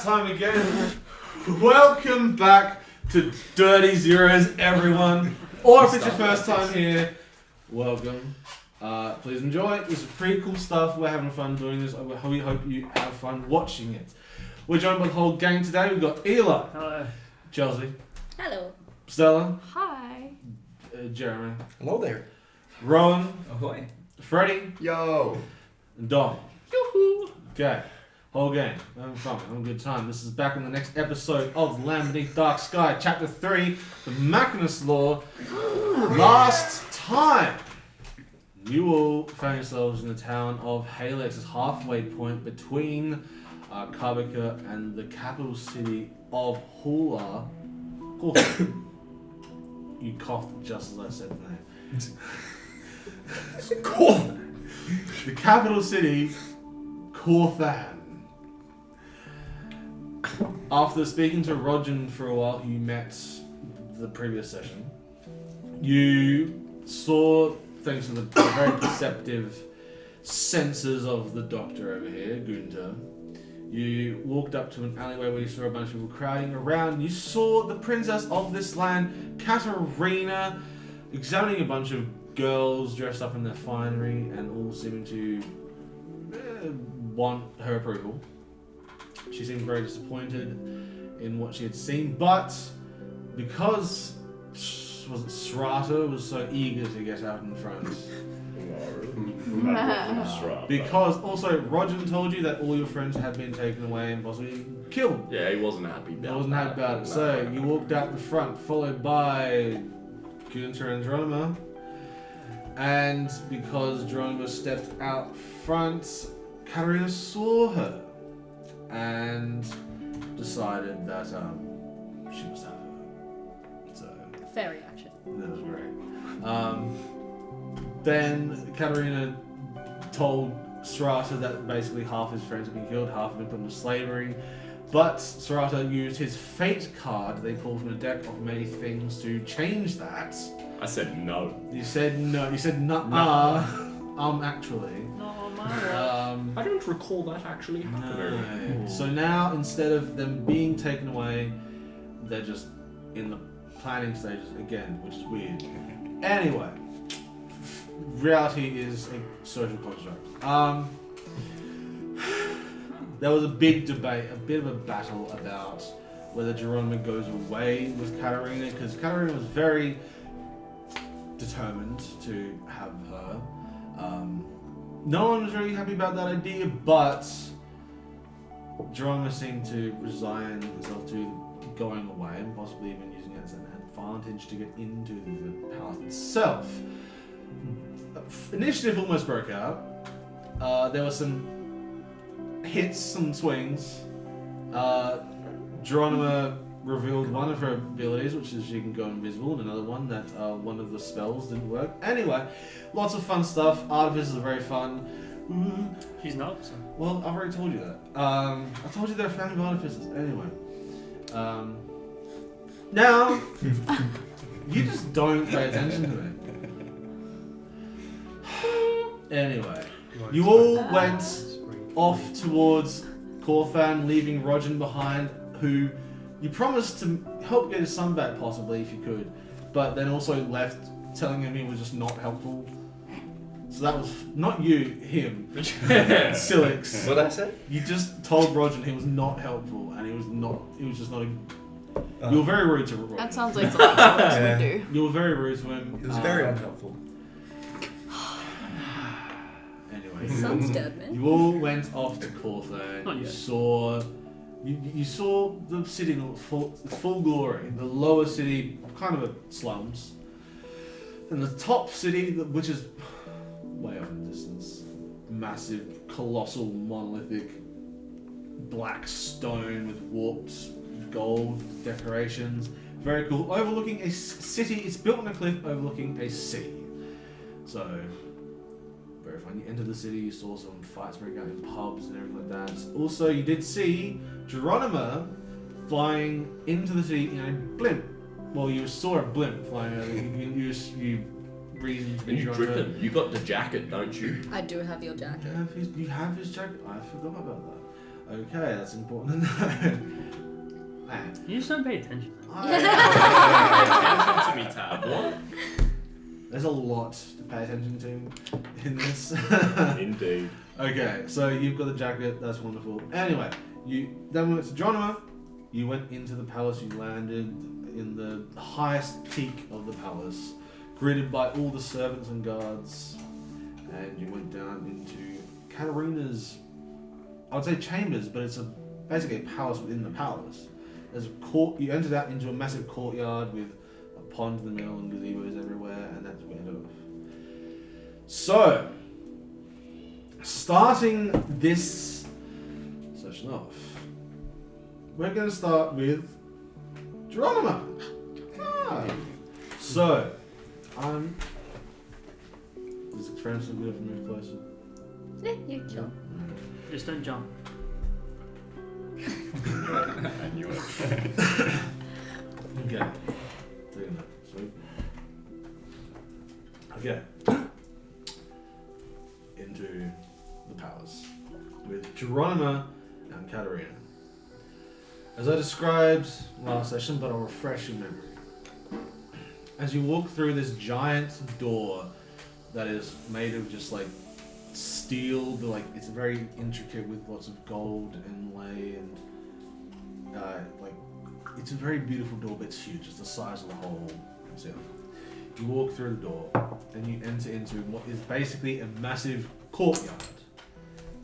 time again. Welcome back to Dirty Zeros, everyone. Or if it's your first time here, welcome. Please enjoy. This is pretty cool stuff. We're having fun doing this. We hope you have fun watching it. We're joined by the whole gang today. We've got Eli. Hello. Chelsea. Hello. Stella. Hi. Jeremy. Hello there. Rohan. Ahoy. Freddie. Yo. And Dom. Yoo-hoo. Okay. Whole gang. Having fun. Having a good time. This is back in the next episode of Land Beneath Dark Sky, Chapter 3, The Machinist Law. Last time, you all found yourselves in the town of Halex, this halfway point between Karbika and the capital city of Hula. You coughed just as I said the name. Cool. The capital city, Korthan. After speaking to Rohan for a while, who you met the previous session, you saw, thanks to the very perceptive senses of the doctor over here, Gunter, you walked up to an alleyway where you saw a bunch of people crowding around. You saw the princess of this land, Katerina, examining a bunch of girls dressed up in their finery and all seeming to want her approval. She seemed very disappointed in what she had seen, but because Srata was so eager to get out in front. Because also Rohan told you that all your friends had been taken away and possibly killed. Yeah, he wasn't happy about it. He wasn't happy about it. So you walked out the front, followed by Gunter and Geronima. And because Geronima stepped out front, Katerina saw her and decided that she must have her. So Fair reaction. that was great. Then Katerina told Srata that basically half his friends had been killed, half had been put into slavery. But Srata used his fate card they pulled from a deck of many things to change that. I said no. You said no. You said no. Actually. Not on my watch. I don't recall that actually happening. No. So now, instead of them being taken away, they're just in the planning stages again, which is weird. Anyway, reality is a social construct. There was a big debate, a bit of a battle about whether Geronima goes away with Katerina, because Katerina was very determined to have her. No one was really happy about that idea, but Geronima seemed to resign herself to going away and possibly even using it as an advantage to get into the palace itself. Initiative almost broke out. There were some hits, some swings. Geronima revealed one of her abilities, which is she can go invisible, and another one that one of the spells didn't work. Anyway, lots of fun stuff. Artificers are very fun. He's not. So. Well, I've already told you that. I told you they're a fan of artificers. Anyway. Now, you just don't pay attention to me. Anyway, you all went off towards Korthan, leaving Rohan behind, who you promised to help get his son back, possibly, if you could, but then also left telling him he was just not helpful. So that was not you, him. Silix. What did I say? You just told Rohan he was not helpful, and he was just not a... You were very rude to Rohan. That sounds like something Alex would do. You were very rude to him. It was very unhelpful. Anyway. Son's dead, man. You all went off to Korthan. Not You yet. saw... You saw the city in full glory. The lower city, kind of a slums. And the top city, which is way off in the distance. Massive, colossal, monolithic, black stone with warped gold decorations. Very cool. Overlooking a city. It's built on a cliff overlooking a sea. So, very fun. You entered the city, you saw some fights break out in pubs and everything like that. Also, you did see Geronima flying into the city in a blimp. Well, you saw a blimp flying over. You reason to be You Geronima. dripping. You got the jacket, don't you? I do have your jacket. You have his jacket? I forgot about that. Okay, that's important to know. Man. You just don't pay attention. Pay attention to me, Tab. What? There's a lot to pay attention to in this. Indeed. Okay, so you've got the jacket, that's wonderful. Anyway, then we went to Geronima, you went into the palace, you landed in the highest peak of the palace, greeted by all the servants and guards, and you went down into Katerina's, I would say chambers, but it's basically a palace within the palace. There's a court, you entered out into a massive courtyard with a pond in the middle and gazebos everywhere, and that's where it ended up. So, starting this session off, we're going to start with Geronima. So, is it friends so good if we move closer? Yeah, you chill. Just don't jump. I knew it. Okay. Taking that. Sweet. Okay. Into the palace with Geronima and Katerina. As I described last session, but I'll refresh your memory. As you walk through this giant door that is made of just like steel, but like it's very intricate with lots of gold inlay and like it's a very beautiful door, but it's huge. It's the size of the whole ceiling. You walk through the door and you enter into what is basically a massive courtyard.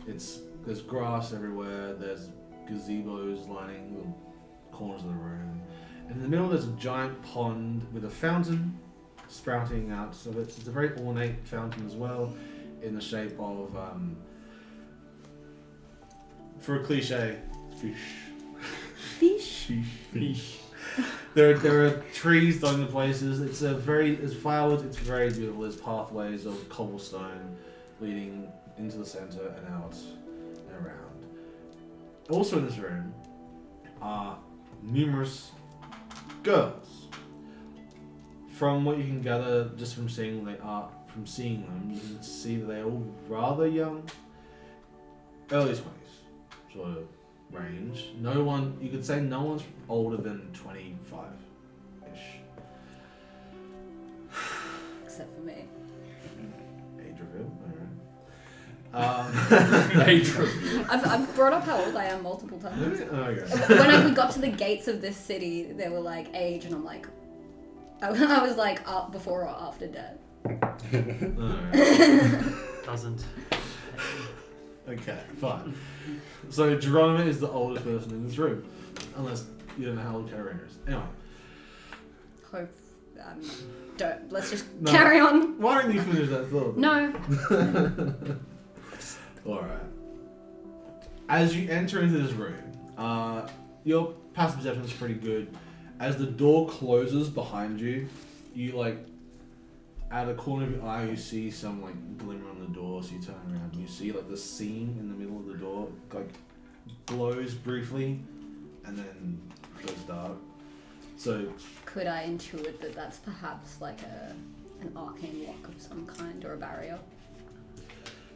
There's grass everywhere. There's gazebos lining the corners of the room. And in the middle there's a giant pond with a fountain sprouting out. So it's a very ornate fountain as well, in the shape of, for a cliche, fish. Fish. There are trees dotting the places. There's flowers. It's very beautiful. There's pathways of cobblestone leading into the center and out and around. Also in this room are numerous girls. From what you can gather just from seeing them, you can see that they're all rather young, early 20s sort of range. You could say no one's older than 25-ish. Except for me. Age reveal, Age reveal. I've brought up how old I am multiple times. Okay. When we got to the gates of this city, they were like age, and I'm like, I was like before or after death. Doesn't. Okay, fine. So Geronima is the oldest person in this room, unless you don't know how old Katerina is. Anyway. Hope. Don't. Let's just carry on. Why don't you finish that thought? No. Alright. As you enter into this room, your passive perception is pretty good. As the door closes behind you, you out of the corner of your eye, you see some glimmer on the door, so you turn around and you see the seam in the middle of the door glows briefly and then goes dark. So could I intuit that that's perhaps an arcane lock of some kind or a barrier?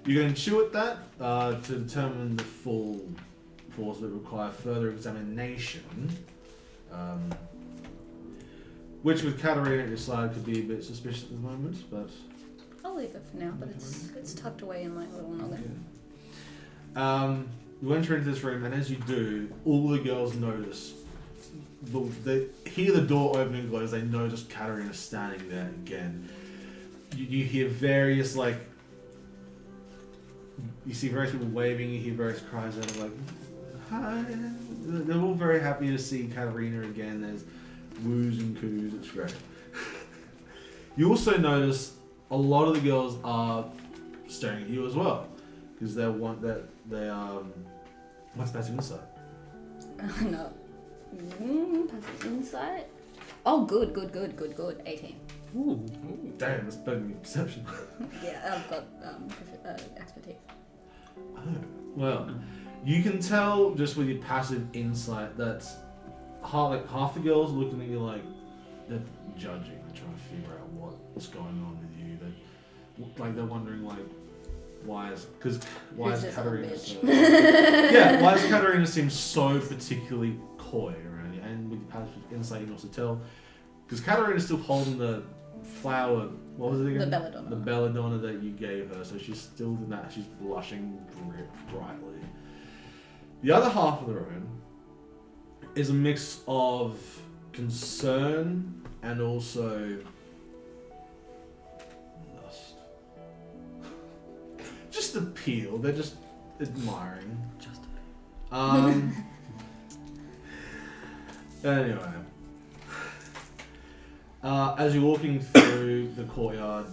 you can intuit that to determine the full force that require further examination. Which with Katerina at your side could be a bit suspicious at the moment, but I'll leave it for now, but it's tucked away in my little noggin. You enter into this room, and as you do, all the girls notice. They hear the door open and close. They notice Katerina standing there again. You hear various you see various people waving. You hear various cries out of "Hi!" They're all very happy to see Katerina again. There's woos and coos. It's great. You also notice a lot of the girls are staring at you as well, because they what's passive insight? No. Passive insight. Oh, good. 18. Ooh. Damn, that's better than your perception. Yeah, I've got expertise. Oh, well, you can tell just with your passive insight that half the girls are looking at you they're judging. They're trying to figure out what's going on with you. They're wondering why is Who's this Katerina old so... bitch? Why does Katerina seem so particularly coy around you? And with perhaps insight you can also tell, because Katerina's still holding the flower, what was it again? The belladonna. The belladonna that you gave her, so she's still in that, she's blushing brightly. The other half of the room is a mix of concern and also lust. Just appeal, they're just admiring. Just Anyway, as you're walking through the courtyard,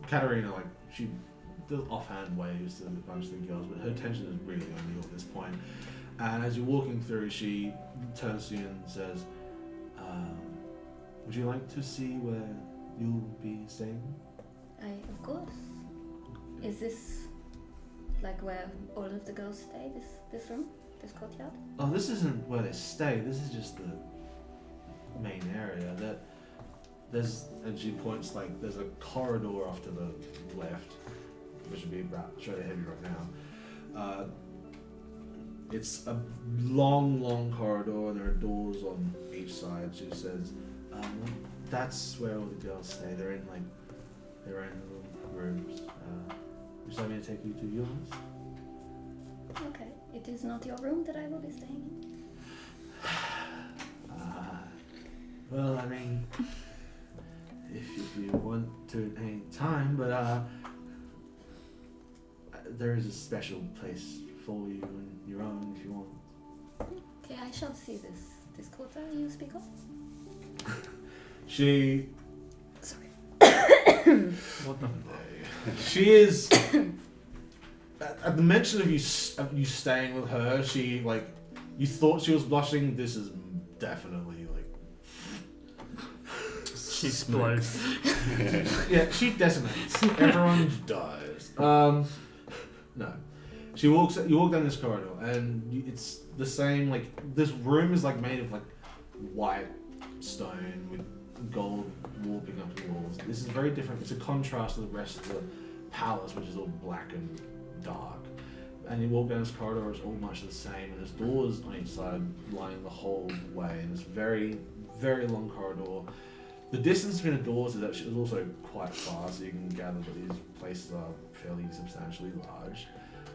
Katerina, like, she does offhand waves to a bunch of the girls, but her attention is really on you at this point. And as you're walking through, she turns to you and says, would you like to see where you'll be staying? Of course. Is this like where all of the girls stay? This room? This courtyard? Oh, this isn't where they stay. This is just the main area. There's, and she points, like, there's a corridor off to the left, which would be about straight ahead of you right now. It's a long corridor, and there are doors on each side. She says, that's where all the girls stay. They're in, like, their own little rooms. Would you like me to take you to yours? Okay. It is not your room that I will be staying in. Well, I mean, if you want to at any time, but there is a special place for you and your own if you want. Okay, I shall see this courtyard you speak of. She... Sorry. what the She is... At the mention of you staying with her, she, like, you thought she was blushing. This is definitely, like... she explodes. Yeah, she decimates. Everyone dies. No. You walk down this corridor, and it's the same, like, this room is, like, made of, like, white stone with gold warping up the walls. This is very different. It's a contrast to the rest of the palace, which is all black and dark. And you walk down this corridor, it's all much the same, and there's doors on each side lining the whole way, and it's very, very long corridor. The distance between the doors is actually also quite far, so you can gather that these places are fairly substantially large.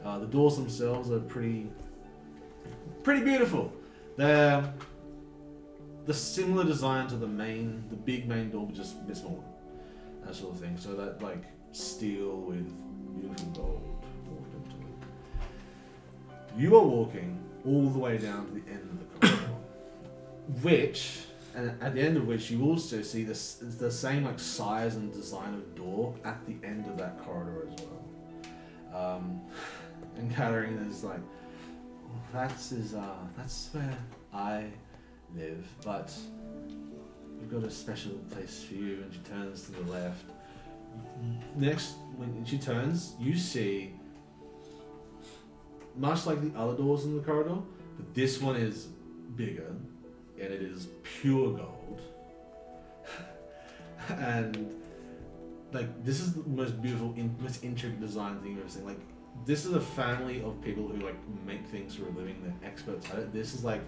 The doors themselves are pretty beautiful. They're the similar design to the big main door, but just a bit smaller. That sort of thing. So that, like, steel with beautiful gold walked into it. You are walking all the way down to the end of the corridor, and at the end of which you also see the same, like, size and design of door at the end of that corridor as well. And Katerina is like, that's where I live, but we've got a special place for you. And she turns to the left. Next, when she turns, you see, much like the other doors in the corridor, but this one is bigger, and it is pure gold. And, like, this is the most beautiful, most intricate design thing you've ever seen. Like, this is a family of people who, like, make things for a living. They're experts at it. This is, like,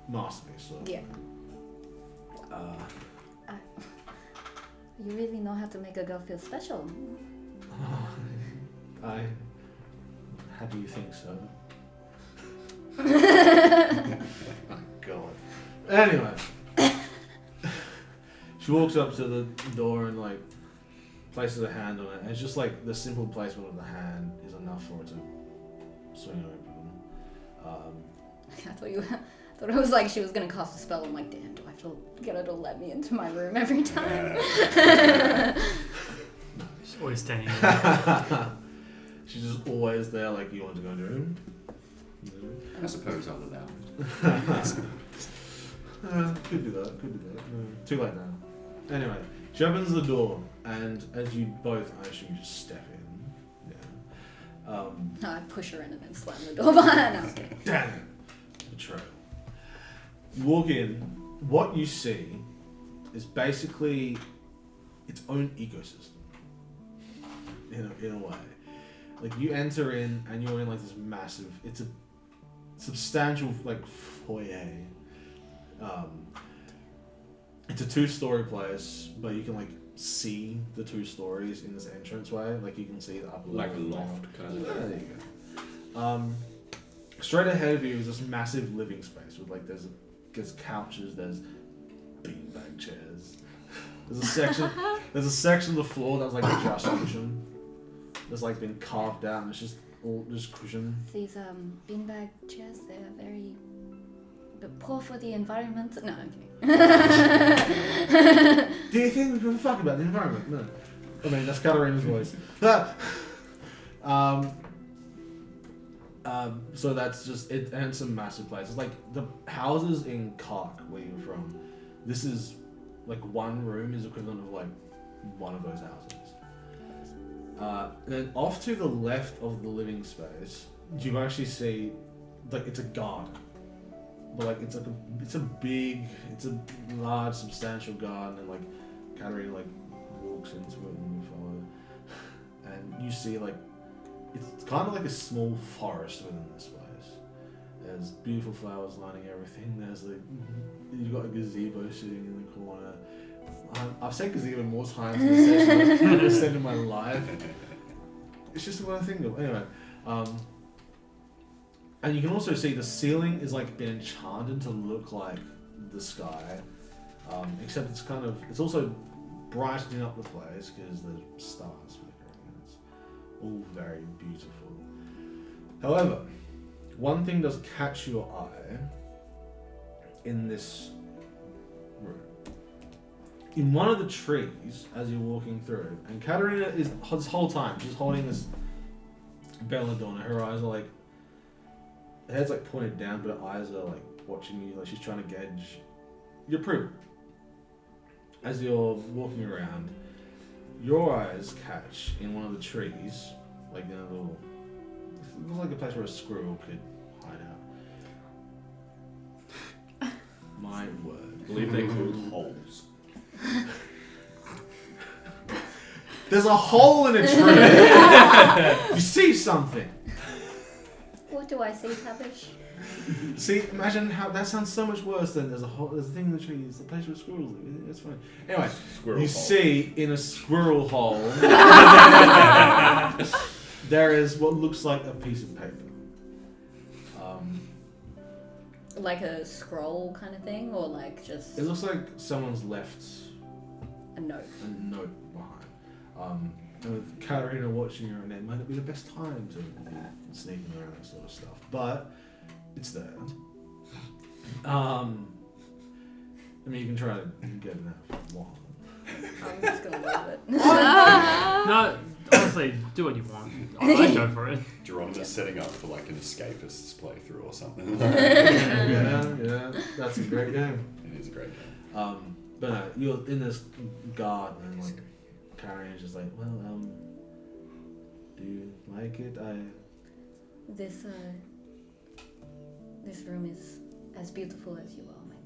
masterpiece. So. Yeah. You really know how to make a girl feel special. How do you think so? My God. Anyway, she walks up to the door and, like, places a hand on it, and it's just like the simple placement of the hand is enough for it to swing open. I thought it was like she was gonna cast a spell. I'm like, damn, do I have to get her to let me into my room every time? She's always standing there. She's just always there, like, you want to go in your room? I suppose I'll allow it. Could do that. No, too late now. Anyway, she opens the door, and as you both, I assume, just step in. Yeah. No, I push her in and then slam the door behind her. Damn it! Betrayal. You walk in. What you see is basically its own ecosystem. In a in a way. Like you enter in and you're in like this massive. It's a substantial like foyer. It's a 2-story place, but you can like see the 2 stories in this entranceway. Like you can see the upper Like a level. loft kind of Yeah, thing. there you go. Straight ahead of you is this massive living space with like there's couches, there's beanbag chairs. There's a section of the floor that's like just cushion. That's like been carved out and it's just all just cushion. These beanbag chairs, they're very poor for the environment. No, I'm kidding. Do you think we give a fuck about the environment? No. I mean that's Katerina's voice. So that's just it, and it's a massive place. It's like the houses in Kark, where you're from. This is like one room is equivalent of like one of those houses. Then off to the left of the living space, you can actually see like it's a garden, but like it's a large, substantial garden, and like Katerina like walks into it and we follow, and you see like. It's kind of like a small forest within this place. There's beautiful flowers lining everything. There's like you've got a gazebo sitting in the corner. I've said gazebo more times in this session than I've ever said in my life. It's just what I think of. Anyway, and you can also see the ceiling is like been enchanted to look like the sky, except it's also brightening up the place because the stars. All very beautiful. However, one thing does catch your eye in this room. In one of the trees, as you're walking through, and Katerina is this whole time she's holding this belladonna. Her eyes are like, her head's like pointed down, but her eyes are like watching you, like she's trying to gauge your approval. As you're walking around. Your eyes catch in one of the trees, like in a little. It looks like a place where a squirrel could hide out. My word. I believe they're called holes. There's a hole in a tree. You see something. What do I see, Tavish? See, imagine how that sounds so much worse than there's a thing in the tree. It's the place where squirrels live. It's funny. Anyway, Squirrel you hole. see in a squirrel hole there is what looks like a piece of paper. Like a scroll kind of thing, or like just It looks like someone's left a note. a note behind. And with Katerina watching her, and it might not be the best time to be sneaking around that sort of stuff, but it's there. I mean, you can try to get it out if you want. I'm just gonna leave it. No, honestly, do what you want. I'd go for it. Geronima's setting up for like an escapist's playthrough or something. Yeah, that's a great game. It is a great game. But no, you're in this garden, and like Katerina's just like, well, do you like it? This room is as beautiful as you are, my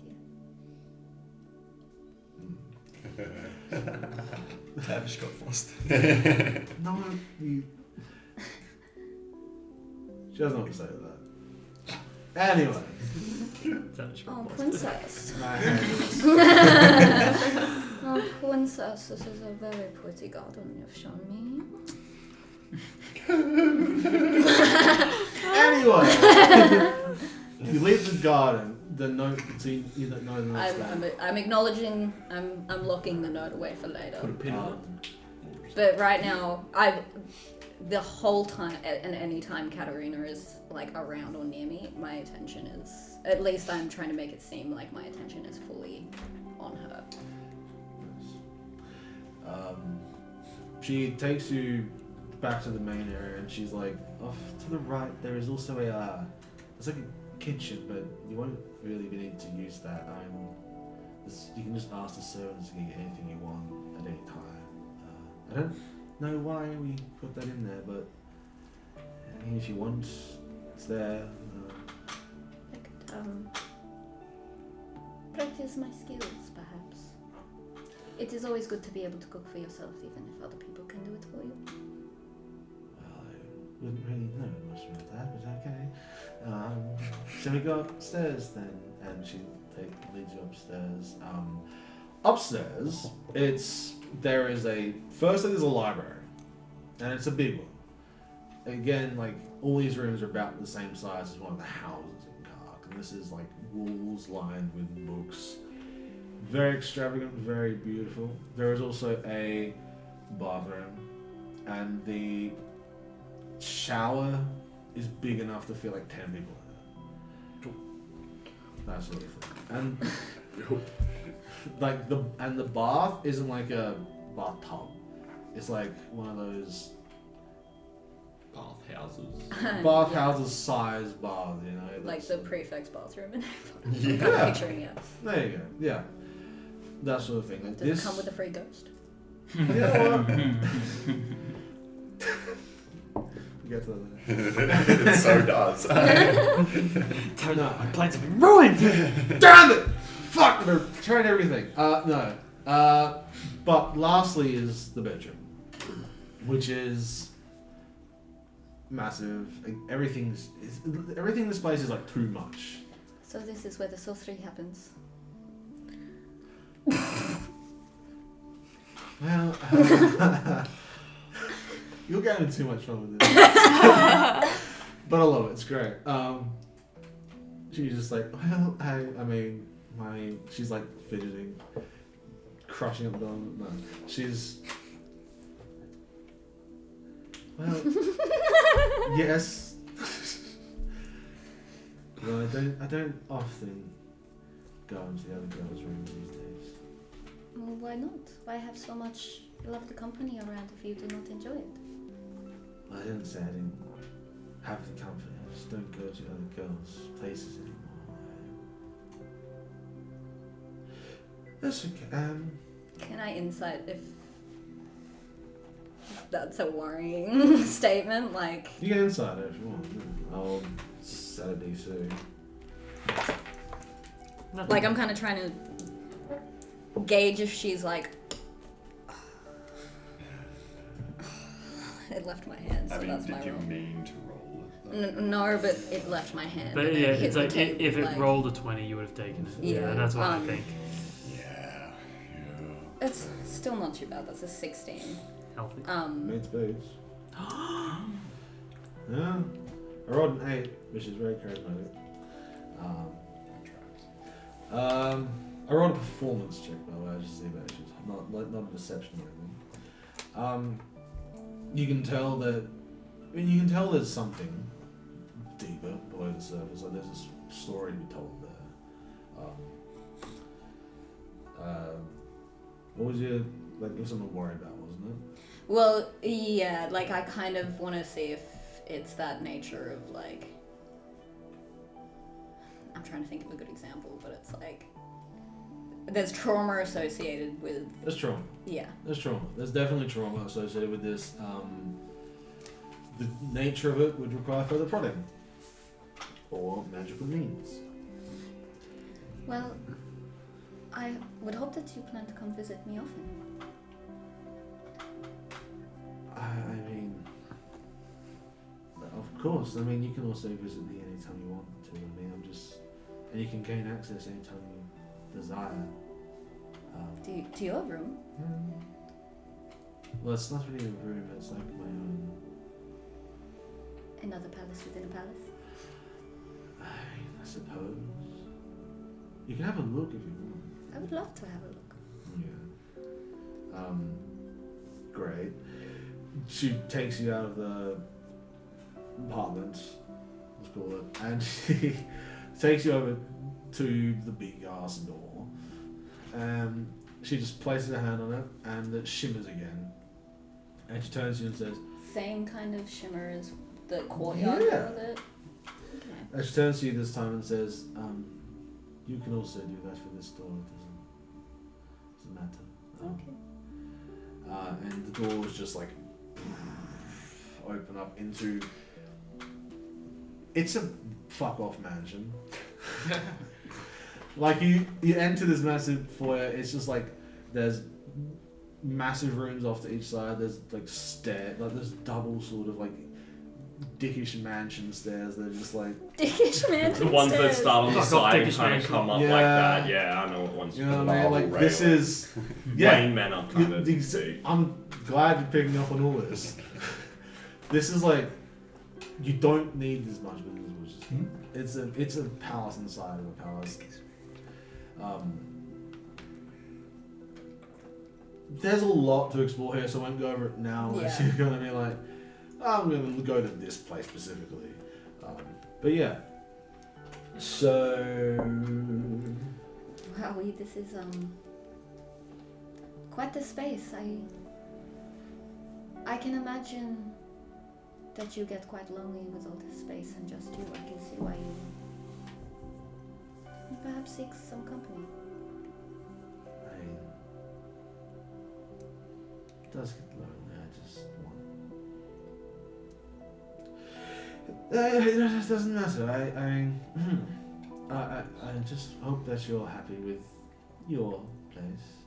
dear. Tavish got lost. No, you. She doesn't know what to say to that. Anyway. Oh, princess. My hand is- Oh, princess, this is a very pretty garden you've shown me. Anyway, you leave the garden. The note, so you don't know the note's there. I'm acknowledging. I'm locking the note away for later. Put a pin on it. But right now, the whole time, and any time Katerina is like around or near me, my attention is, at least I'm trying to make it seem like my attention is fully on her. She takes you back to the main area, and she's like, off to the right there is also it's like a kitchen, but you won't really be need to use that. You can just ask the servants to get anything you want at any time. I don't know why we put that in there, but I mean, if you want, it's there. I could practice my skills, perhaps. It is always good to be able to cook for yourself, even if other people can do it for you. wouldn't really know much about that, but okay. Shall we go upstairs then? And she leads you upstairs. Upstairs, there's a library, and it's a big one. Again, like all these rooms are about the same size as one of the houses in Kark, and this is like walls lined with books. Very extravagant, very beautiful. There is also a bathroom, and the shower is big enough to feel like 10 people in it. That sort of thing. And like the bath isn't like a bathtub. It's like one of those bathhouses size bath, you know. Like the prefect's bathroom and Yeah. I'm picturing it. There you go. Yeah. That sort of thing. Like Does it come with a free ghost? Yeah, get to that. It so does. My plans have been ruined! Damn it! Fuck! They're trying everything. No. But lastly is the bedroom, which is massive. Everything in this place is like too much. So this is where the sorcery happens. Well, you're getting too much fun with this. But I love it. It's great. She's just like, well, she's like fidgeting, crushing up the no. She's, well, yes. No, I don't often go into the other girls' rooms these days. Well, why not? Why have so much lovely company around if you do not enjoy it? I didn't say I didn't have the company. I just don't go to other girls' places anymore. That's okay. Can I insight if that's a worrying statement? Like, You can inside it if you want. I'll set a DC. like I'm kind of trying to gauge if she's like. It left my hand, so that's my did you roll. mean to roll it? No, but it left my hand. But and yeah, it hit it's the like table, if it like- rolled a 20, you would have taken it. Yeah, That's what I think. Yeah. It's still not too bad. That's a 16. Healthy. Mates boots. Yeah. I rolled an 8, which is very charismatic. I rolled a performance check, by the way, just to see about issues. Not a deception or anything. You can tell there's something deeper below the surface. Like there's a story to be told there. What was your, like, it was something to worry about, wasn't it? Well, yeah, like I kind of want to see if it's that nature of like. I'm trying to think of a good example, but it's like. There's trauma associated with. There's trauma. Yeah. There's trauma. There's definitely trauma associated with this. The nature of it would require further prodding. Or magical means. Well, I would hope that you plan to come visit me often. I mean, of course. I mean, you can also visit me anytime you want to. I mean, and you can gain access anytime you desire. To your room? Well, it's not really a room. It's like my own. Another palace within a palace? I suppose. You can have a look if you want. I would love to have a look. Yeah. Great. She takes you out of the apartment, let's call it, and she takes you over to the big ass door. She just places her hand on it, and it shimmers again. And she turns to you and says, Same kind of shimmer as the courtyard Yeah. with it? Okay. and she turns to you this time and says, you can also do that for this door, it doesn't matter. Okay. And the doors just like open up into. It's a fuck off mansion. Like you enter this massive foyer. It's just like there's massive rooms off to each side. There's like there's double sort of like dickish mansion stairs. They're just like, Dickish man. The ones that start on the Fuck off, side and dickish kind man. of come up Yeah. like that. Yeah, I know what ones you you're know what I mean? marble Like this railing. is, yeah. Rain Men are kind of deep. I'm glad you're picking up on all this. This is like, you don't need this much, but it's a palace inside of a palace. There's a lot to explore here, so I won't go over it now unless Yeah. you're gonna be like, I'm gonna go to this place specifically. But yeah. So Wow, this is quite the space. I can imagine that you get quite lonely with all this space and just you. I can see why you perhaps seek some company. It does get lonely. It doesn't matter. I just hope that you're happy with your place.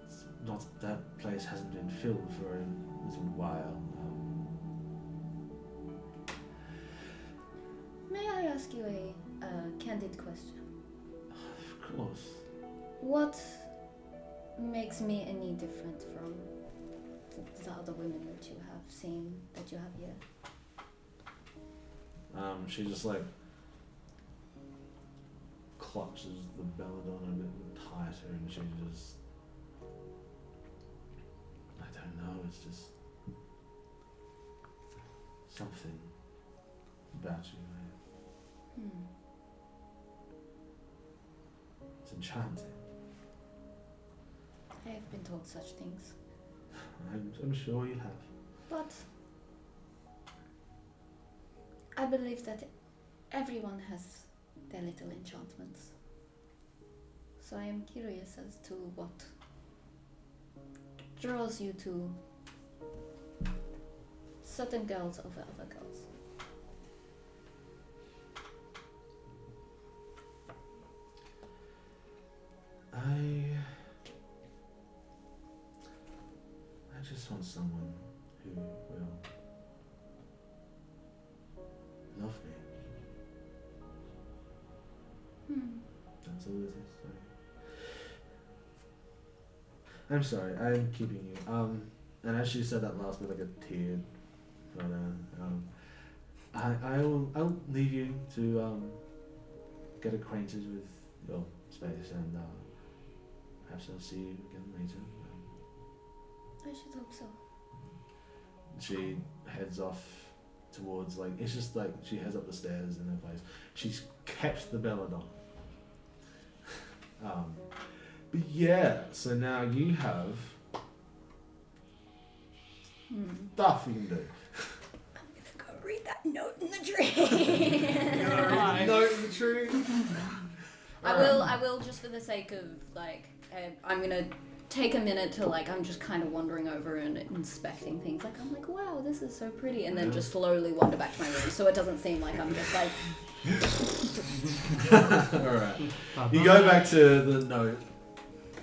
It's not that place hasn't been filled for a little while. May I ask you a candid question? Of course. What makes me any different from the other women that you have seen, that you have here? She just like clutches the belladon a bit tighter, and she just, I don't know, it's just something about you. It's enchanting. I have been told such things, I'm sure you have. but I believe that everyone has their little enchantments. So I am curious as to what draws you to certain girls over other girls. I just want someone who will love me. That's all it is. Sorry. I'm sorry. I'm keeping you. And as she said that last bit, like a tear. But I'll leave you to get acquainted with your space, and perhaps I'll see you again later. I should hope so. She heads off towards, like, it's just like she heads up the stairs in her place. She's kept the belladon. But yeah, so now you have stuff you can do. I'm gonna go read that note in the tree. Note in the tree. I will just for the sake of like, I'm gonna take a minute to like, I'm just kind of wandering over and inspecting things. Like I'm like, wow, this is so pretty, and then just slowly wander back to my room, so it doesn't seem like I'm just like. Alright. You go back to the note.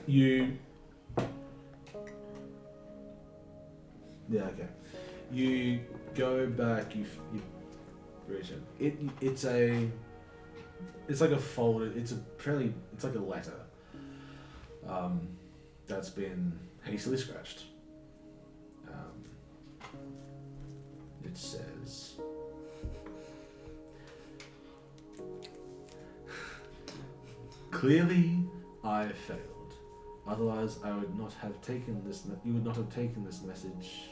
You. Yeah, okay. You go back, you reach it. It's like a folded, it's like a letter. That's been hastily scratched. It says, clearly I failed. Otherwise I would not have taken this, you would not have taken this message.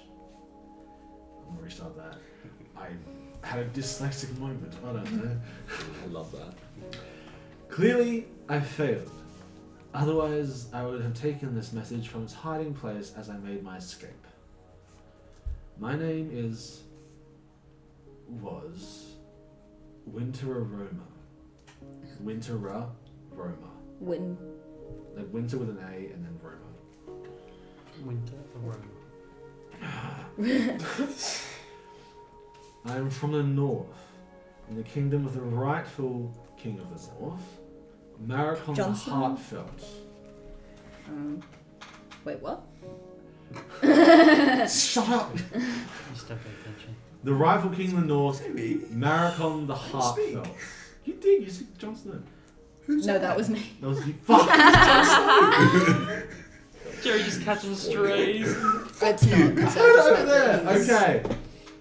I'm gonna restart that. I had a dyslexic moment, I don't know. I love that. Clearly I failed. Otherwise I would have taken this message from its hiding place as I made my escape. My name was Winteraroma. Winteraroma. Win. Like winter with an A and then Roma. Winter aroma. I am from the north, in the kingdom of the rightful king of the north, Maricon the Johnson? Heartfelt. Wait, what? Shut up! You just don't pay attention. The rightful king of the north, Me? Maricon the speak. Heartfelt. You did, you said Jon Snow. No, that was me. That was you. Fuck! Jerry just catching strays. It's not. 'Cause I Put it just over meant there! that he's Okay.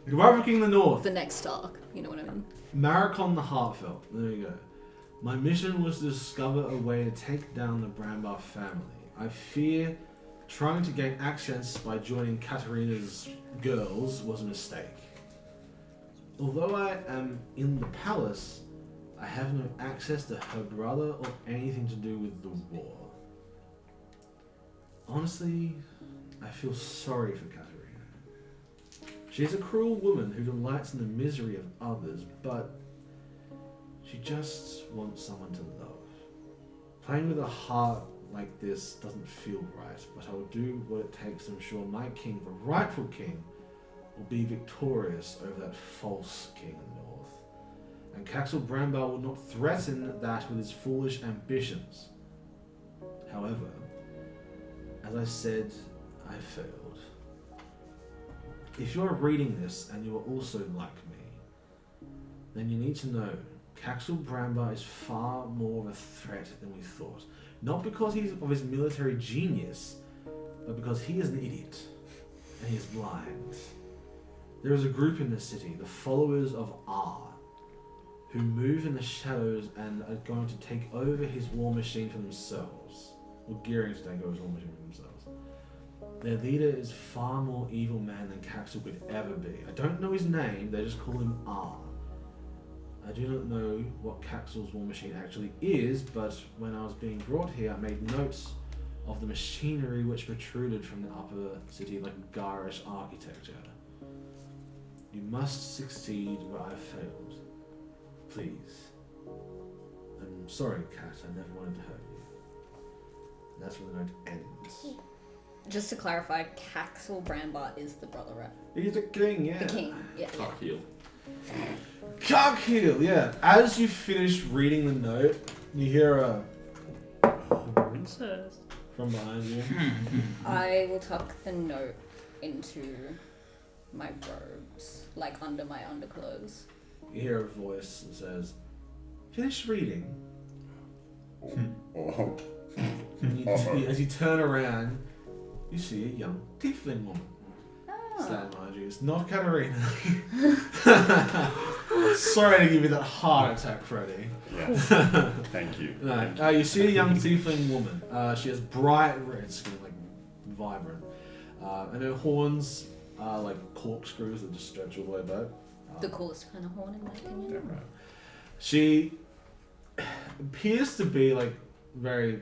The rightful king of the north, the next arc. You know what I mean? Maricon the Heartfelt. There you go. My mission was to discover a way to take down the Brambar family. I fear trying to gain access by joining Katerina's girls was a mistake. Although I am in the palace, I have no access to her brother or anything to do with the war. Honestly, I feel sorry for Katerina. She is a cruel woman who delights in the misery of others, but she just wants someone to love. Playing with a heart like this doesn't feel right, but I will do what it takes to ensure my king, the rightful king, will be victorious over that false king in the north. And Caxel Brambar will not threaten that with his foolish ambitions. However, as I said, I failed. If you are reading this and you are also like me, then you need to know Caxel Brambar is far more of a threat than we thought. Not because he's of his military genius, but because he is an idiot and he is blind. There is a group in the city, the followers of R, who move in the shadows and are going to take over his war machine for themselves. Or gearing to take over his war machine for themselves. Their leader is far more evil man than Caxel could ever be. I don't know his name, they just call him R. I do not know what Caxel's war machine actually is, but when I was being brought here, I made notes of the machinery which protruded from the upper city like garish architecture. You must succeed where I failed. Please. I'm sorry, Cat, I never wanted to hurt you. And that's where the note ends. Just to clarify, Caxel Brambar is the brother, right? He's a king, yeah. The king. Yeah. Cock heel. Cockheel, yeah. As you finish reading the note, you hear a Princess. from behind you. I will tuck the note into my robes, like under my underclothes. You hear a voice that says, "Finish reading." Oh. And as you turn around, you see a young tiefling woman. Stand behind you. It's not Katerina. Sorry to give you that heart attack, Freddie. Yes. Thank you. No, you see a young tiefling woman. She has bright red skin, like vibrant, and her horns are like corkscrews that just stretch all the way back. The coolest kind of horn, in my opinion. Damn right. She appears to be like very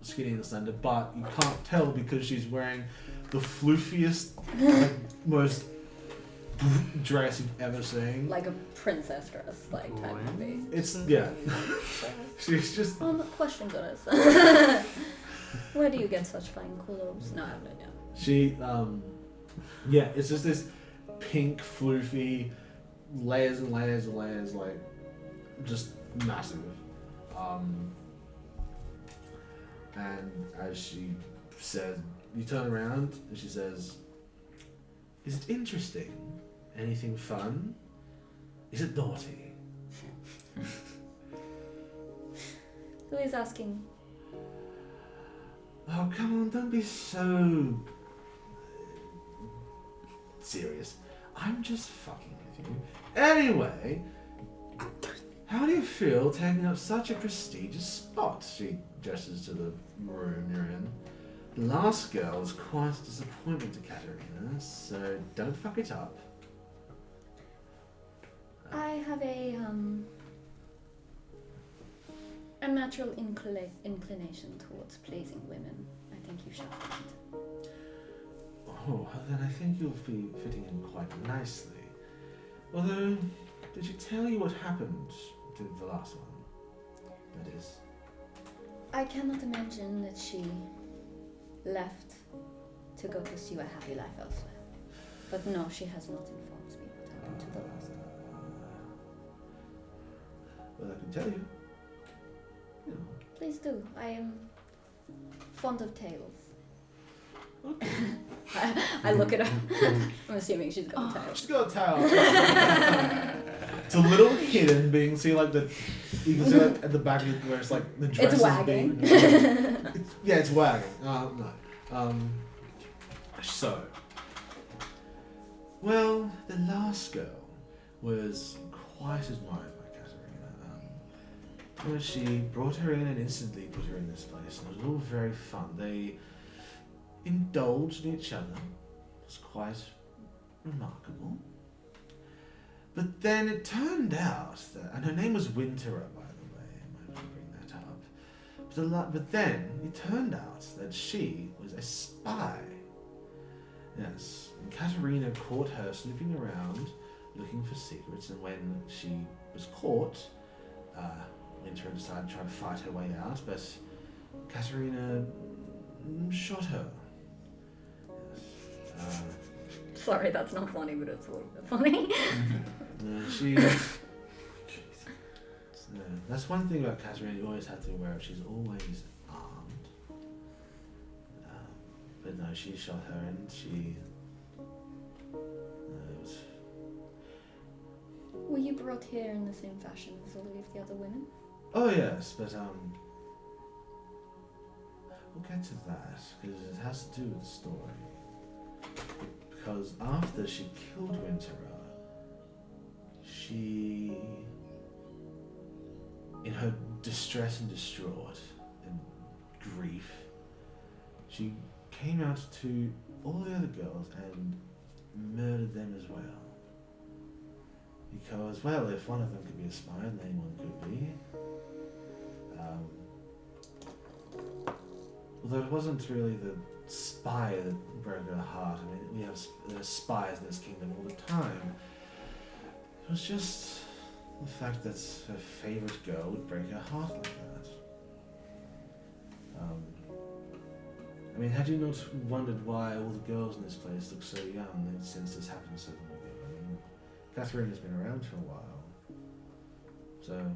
skinny and slender, but you can't tell because she's wearing the floofiest, like, most dress you've ever seen. Like a princess dress, like type of thing. It's yeah. She's just Question, goddess. Where do you get such fine clothes? No, I have no idea. she yeah. It's just this pink floofy layers and layers and layers, like just massive. And as she says, you turn around and she says, "Is it interesting? Anything fun? Is it naughty?" Who is asking? Oh, come on, don't be so serious. I'm just fucking with you. Anyway, how do you feel taking up such a prestigious spot? She gestures to the room you're in. The last girl was quite a disappointment to Katerina, so don't fuck it up. I have a natural inclination towards pleasing women. I think you shall find. Oh, then I think you'll be fitting in quite nicely. Although, did she tell you what happened to the last one? That is. I cannot imagine that she left to go pursue a happy life elsewhere. But no, she has not informed me what happened to the last one. Well, I can tell you. You know. Please do. I am fond of tales. Okay. I look at her. I'm assuming she's got a tail. She's got a tail. It's a little hidden, but you can see like you can see like at the back of it where it's like the dress It's wagging. It's wagging. No. So, well, the last girl was quite admired by Katerina. She brought her in and instantly put her in this place, and it was all very fun. They indulged in each other. It was quite remarkable. But then it turned out that, and her name was Winterer, by the way, I might bring that up. But then it turned out that she was a spy. Yes, and Katerina caught her snooping around, looking for secrets, and when she was caught, Winterer decided to try to fight her way out, but Katerina shot her. Yes. Sorry, that's not funny, but it's a little bit funny. That's one thing about Katerina you always have to be aware of. She's always armed. But no, she shot her and she... Were you brought here in the same fashion as all of the other women? Oh yes, but we'll get to that, because it has to do with the story. Because after she killed Winterer, she, in her distress and distraught and grief, she came out to all the other girls and murdered them as well. Because, well, if one of them could be a spy, then anyone could be. Although it wasn't really the spy that broke her heart. I mean, there's spies in this kingdom all the time. It was just the fact that her favourite girl would break her heart like that. I mean, had you not wondered why all the girls in this place look so young since this happened so long ago? I mean, Katerina's been around for a while. So,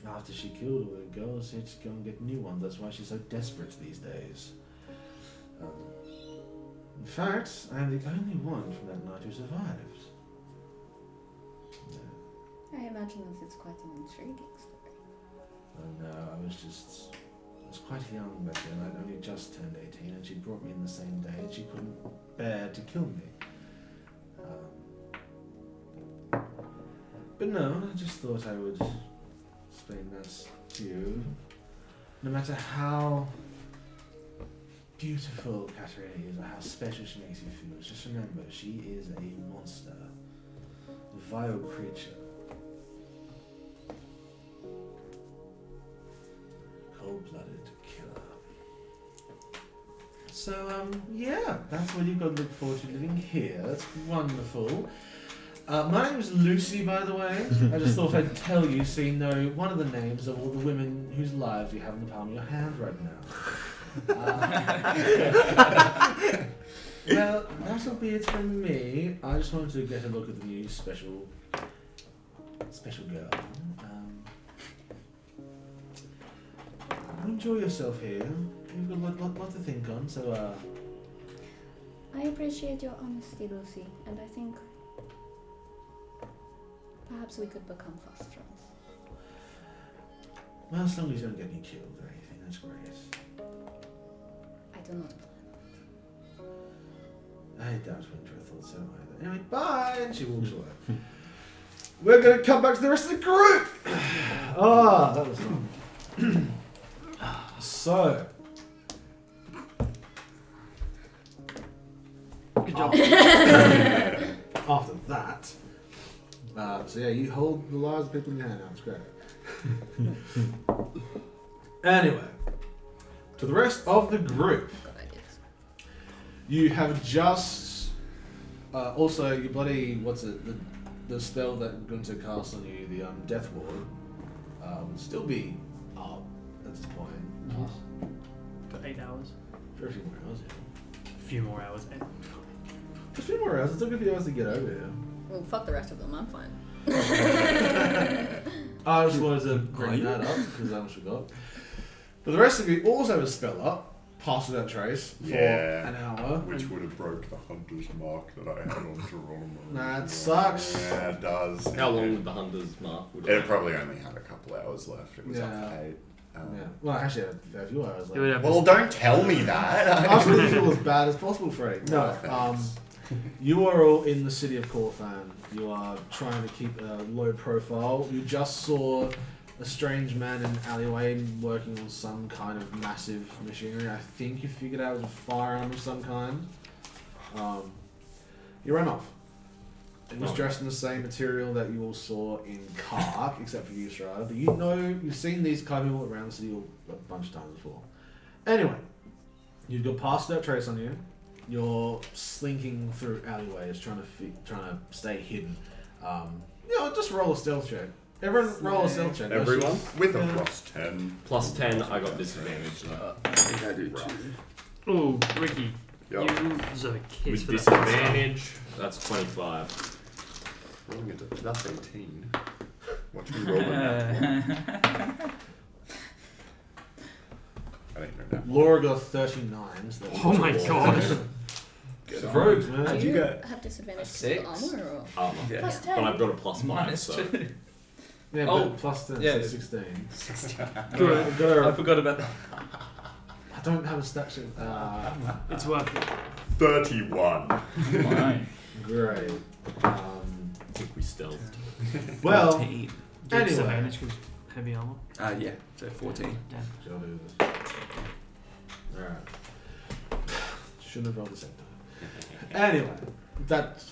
after she killed all the girls, she had to go and get new ones. That's why she's so desperate these days. In fact, I am the only one from that night who survived. Yeah. I imagine that it's quite an intriguing story. Oh no, I was quite young back then. I'd only just turned 18 and she brought me in the same day and she couldn't bear to kill me. But no, I just thought I would explain that to you. No matter how beautiful Katerina is or how special she makes you feel, just remember, she is a monster. A vile creature. Cold-blooded killer. So, yeah, that's what you've got to look forward to living here. That's wonderful. My name is Lucy, by the way. I just thought I'd tell you so you know one of the names of all the women whose lives you have in the palm of your hand right now. Well, that'll be it from me. I just wanted to get a look at the new special girl. Enjoy yourself here. You've got a lot to think on, so I appreciate your honesty, Lucy, and I think perhaps we could become fast friends. well, as long as you don't get me killed or anything, that's great. I do not plan. I doubt Winterer thought so either. Anyway, bye! And she walks away. We're going to come back to the rest of the group! That was fun. So. Good job. After that. So yeah, you hold the lives of people in your hand now. It's great. Anyway. To the rest of the group. Good ideas. You have just also your bloody the spell that Gunther cast on you, the Death Ward, would still be up at this point. For 8 hours. For a few more hours, yeah. A few more hours. For a few more hours, it took a few hours to get over here. Well, fuck the rest of them, I'm fine. I just wanted to bring that up because I almost forgot. But the rest of you also have a spell up. past that trace for Yeah. an hour. Which would have broke the hunter's mark that I had on Geronima. That sucks. Yeah, it does. How long would the hunter's mark? It probably only had a couple hours left. It was up Yeah. for 8. Yeah. Well, actually, a few hours It would left. have Well, don't tell me that. I was really feel as bad as possible, Freddie. No, thanks. you are all in the city of Corthan. You are trying to keep a low profile. You just saw a strange man in an alleyway working on some kind of massive machinery. I think you figured out it was a firearm of some kind. You ran off. It was dressed in the same material that you all saw in Kark, except for you, Strada. But you know, you've seen these kind of people around the city a bunch of times before. Anyway, you've got past that trace on you. You're slinking through alleyways, trying to stay hidden. Just roll a stealth check. Everyone, roll a stealth check. Everyone? With a +10. Plus 10, I got disadvantage though. I think I do too. Ooh, Ricky. Yup. You deserve a kiss With for disadvantage, that's 25. Rolling it at plus 18. Watch me roll that. I don't know that. Laura got 39. So that Oh my was- gosh. It's rogues, man. Do you you get? have disadvantage because Six? of armor or? Armor. Yeah. Plus But 10. I've got a +5, Minus so. 2. Yeah, Oh, but plus 10, yeah. so 16. Good. Got I a, forgot about that. I don't have a stat sheet. It's worth it. 31. Fine. Great. I think we stealthed. Well, 14. Do you have Anyway. disadvantage because heavy armor? Yeah, so 14. Yeah. shall do this. Alright. Shouldn't have rolled the same time. Anyway, that's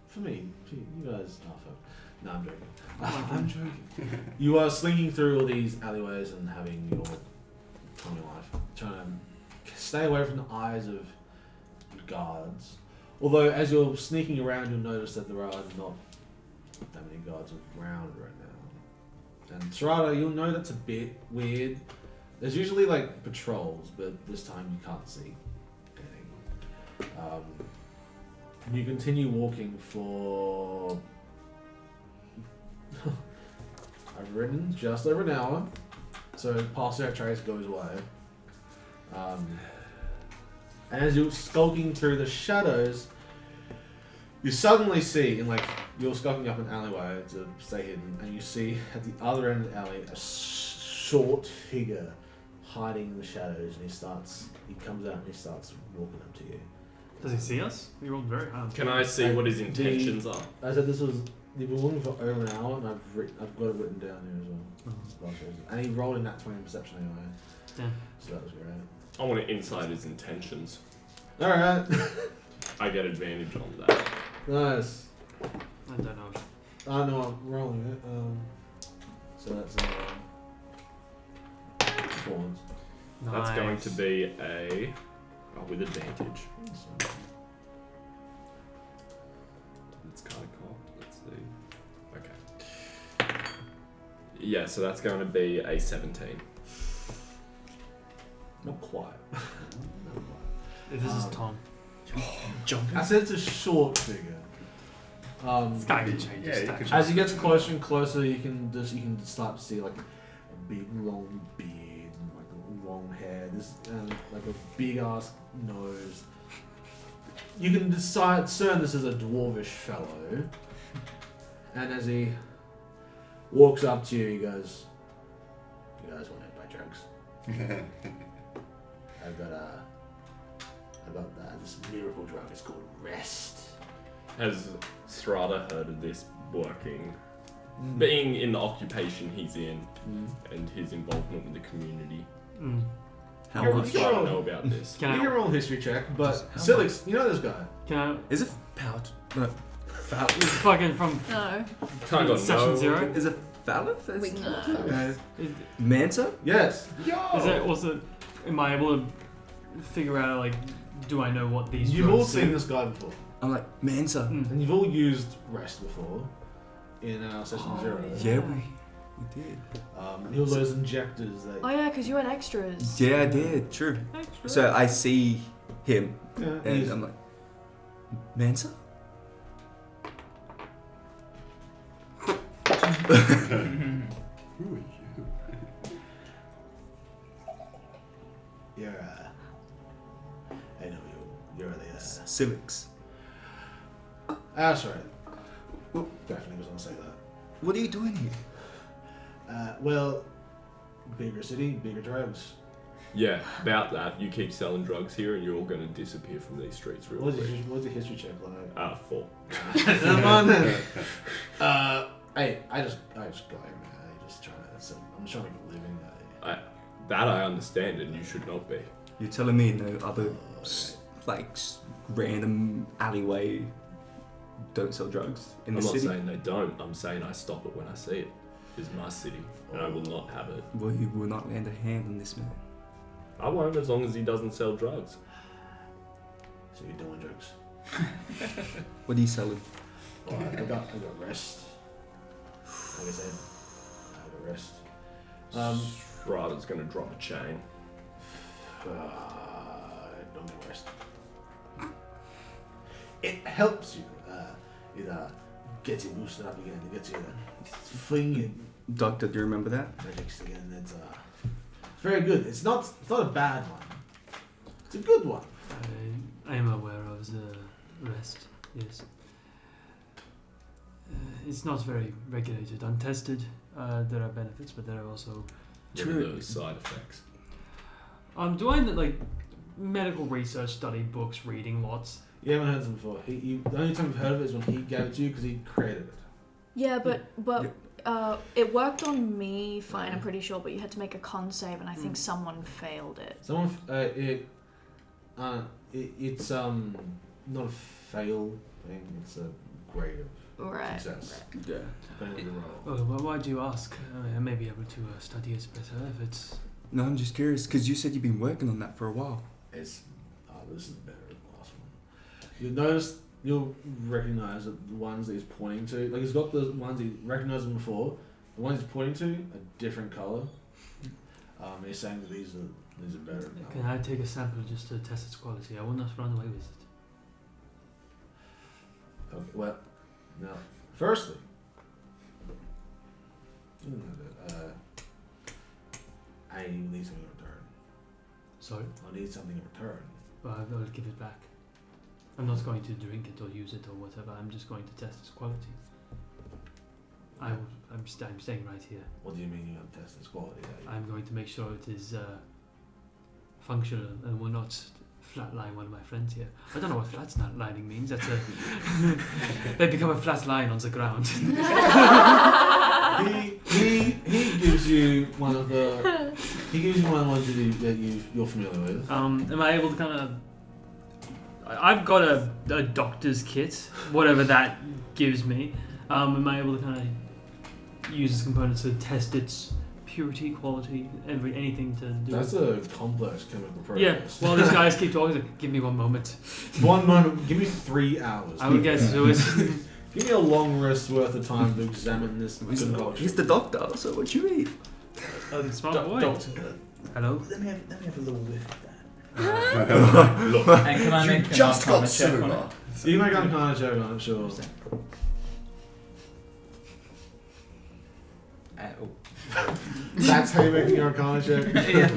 for me. You guys are fun. No, I'm joking. I'm joking. You are slinking through all these alleyways and having your time of life. Trying to stay away from the eyes of guards. Although, as you're sneaking around, you'll notice that there are not that many guards around right now. And Sarada, you'll know that's a bit weird. There's usually like patrols, but this time you can't see anything. You continue walking for I've written just over an hour, so past that trace goes away. And as you're skulking through the shadows, you suddenly see, you're skulking up an alleyway to stay hidden, and you see at the other end of the alley a short figure hiding in the shadows, and he comes out and he starts walking up to you. Does he see us? We rolled very hard. Can I see what his intentions are? I said you've been walking for over an hour, and I've got it written down here as well. And he rolled in that 20 perception anyway. Yeah. So that was great. I want to insight his intentions. Alright. I get advantage on that. Nice. I don't know. I know I'm rolling it. So that's 4 ones. That's going to be with advantage. So, It's kind of cocked. Let's see. Okay. Yeah, so that's going to be a 17. not quite. Not quite. If this is Tom. Jumping. I said it's a short figure. This guy can change his Yeah, you stats. could- As he gets closer and closer, you can start to see like a big long beard and like a long hair. Like a big ass nose. You can discern this is a dwarvish fellow. And as he walks up to you, he goes, "You guys want to buy drugs? I've got this miracle drug. It's called rest." Has Strata heard of this working? Being in the occupation he's in and his involvement with the community. How You're- Would much? Strata know about this? Can You can I? roll a history check, but How Silix, you know this guy. Can I? Is it Fout? No. Fout? It's fucking from No. Can't go Section no. 0. Is it Falith? We Is cannot no. tell. Manta? Yes. Is it also? Am I able to figure out like? Do I know what these? You've all drugs seen do? this guy before, I'm like, Manta. and you've all used rest before in session 0. Yeah, we did. He was those injectors that. Oh yeah, because you had extras. Yeah, I did. True. So I see him, Yeah, and he's- I'm like, Manta? Who are you? You're civics. That's right. Definitely was gonna say that. What are you doing here? Well, bigger city, bigger drugs. Yeah, about that. You keep selling drugs here, and you're all going to disappear from these streets real quick. What's the history check like? 4. Come on then. Hey, I just go here, man. I'm just trying to make a living. That I understand, and you should not be. You're telling me no other random alleyway don't sell drugs in the city? I'm not saying they don't. I'm saying I stop it when I see it. It's my city, and I will not have it. Well, you will not lend a hand on this man. I won't as long as he doesn't sell drugs. So you're doing drugs? What are you selling? Well, I got rest. Like I said, I got rest. Strada's going to drop a chain. Don't get rest. It helps you. It gets you boosted up again. It gets you flinging Doctor, do you remember that? magics again. It's very good. It's not a bad one. It's a good one. I am aware of the rest, yes. It's not very regulated, untested. There are benefits, but there are also... What are those side effects? I'm doing medical research, studying books, reading lots. You haven't heard of them before. The only time you've heard of it is when he gave it to you because he created it. Yeah, but it worked on me fine, I'm pretty sure, but you had to make a con save, and I think someone failed it. It's not a fail thing. It's a grade of success. Yeah. Depending on the roll. Oh, well, why do you ask? I may be able to study it better if it's... No, I'm just curious, because you said you've been working on that for a while. This is better than the last one. You'll recognize that the ones that he's pointing to, like he's got the ones he recognized them before. The ones he's pointing to are different color. He's saying that these are better. Can I take a sample just to test its quality? I will not run away with it. Okay, well, now, firstly, I need something in return. Sorry? I need something in return. Well, I will give it back. I'm not going to drink it or use it or whatever. I'm just going to test its quality. I'm staying right here. What do you mean you have to test its quality? I'm going to make sure it is functional and will not flatline one of my friends here. I don't know what flatlining means. That's a they become a flat line on the ground. he gives you one of the ones that you're familiar with. Am I able to kind of? I've got a doctor's kit, whatever that gives me. Am I able to kind of use this component to test its purity, quality, anything to do? That's a complex chemical process. Yeah. Well, these guys keep talking. Like, give me 1 moment. 1 moment. Give me 3 hours. I will get to it. Give me a long rest worth of time to examine this concoction. He's the doctor, so what you mean? Smart boy. Doctor, Hello. let me have a little whiff of that. Look, And can I make an Just got arcana check on sober. it? You can make Arcana check on it, sure. That's how you make your Arcana check?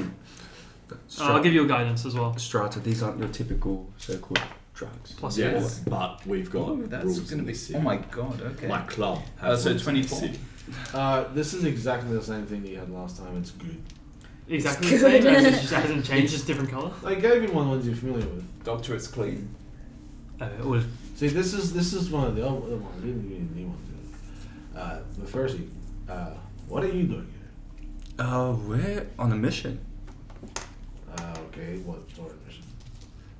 I'll give you a guidance as well. Strata, these aren't your typical so-called drugs. Plus yes, but we've got Oh, that's rules gonna in be. this city. Oh my god. Okay. My club. So has rules in 24. this city. This is exactly the same thing that you had last time. It's good. Exactly the same. It just hasn't changed. Just different colour. I gave you one ones you're familiar with. Doctor, it's clean. Well, See, this is one of the other ones. We didn't really need one. But firstly, what are you doing here? We're on a mission. Okay, what sort of mission?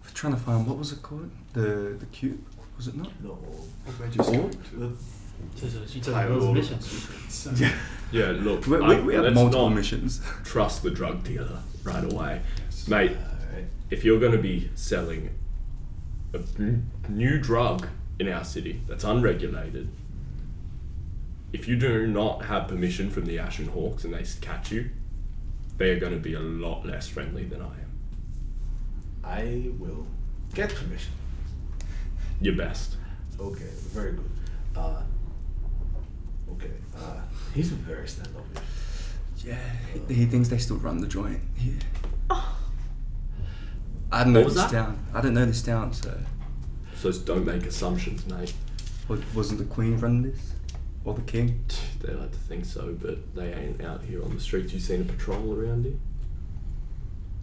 We're trying to find, what was it called? The cube? Was it not? No. Orb? she took those missions. Yeah, look, We have let's multiple not missions. trust the drug dealer right away. Mate, if you're going to be selling a new drug in our city that's unregulated, if you do not have permission from the Ashen Hawks and they catch you, they are going to be a lot less friendly than I am. I will get permission. Your best. Okay, very good. He's very standoffish. Yeah, he thinks they still run the joint here. I don't know What was this that? town. I don't know this town, so So don't make assumptions, mate. What, wasn't the Queen running this? Or the King? They like to think so, but they ain't out here on the streets. You seen a patrol around here?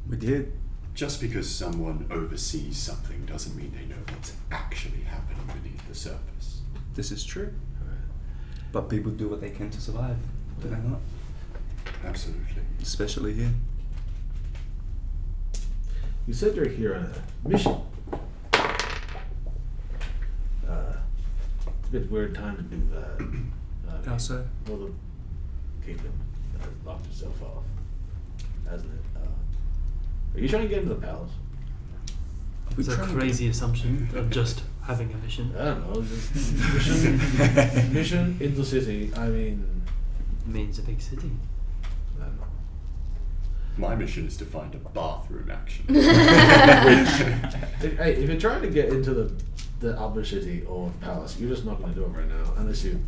We did. Just because someone oversees something doesn't mean they know what's actually happening beneath the surface. This is true. But people do what they can to survive, do they not? Absolutely. Especially here. You said you're here on a mission. It's a bit weird time to do that. How so? Well, the kingdom has locked itself off, hasn't it? Are you trying to get into the palace? It's a crazy assumption of just having a mission. I don't know. Just mission in the city. I mean, It means a big city. I don't know. My mission is to find a bathroom, actually. Hey, if you're trying to get into the upper city or palace, you're just not going to do it right now, unless you.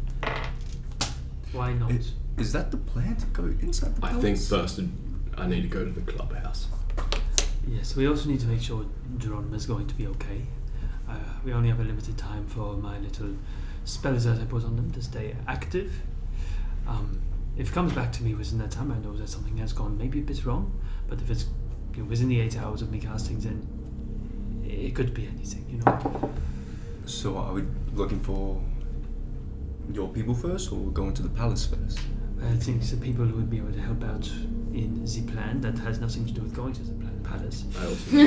Why not? Is that the plan to go inside the I palace? think first I need to go to the clubhouse. Yes, we also need to make sure Geronima is going to be okay. We only have a limited time for my little spells that I put on them to stay active. If it comes back to me within that time, I know that something has gone maybe a bit wrong. But if it's within the 8 hours of me casting, then it could be anything, you know. So are we looking for your people first, or going to the palace first? I think the people who would be able to help out in the plan that has nothing to do with going to the palace. I also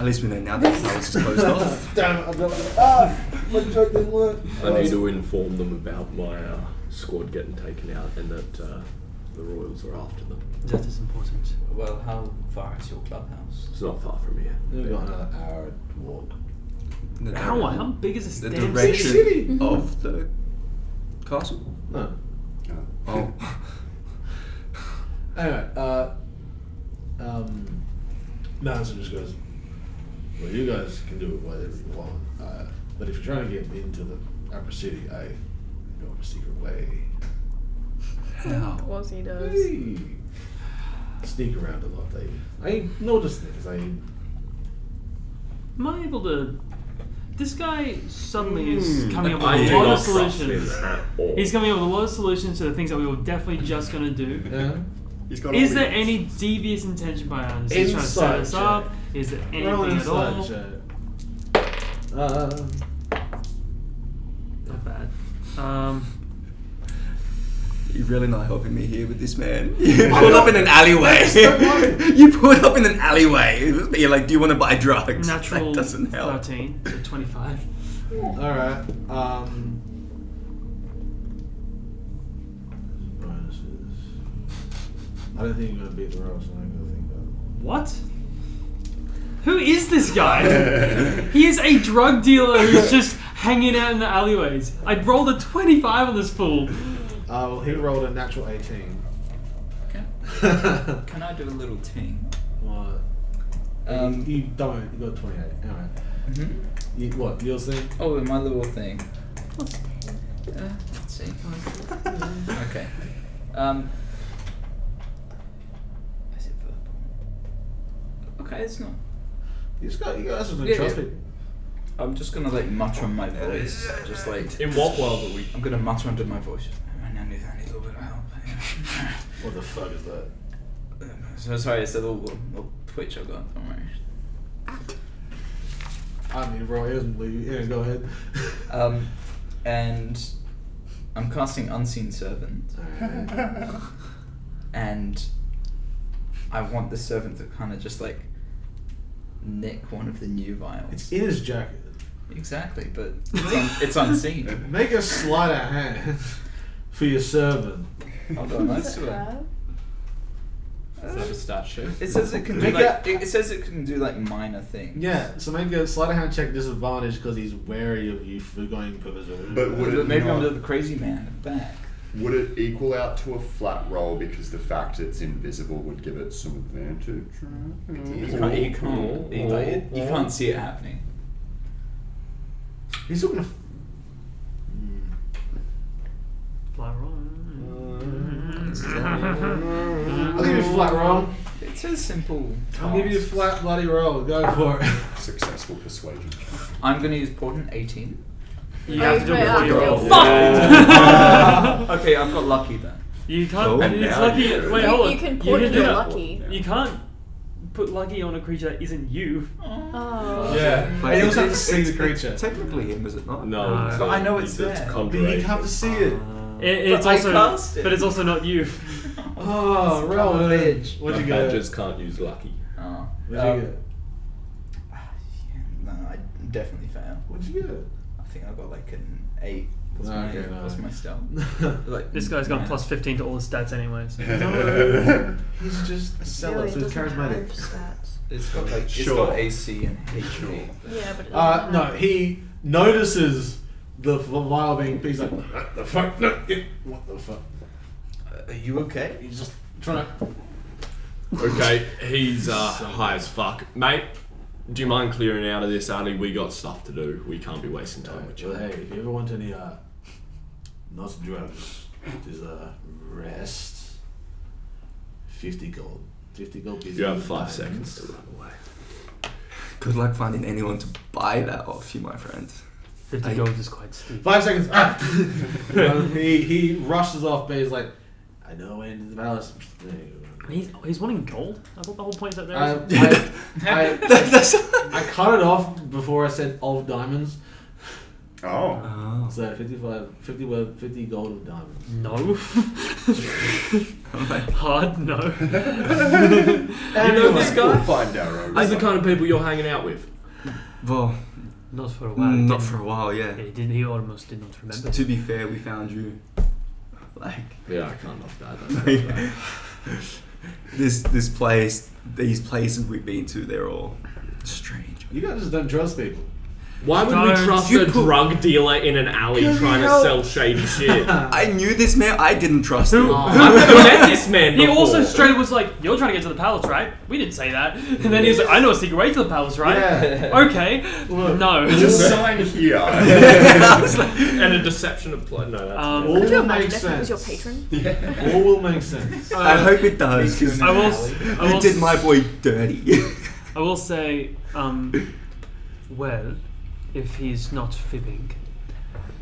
At least we know now that the palace is closed off. Damn it! My joke didn't work. I need to inform them about my squad getting taken out and that the royals are after them. That is important. Well, how far is your clubhouse? It's not far from here. We've got another hour to walk. How big is this The damn direction city? of the castle? No. Oh. Anyway, Madison just goes, well, you guys can do whatever you want, but if you're trying to get into the upper city, I know of a secret way. Of course he does. Hey. Sneak around a lot. I notice things. Am I able to... This guy suddenly is coming up with I a do lot not of trust solutions. him at all. He's coming up with a lot of solutions to the things that we were definitely just going to do. Yeah. He's got Is all there the- any devious intention behind this? Is he trying to set us Inside up? check. Is there Roll anything at inside all? check. Not bad. You're really not helping me here with this, man. You pulled up in an alleyway. You pulled up in an alleyway. You're like, do you want to buy drugs? Natural That doesn't help. 13, so 25. Alright. I don't think you're gonna beat the roast. I think you'll think that. What? Who is this guy? He is a drug dealer who's just hanging out in the alleyways. I rolled a 25 on this fool. Well, he rolled a natural 18. Can I do a little ting? What? You don't. You got 28. Alright. Mm-hmm. What? Yours thing? Oh, my little thing. Let's see. Okay. Is it verbal? Okay, it's not. You guys are Yeah, trust yeah. people. I'm just gonna like mutter on my voice, just like. In what world are we? I'm gonna mutter under my voice. I need a little bit of help. What the fuck is that? So sorry, it's a little twitch I've got. Don't worry. I mean, Roy isn't leaving. Yeah, go ahead. And I'm casting Unseen Servant, and I want the servant to kind of just like nick one of the new vials. It's in his jacket. Exactly, but it's unseen. Make a sleight of hand for your servant. Hold on, let's do it. Is that a stat sheet? It says it can do Make like it says it can do like minor things. Yeah, so make a sleight of hand check disadvantage because he's wary of you for going purpose. But would it Maybe I'm not- the crazy man at the back. Would it equal out to a flat roll because the fact it's invisible would give it some advantage? You can't see it happening. He's still gonna. Fly roll. I'll give you a flat roll. It's a simple. I'll give you a task. flat bloody roll. Go for it. Successful persuasion. I'm gonna use Portent 18. You have to do it Wait, before you roll. Okay, I've got lucky then. You can't. Oh, it's now lucky. you- Wait, hold on. You can do put your that. lucky. You can't put lucky on a creature that isn't you. Oh. Yeah. But And you also have to it's- see the it's creature. Technically him, is it not? No, No. it's But I know not. it's It's there. But conjuration. you have to see it. It's But I also, cast it. but it's also not you. Oh, roll bitch. What'd you get? Badgers can't use lucky. Oh. What'd you get? No, I definitely fail. What'd you get? I think I got like an 8. What's my Okay, no. what's my stealth? Like This guy's got plus 15 to all his stats anyways. No, he's just a seller, Really, so it he's doesn't have charismatic. stats. it's got like Sure. it's got AC and HP. Yeah, but it doesn't No, have... he notices the vial being. He's like, what the fuck? No, what the fuck? Are you okay? He's just trying to. Okay, he's high as fuck. Mate, do you mind clearing out of this alley? We got stuff to do. We can't be wasting time with you. Hey, if you ever want any not drugs, there's rest. 50 gold. 50 gold. You have 5 seconds to run away. Good luck finding anyone to buy that off you, my friend. 50 gold is quite steep. 5 seconds. He rushes off, but he's like, I know I went into the palace. He's wanting gold. I thought the whole point is that I, there I cut it off before I said of diamonds. Oh. Oh. So 50 gold of diamonds. no. Hard no. You know this We'll guy? find our own. These are the kind of people you're hanging out with. Well, Not for a while. not for a while, yeah. Yeah, he almost did not remember. To be fair, we found you. Like, Yeah, I can't knock that. That's not this place, these places we've been to, they're all strange. You guys just don't trust people. Why would we Don't trust you a put- drug dealer in an alley trying to sell shady shit? I knew this man. I didn't trust him. I've never met this man He before. also straight was like, "You're trying to get to the palace, right?" We didn't say that. And then he was like, "I know a secret way to the palace, right?" Yeah. Okay. No. Just sign here. I was like, and a deception of play. No, that's All Could you will imagine make if he was your sense. patron? All will make sense. I hope it does. Makes you 'Cause an I will. alley. I you will. did my boy dirty. I will say, well, if he's not fibbing,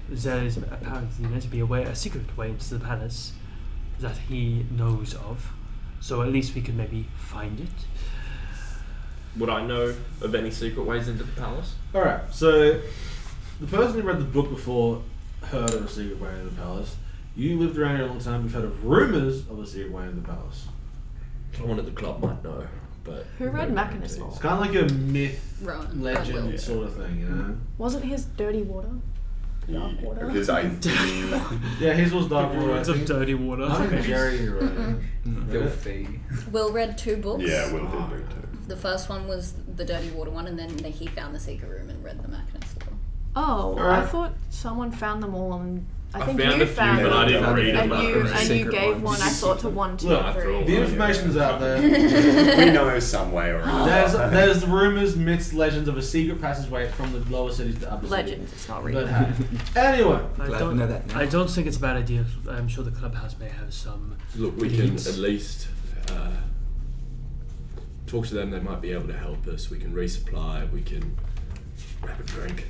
there is apparently meant to be a secret way into the palace that he knows of. So at least we could maybe find it. Would I know of any secret ways into the palace? Alright, so the person who read the book before heard of a secret way into the palace. You lived around here a long time, you've heard of rumours of a secret way into the palace. Someone at the club might know, but Who read no Machinus guarantees. It's kind of like a myth, Rowan. legend Rowan will. sort of thing, you know? Wasn't his dirty water? Dark water? His ideal. Yeah, his was dark water. I It's of think. dirty water. I think Jerry read it. Filthy. Will read 2 books. Yeah, Will did read too. The first one was the dirty water one, and then he found the secret room and read the Machinus law. Oh, I Alright. thought someone found them all and I I think found you a few, found but I them. didn't read and them. you gave one, I thought, to 1, 2, Look, I 3. thought- The information's out there. We know some way or another. There's rumours, myths, legends of a secret passageway from the lower cities to upper Legends, it's not real. cities. But hey, anyway, I Glad to know that now. don't think it's a bad idea. I'm sure the clubhouse may have some. Look, we can leads. at least talk to them. They might be able to help us. We can resupply. We can grab a drink.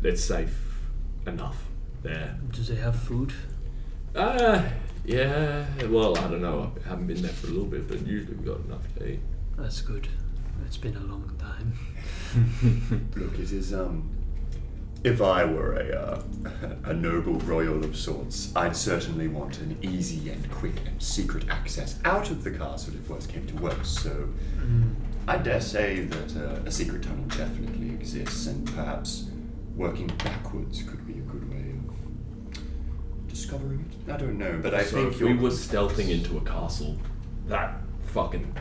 It's safe enough there. Do they have food? Yeah. Well, I don't know. I haven't been there for a little bit, but usually we've got enough to eat. That's good. It's been a long time. Look, it is, if I were a noble royal of sorts, I'd certainly want an easy and quick and secret access out of the castle if worse came to worse, so I dare say that a secret tunnel definitely exists, and perhaps working backwards could be a good way of discovering it. I don't know, but I So think if we were stealthing into a castle, that fucking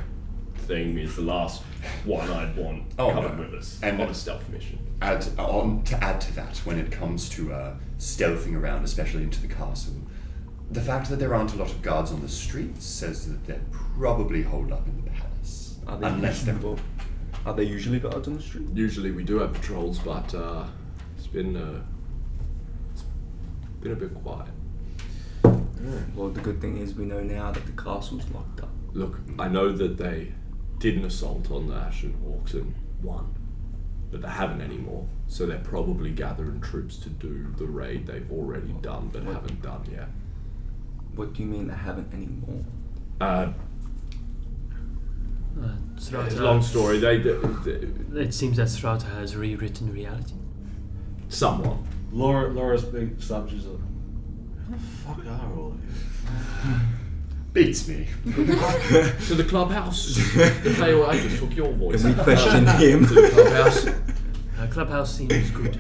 thing is the last one I'd want Oh, coming no. with us And- on a stealth mission. to add to that, when it comes to stealthing around, especially into the castle, the fact that there aren't a lot of guards on the streets says that they're probably holed up in the palace. Are they Unless they're... Are there usually guards on the street? Usually we do have patrols, but it's been a bit quiet. Well, the good thing is we know now that the castle's locked up. Look, I know that they did an assault on the Ashen Hawks and won, but they haven't anymore. So they're probably gathering troops to do the raid they've already done but haven't done yet. What do you mean they haven't anymore? Srata, Long story. They it seems that Srata has rewritten reality. somewhat. Laura's big subjects are. Who the fuck are all of you? Beats me. To the clubhouse. The player I just took your voice. Can we question him? To the clubhouse. Clubhouse seems good.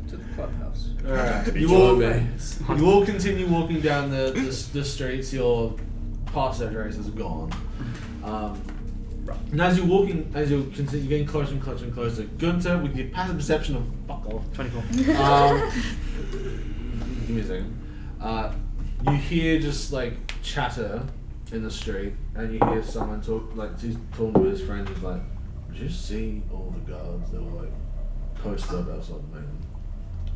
To the clubhouse. Alright. Be You all joined me. you all continue walking down the streets. Your past that race is gone. And as you're walking, as you're getting closer and closer and closer, Gunther, with your passive perception of fuck off, 24. give me a second. You hear just like chatter in the street, and you hear someone talk, like he's talking to his friend. He's like, "Did you see all the guards that were like posted up outside the main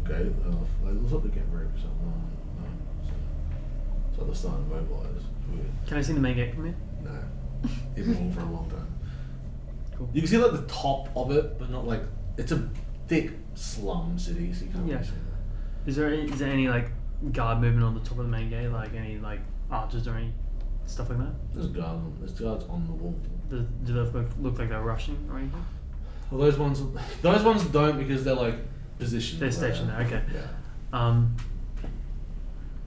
gate? Like, looks like they're getting ready for something." No. So they're starting to mobilize. It's weird. Can I see the main gate from here? No. It's been on for a long time. Cool. You can see like the top of it, but not like it's a thick slum city, so you can't Yeah. really see that. Is there any like guard movement on the top of the main gate, like any like archers or any stuff like that? There's guards on the wall. Do they look like they're rushing or anything? Well, those ones don't because they're like positioned. They're stationed there. Okay. Yeah.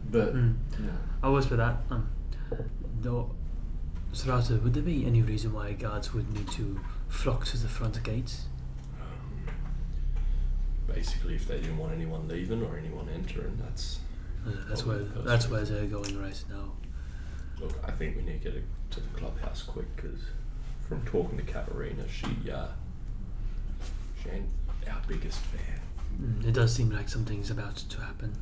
But yeah. I was for that. Though, Sarata, would there be any reason why guards would need to flock to the front gates? Basically, if they didn't want anyone leaving or anyone entering, that's That's where they're going right now. Look, I think we need to get to the clubhouse quick because from talking to Katerina, she ain't our biggest fan. It does seem like something's about to happen.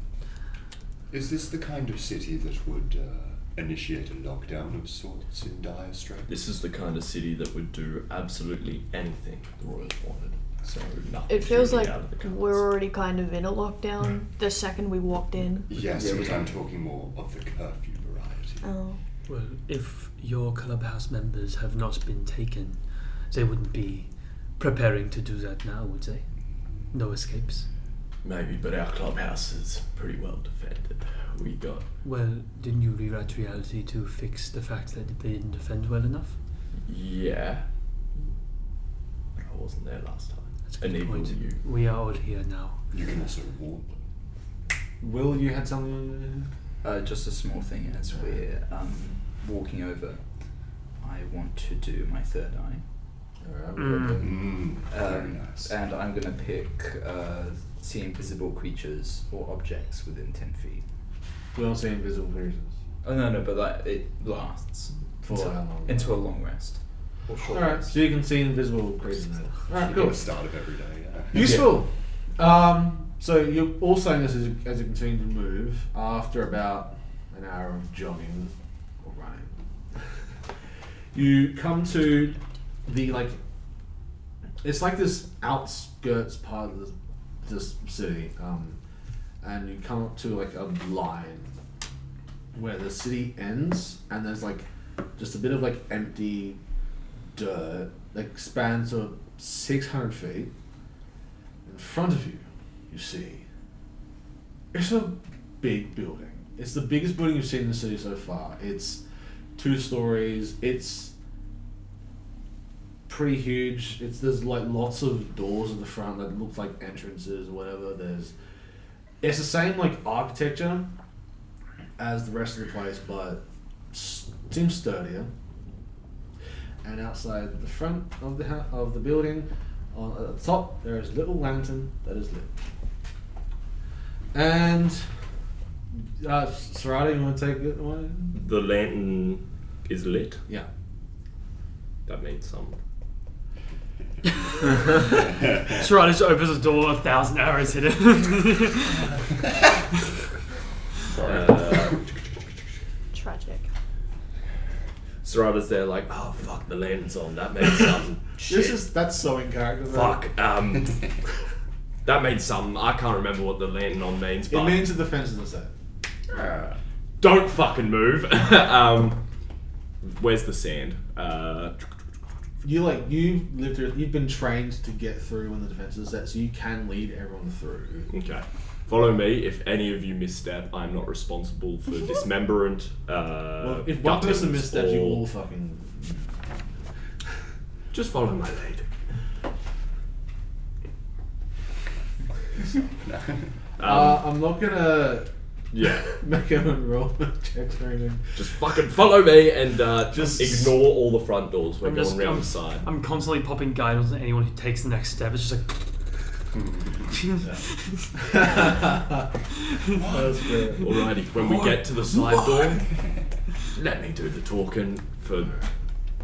Is this the kind of city that would initiate a lockdown of sorts in dire straits? This is the kind of city that would do absolutely anything the Royals wanted. So nothing. It feels shooting like out of the cupboards. we're already kind of in a lockdown the second we walked in. Yes, Yeah, but I'm talking more of the curfew variety. Oh. Well, if your clubhouse members have not been taken, they wouldn't be preparing to do that now, would they? No escapes. Maybe, but our clubhouse is pretty well defended. We got Well, didn't you rewrite reality to fix the fact that they didn't defend well enough? yeah, but I wasn't there last time. That's a And good neither point. were you. We are all here now. You can also warn them. Will, you had something? Just a small thing as we're walking over. I want to do my third eye. Alright, Very nice. And I'm going to pick see invisible creatures or objects within 10 feet. We don't see invisible creatures. Oh, no, but that it lasts For until, how long? into a long rest. Or short Alright, rest. so you can see invisible creatures now. Alright, At cool. the start of every day, yeah. Useful. So you're all saying this as you continue to move after about an hour of jogging or running. You come to the it's like this outskirts part of this city, and you come up to like a line where the city ends, and there's like just a bit of like empty dirt that spans to 600 feet. In front of you, you see it's a big building. It's the biggest building you've seen in the city so far. It's 2 stories. It's pretty huge. There's like lots of doors at the front that look like entrances or whatever. It's the same like architecture as the rest of the place, but seems sturdier. And outside the front of the building, at the top, there is a little lantern that is lit. And Sarada, you want to take it away? The lantern is lit. Yeah. That means some. Sarada just opens the door, 1,000 arrows hit it. Tragic. Sarada's there like, oh fuck, the lantern's on. That means some. Shit. That's so in character. though. Fuck. That means something. I can't remember what the lantern on means, It but means that the defenses are set. don't fucking move. Don't fucking move. Sarada's there like, oh fuck, the lantern's on. That means some. That means something. I can't remember what the lantern on means, but. Uh, Don't fucking move. It means that the defenses are set. Where's the sand? You've been trained to get through when the defense is set, so you can lead everyone through. Okay. Follow me. If any of you misstep, I'm not responsible for dismemberment. Well, if one person missteps, you all fucking. Just follow my lead. I'm not gonna Yeah. make him roll checks or anything. Just fucking follow me and Just- ignore all the front doors. We're I'm going just- round I'm- the side. I'm constantly popping guidance to anyone who takes the next step. It's just like. That's good. Alrighty, when we get to the side door, let me do the talking for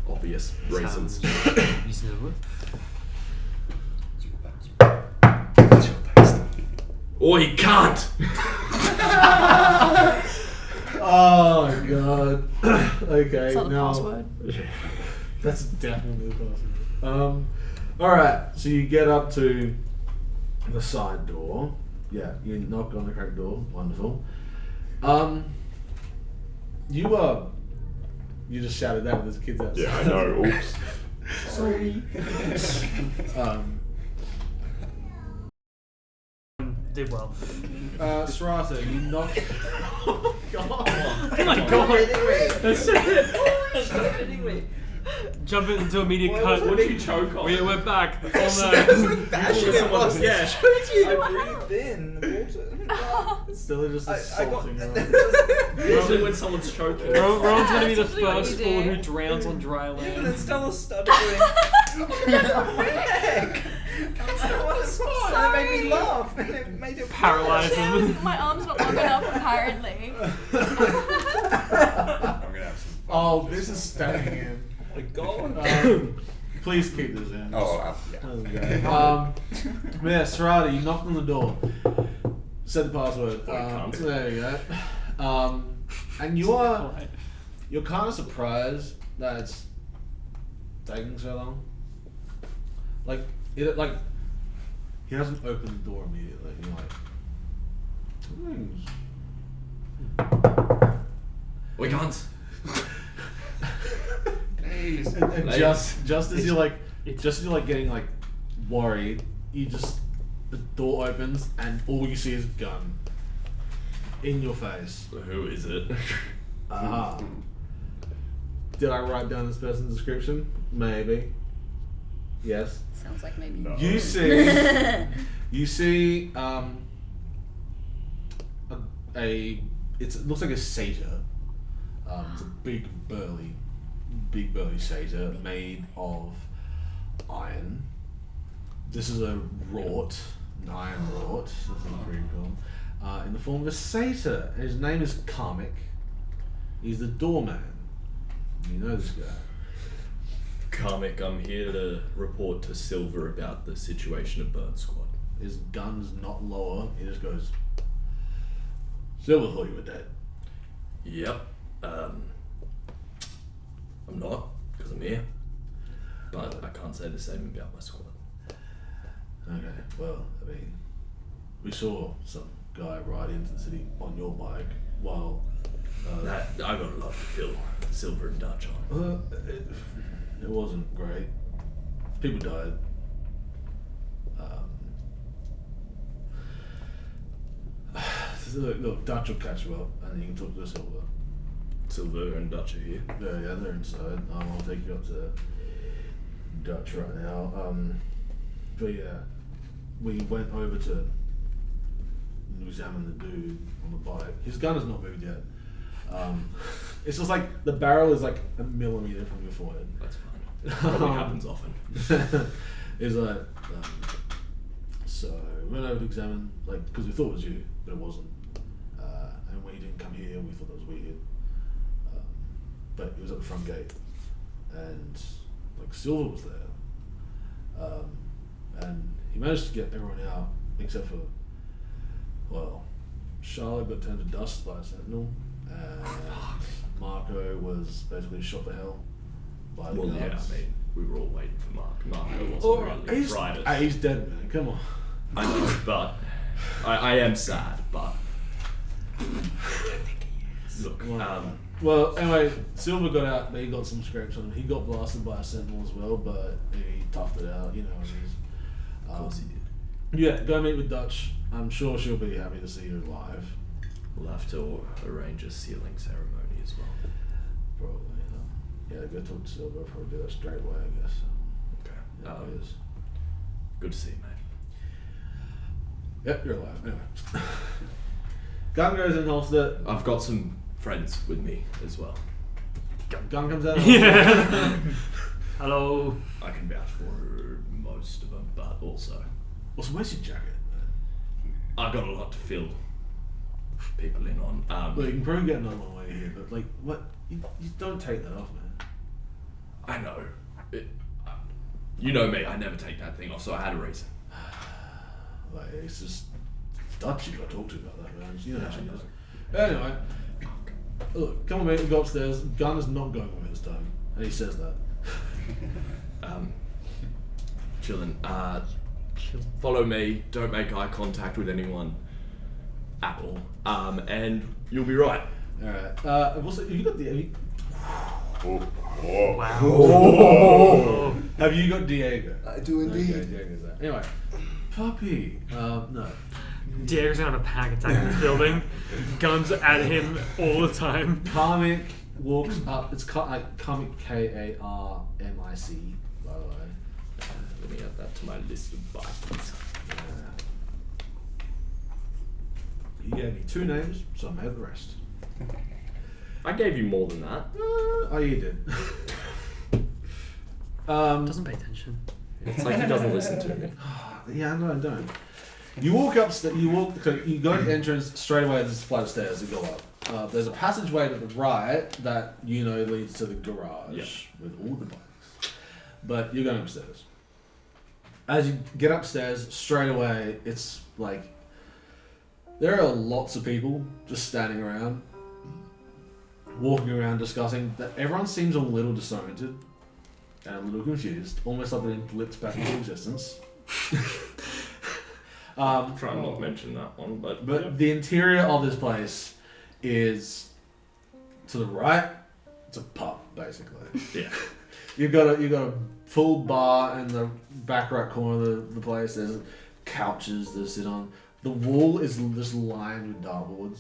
obvious reasons. Reasonable. Or he can't! Oh god. Okay, Is that the now password? that's definitely the password. Alright, so you get up to the side door. Yeah, you knock on the correct door. Wonderful. You just shouted that with the kids outside. Yeah, I know. Oops. Sorry. Did well. Strata, you knock. Oh god. Oh my god! That's it. Jump into immediate cut. What did you choke on? We're back. Oh no. Bashing it was. Yeah. I breathed in the water. Still just I got. assaulting her. Usually when someone's choking. Rowan's gonna be the That's usually what first you fool do. who drowns on dry And then land. Stella started doing. Oh my neck! That made me laugh. And it made it Paralyze him. My arm's not long enough, apparently. I'm gonna have some. Oh, this is staying in. Oh my god. Please keep this in. Oh, yeah. Okay. Yeah, Serrata, you knocked on the door. Said the password. There you go. And you're kind of surprised that it's taking so long. Like he doesn't open the door immediately. You're like, We can't. Please. and just as you're getting like worried, the door opens and all you see is a gun in your face. Who is it? Ah. Did I write down this person's description? Maybe. Yes. Sounds like maybe. No. You see it looks like a satyr. It's a big burly satyr made of iron. This is an iron wrought. This is pretty cool. In the form of a satyr. And his name is Karmic. He's the doorman. You know this guy. Karmic, I'm here to report to Silver about the situation of Bird Squad. His gun's not lower. He just goes, Silver thought you were dead. Yep. I'm not, because I'm here. But I can't say the same about my squad. Okay, well, I mean, we saw some guy ride into the city on your bike while... I got a lot to fill Silver and Dutch on. It wasn't great. People died. Look, Dutch will catch you up and then you can talk to Silver. Silver and Dutch are here. Yeah, they're inside. I'll take you up to Dutch right now. But yeah, we went over to examine the dude on the bike. His gun has not moved yet. It's just like the barrel is like a millimeter from your forehead. That's fine. Probably happens often. It's like, so we went over to examine, like, because we thought it was you, but it wasn't. And when you didn't come here, we thought that was weird. But it was at the front gate, and like Silver was there, and he managed to get everyone out except for, well, Charlotte got turned to dust by a sentinel, and Marco was basically shot to hell by the Well, yeah, guards. I mean, we were all waiting for Mark. Marco wasn't Oh, really he's, brightest. he's dead, man. Come on. I know, but I am sad, but look, Well, Well, anyway, Silver got out, but he got some scrapes on him. He got blasted by a sentinel as well, but he toughed it out. You know what it is. Of course he did. Yeah, go meet with Dutch. I'm sure she'll be happy to see you alive. We'll have to arrange a sealing ceremony as well. Probably. Yeah, go talk to Silver. Probably do that straight away, I guess. Okay. Yeah, it is. Good to see you, mate. Yep, you're alive. Anyway. Gun goes in holster. I've got some friends with me as well. Gun comes out. Yeah. Hello. I can vouch for most of them, but also Also, where's your jacket? I've got a lot to fill people in on. Well, you can probably get another one while you're here, but like, what? You don't take that off, man. I know. You know me, I never take that thing off, so I had a reason. Like, it's just Dutch you got to talk to about that, man. You know how she is. Anyway, look, come on, mate. We go upstairs. Gun is not going away this time, and he says that. Chillin'. Follow me. Don't make eye contact with anyone at all. And you'll be right. All right. Also, you got the. Wow. Have you got Diego? I do indeed. Okay, Diego's there. Anyway, puppy. No. Diego's gonna have a panic attack in this building. Guns at him all the time. Karmic walks up. It's like Karmic, Karmic, by the way. Let me add that to my list of Vikings. You gave me 2 names, so I made the rest. I gave you more than that. Oh, you did. Doesn't pay attention. It's like he doesn't listen to me. Yeah, no, I don't. You walk upstairs. You go to the entrance straight away. There's a flight of stairs that go up. There's a passageway to the right that you know leads to the garage with all the bikes. But you're going upstairs. As you get upstairs, straight away, it's like there are lots of people just standing around, walking around, discussing. That everyone seems a little disoriented and a little confused, almost like they've been blipped back into existence. Try and not mention that one, but the interior of this place is to the right. It's a pub, basically. yeah. You got a full bar in the back right corner of the place. There's couches to sit on. The wall is just lined with dartboards,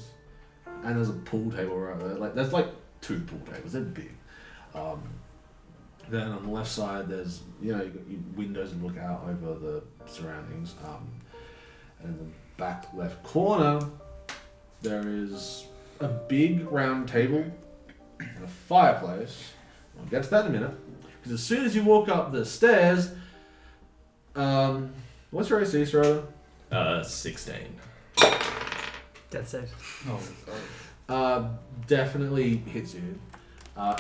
and there's a pool table right there. Like there's like 2 pool tables. They're big. Then on the left side, there's you got your windows and look out over the surroundings. And in the back left corner, there is a big round table and a fireplace. I'll get to that in a minute. Because as soon as you walk up the stairs, what's your AC, Strider? 16. Death save. Oh, Definitely hits you.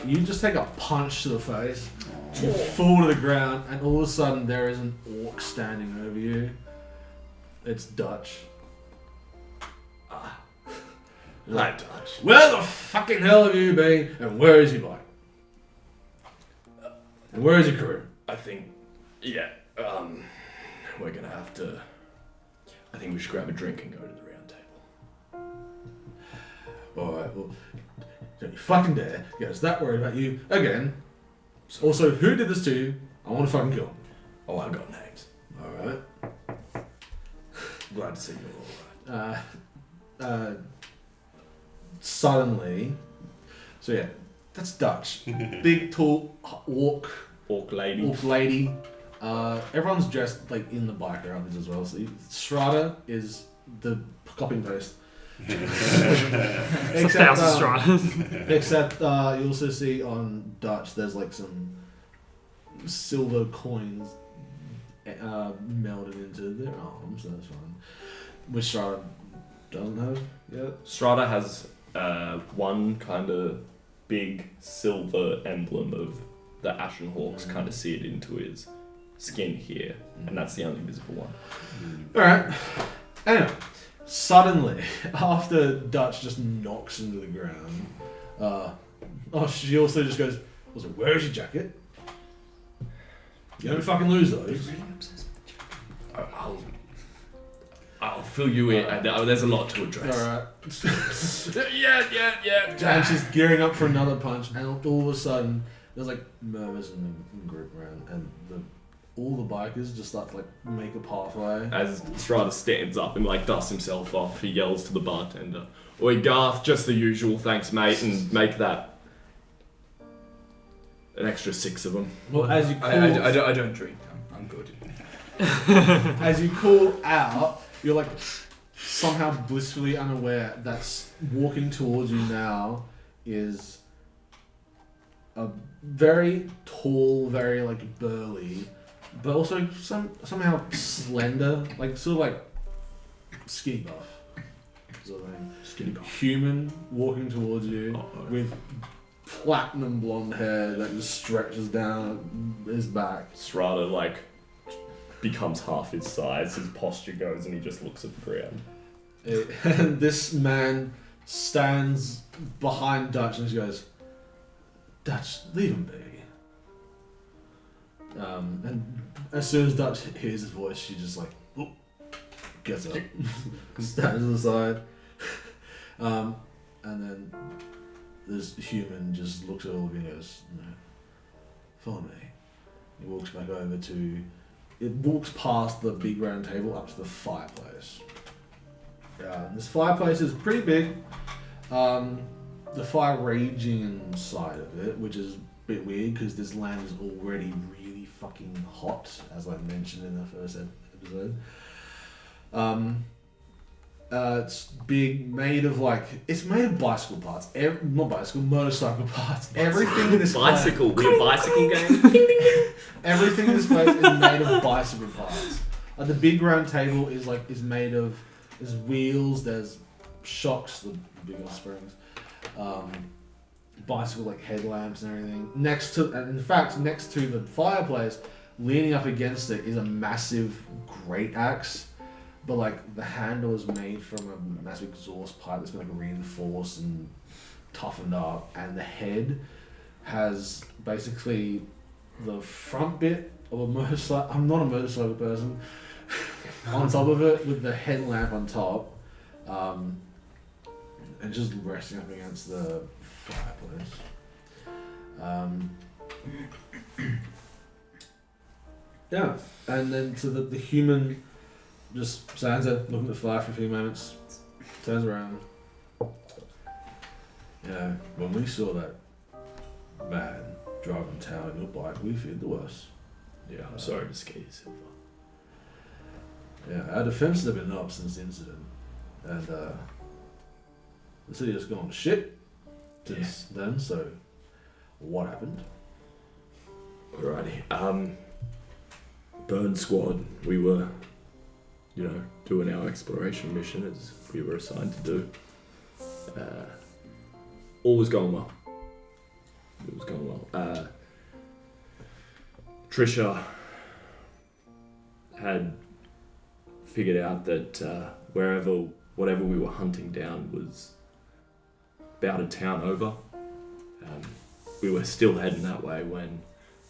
You just take a punch to the face, you fall to the ground, and all of a sudden there is an orc standing over you. It's Dutch. Hi, Dutch. Where the fucking hell have you been? And where is your bike? And where is your crew? I think, we're gonna have to. I think we should grab a drink and go to the round table. Alright, well, don't you fucking dare get us that worried about you again. Also, who did this to you? I want to fucking kill him. Oh, I've got names. Alright. Glad to see you're alright. Suddenly, so yeah, that's Dutch. Big, tall, orc lady. Everyone's dressed like in the biker outfits as well. So Strata is the copying paste. Except you also see on Dutch there's like some silver coins melded into their arms. So that's fine. Which Strata doesn't have yet. Strata has one kind of big silver emblem of the Ashen Hawks kind of seared into his skin here, and that's the only visible one. Alright. Anyway, suddenly, after Dutch just knocks into the ground, she also just goes, also, where is your jacket? You don't fucking lose those. I'll fill you in. There's a lot to address. Alright. Yeah. And she's gearing up for another punch, and all of a sudden, there's like murmurs in the group around, and all the bikers just start to like make a pathway. As Strata stands up and like dusts himself off, he yells to the bartender, "Oi, Garth, just the usual, thanks, mate, and make that an extra 6 of them." Well, as you call, I don't drink. I'm good. as you call out, you're like somehow blissfully unaware that walking towards you now is a very tall, very like burly, but also somehow slender, like sort of like skinny buff sort of thing. Skinny buff. Human walking towards you with platinum blonde hair that just stretches down his back. Strata like becomes half his size, his posture goes, and he just looks at the ground. And this man stands behind Dutch and he goes, "Dutch, leave him be." And as soon as Dutch hears his voice, she just like gets up, stands to the side, and then this human just looks at all of you and goes, "No, follow me." He walks back over to. It walks past the big round table up to the fireplace. This fireplace is pretty big. The fire raging inside of it, which is a bit weird because this land is already really fucking hot, as I mentioned in the first episode. It's big, made of bicycle parts. Motorcycle parts. Everything in this Bicycle, we a bicycle game. Everything in this place is made of bicycle parts. Like the big round table is made of. There's wheels. There's shocks, the bigger springs. Bicycle like headlamps and everything. Next to the fireplace, leaning up against it, is a massive great axe. But like the handle is made from a massive exhaust pipe that's been like reinforced and toughened up, and the head has basically the front bit of a motorcycle. I'm not a motorcycle person. On top of it, with the headlamp on top, and just resting up against the fireplace. Yeah, and then so the human just stands there looking at the fire for a few moments, turns around. Yeah, when we saw that man driving town on your bike, we feared the worst. Yeah, I'm sorry to scare you, Silver. Yeah, our defences have been up since the incident, and the city has gone to shit since then. So, what happened? Alrighty. Burn Squad. We were, doing our exploration mission as we were assigned to do. All was going well. It was going well. Trisha had figured out that whatever we were hunting down was about a town over. We were still heading that way when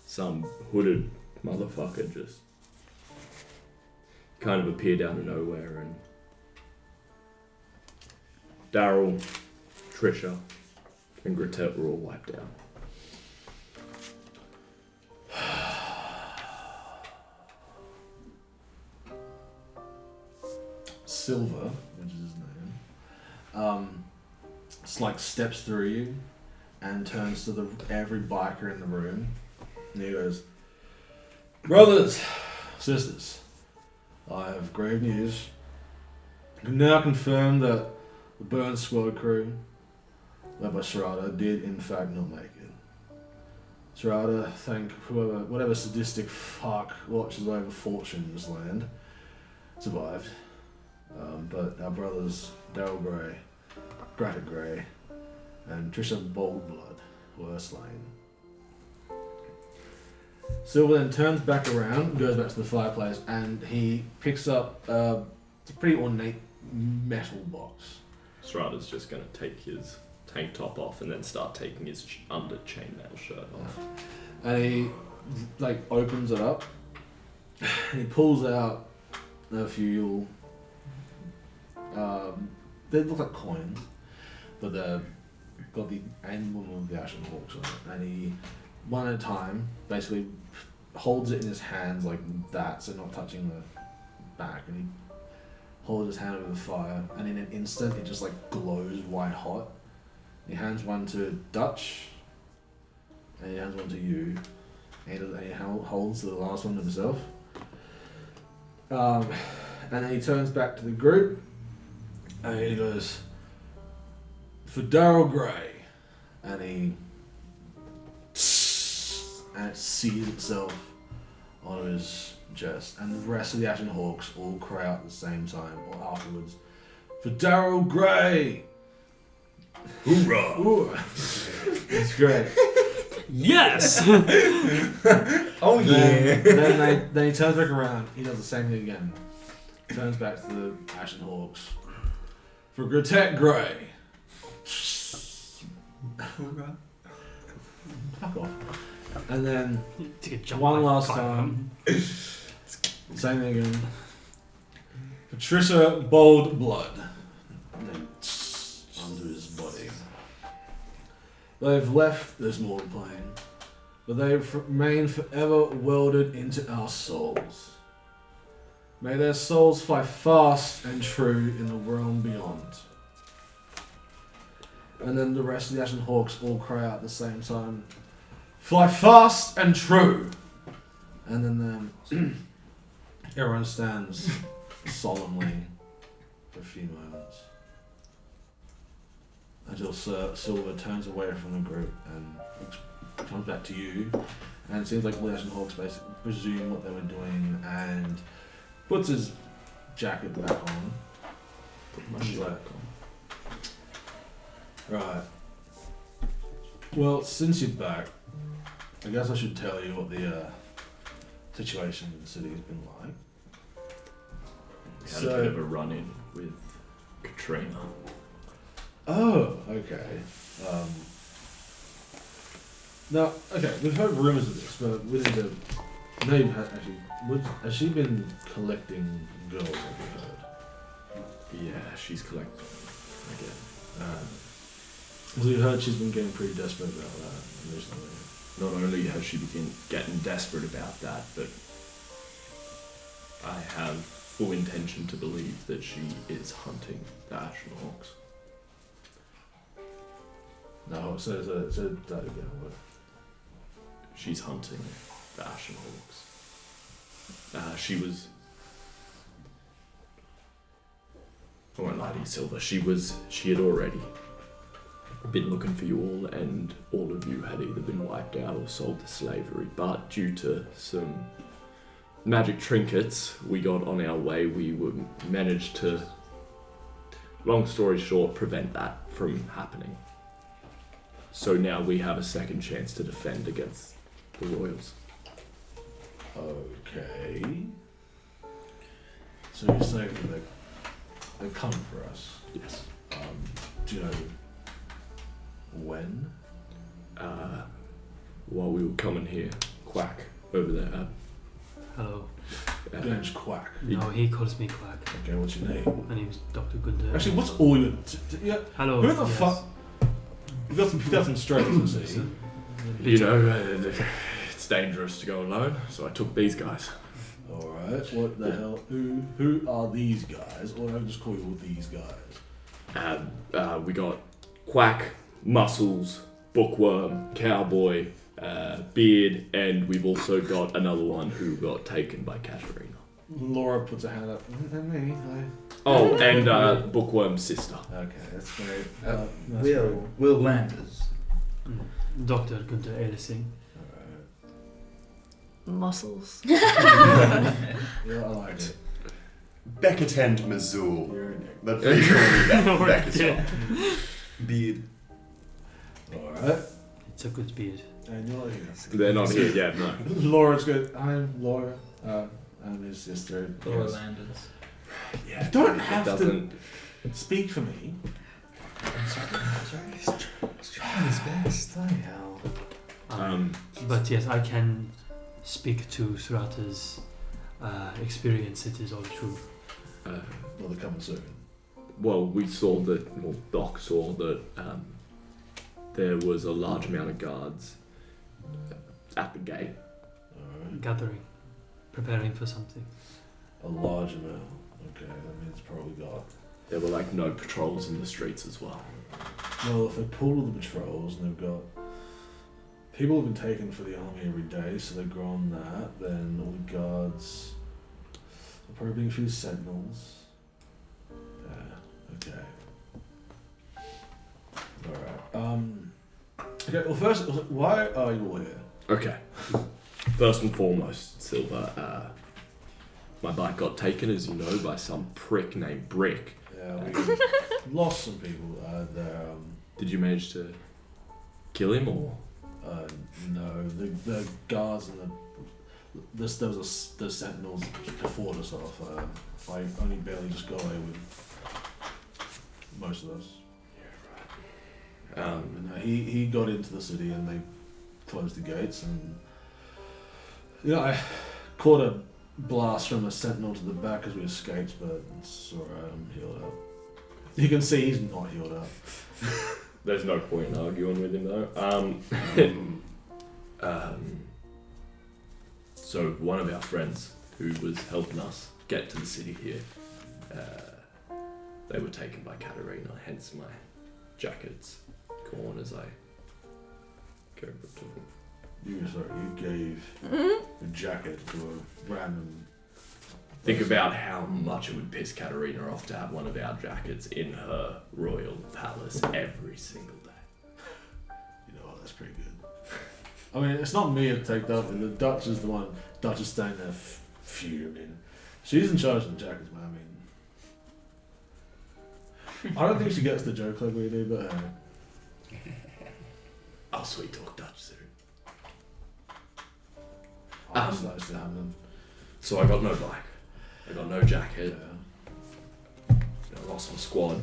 some hooded motherfucker just kind of appeared out of nowhere, and Daryl, Trisha, and Gritette were all wiped out. Silver, which is his name, steps through you and turns to every biker in the room, and he goes, "Brothers, sisters, I have grave news. I can now confirm that the Burn Squad crew, led by Serrata, did in fact not make it. Serrata, thank whatever sadistic fuck watches over fortune in this land, survived. But our brothers, Daryl Grey, Grata Grey, and Trisha Boldblood were slain." Silver then turns back around, goes back to the fireplace, and he picks up a pretty ornate metal box. Strata's just going to take his tank top off and then start taking his under chainmail shirt off. And he opens it up, and he pulls out a few They look like coins, but they've got the emblem of the Ashen Hawks on it. And he, one at a time, basically holds it in his hands like that, so not touching the back. And he holds his hand over the fire, and in an instant, it just like glows white hot. He hands one to Dutch, and he hands one to you, and he holds the last one to himself. And then he turns back to the group, and he goes, "For Daryl Gray," and and it sees itself on his chest, and the rest of the Ashen Hawks all cry out at the same time or afterwards, "For Daryl Gray!" Hoorah! Ooh. It's great. Yes! Oh yeah. Then he turns back around. He does the same thing again. Turns back to the Ashen Hawks. "For Gratek Gray." Fuck off. And then Take a jump one like last fire. time. Same thing again. "Patricia Bold Blood." And then onto his body. They've left this mortal plane, but they remain forever welded into our souls. May their souls fly fast and true in the realm beyond. And then the rest of the Ashen Hawks all cry out at the same time, "Fly fast and true!" And then everyone stands solemnly for a few moments. Until Sir Silver turns away from the group and comes back to you. And it seems like the Ashen Hawks basically presume what they were doing and puts his jacket back on. Put my shirt on. Right. Well, since you're back, I guess I should tell you what the situation in the city has been like. We had a bit of a run-in with Katrina. Oh, okay. Now, okay, we've heard rumours of this, but we need to. No, you've has she been collecting girls? Have you heard? Yeah, she's collecting again. So you heard she's been getting pretty desperate about that recently. Not only has she been getting desperate about that, but I have full intention to believe that she is hunting the Ashen Hawks. No, so that again. What? She's hunting the Ashen Hawks. She was. I won't lie to you, Silver. She had already been looking for you all, and all of you had either been wiped out or sold to slavery. But due to some magic trinkets we got on our way, we managed to, long story short, prevent that from happening. So now we have a second chance to defend against the Royals. Okay. So you're saying that they're coming for us? Yes. Do you know when? While we were coming here, Quack over there. Hello. Name's Quack. No, he calls me Quack. Okay, what's your name? My name's Dr. Gunther. Actually, what's all your? Yeah. Hello. Who the yes. fuck? You got some strengths, you see. You know, it's dangerous to go alone, so I took these guys. All right. What the hell? Who are these guys? Or I just call you all these guys. We got Quack, Muscles, Bookworm, Cowboy, Beard, and we've also got another one who got taken by Katerina. Laura puts her hand up. And me. Oh, and Bookworm's sister. Okay, that's great. Will Landers. Dr. Gunther Edising. Muscles. Yeah, I like it. Beckett and Mazul. You're a dick. But please call me Beckett. Beard. Alright. It's a good beard. And you're here. They're not here yet, no. Laura's good. I'm Laura. I'm his sister. Laura Yes. Landers. You don't have to Doesn't. speak for me. I'm sorry. He's trying his best. Bloody hell. But yes, I can speak to Surata's experience. It is all true. Well, they're coming soon. we saw that, well, Doc saw that there was a large amount of guards at the gate. Alright. Gathering, preparing for something. A large amount. Okay, that means probably got. There were like no patrols in the streets as well. Well, if they pulled all the patrols and they've got people have been taken for the army every day, so they've grown that. Then all the guards are probably being a few sentinels. Yeah. Okay. All right. Okay. Well, first, why are you all here? Okay. First and foremost, Silver, my bike got taken, as you know, by some prick named Brick. Yeah, we lost some people. Did you manage to kill him, or? No, the guards and the sentinels fought us off. I only barely just got away with most of us. He got into the city and they closed the gates, and I caught a blast from a sentinel to the back as we escaped, but it's alright, I'm healed up. You can see he's not healed up. There's no point in arguing with him though. So one of our friends who was helping us get to the city here, they were taken by Katerina, hence my jacket's gone as I go over to them. You gave a jacket to a random. Think about how much it would piss Katerina off to have one of our jackets in her royal palace every single day. You know what, that's pretty good. I mean, it's not me to take that, and the Dutch is the one. Dutch is standing there fuming. She's in charge of the jackets, man. I mean, I don't think she gets the joke like we do, but I'll sweet talk Dutch soon. I'm just nice to have them. So I got no bike. I got no jacket. Yeah. I lost my squad.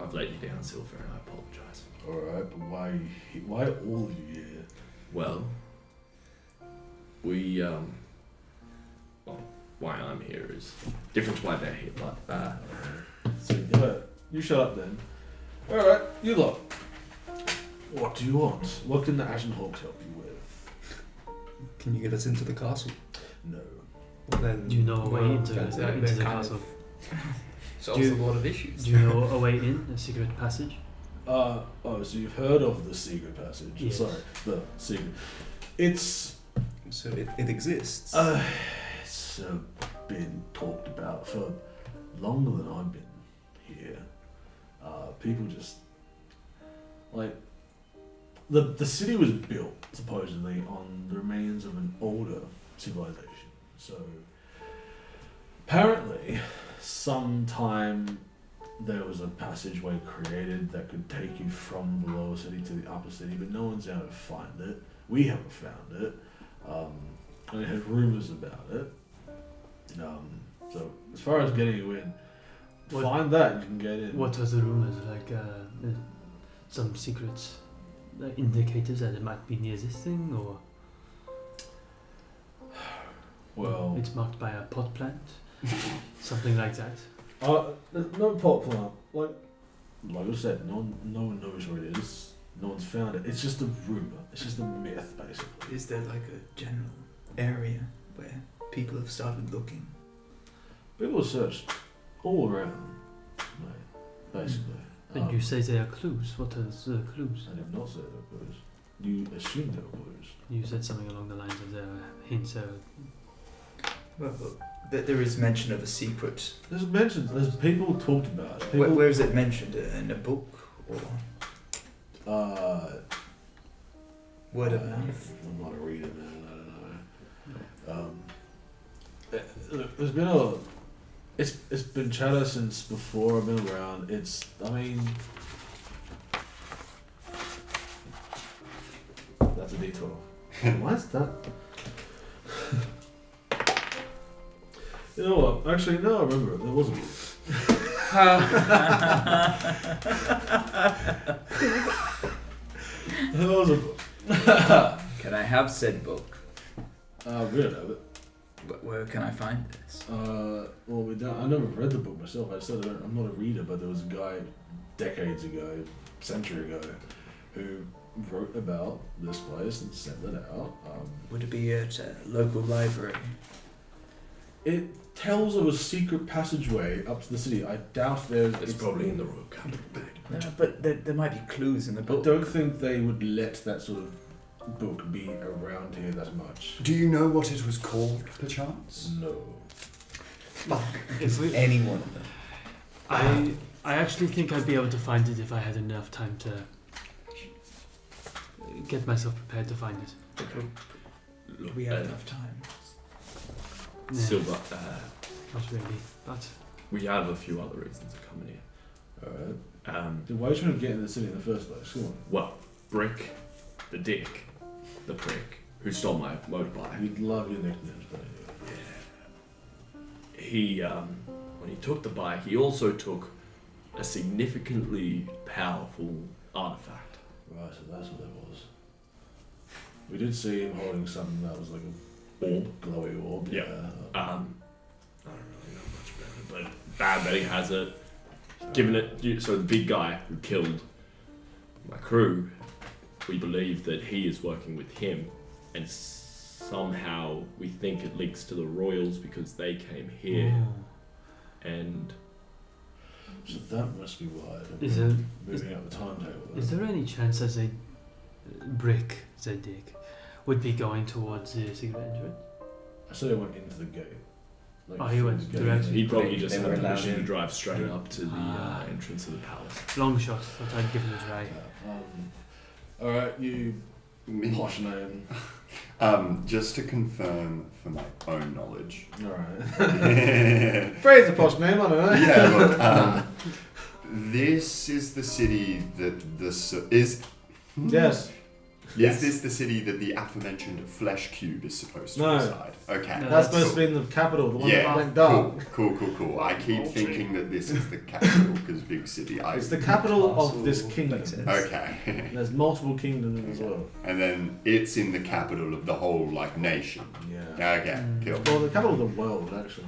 I've let you down, Silver, and I apologise. Alright, but why all of you here? Well, we, why I'm here is different to why they're here, but, So, you shut up then. Alright, you lot. What do you want? What can the Ashen Hawks help you with? Can you get us into the castle? No. Well, then, Do you know a way into that- the that kind castle? of solves Do a lot of issues. Do you know a way in, a secret passage? So you've heard of the secret passage? Yes. Sorry, the secret. It's So it exists. it's been talked about for longer than I've been here. People just like the city was built supposedly on the remains of an older civilization. So apparently, sometime there was a passageway created that could take you from the lower city to the upper city, but no one's able to find it. We haven't found it. I heard rumors about it. So as far as getting you in, find that and you can get in. What are the rumors? Like some secret indicators that it might be near this thing, or Well, it's marked by a pot plant, something like that. there's no pot plant. Like I said, no one knows where it is. No one's found it. It's just a rumor. It's just a myth, basically. Is there like a general area where people have started looking? People searched all around, basically. And you say they are clues. What are the clues? I did not say they were clues. You assumed they were clues. You said something along the lines of there are hints. Well, there is mention of a secret. There's mentions. There's people talked about it. People, Where is it mentioned? In a book or word of mouth? I'm not a reader, man. I don't know. There's been it's been chatter since before I've been around. That's a detour. Why is that? You know what? Actually, no, I remember it. There was a book. There was a book. Can I have said book? We don't have it. Where can I find this? Well, I never read the book myself. I said I'm not a reader, but there was a guy decades ago, century ago, who wrote about this place and sent it out. Would it be at a local library? It tells of a secret passageway up to the city. I doubt there's. It's probably in the Royal Capital Bag. No, but there might be clues in the I book. don't think they would let that sort of book be around here that much. Do you know what it was called, perchance? No. If we, Any one of them. I actually think I'd be able to find it if I had enough time to get myself prepared to find it. Look, We have enough time. Yeah, Silver, not really, but we have a few other reasons to come here. Alright. Then why are you trying to get in the city in the first place? Come on. Well, Brick, the dick, the prick, who stole my motorbike. You'd love your nicknames, don't you? He, when he took the bike, he also took a significantly powerful artifact. Right, so that's what it was. We did see him holding something that was like a Orb. glowy orb. Yeah. I don't really know much about it, but Bad Betty has it. Given it, so the big guy who killed my crew, we believe that he is working with him, and somehow we think it links to the Royals because they came here, and So that must be why they're Is there- moving up the timetable. is there any chance that they Brick, the dick, would be going towards the secret entrance? I said I went into the gate. Like, Oh, he went through the directly. he probably just They had were permission allowed to in. drive straight up to the Ah. entrance of the palace. Long shot. Thought I'd give it a try. Alright, you posh name. Just to confirm for my own knowledge. Alright. Phrase a posh name, I don't know. Yeah, look, this is the city that is. Yes. Is this the city that the aforementioned flesh cube is supposed to No. reside? Okay. No. That's supposed to be in the capital, the one that Yeah, went dark. cool. I keep thinking that this is the capital because big city. It's the capital of this kingdom. Makes sense. Okay. There's multiple kingdoms as well. And then it's in the capital of the whole nation. Yeah. Okay, cool. Well, the capital of the world, actually.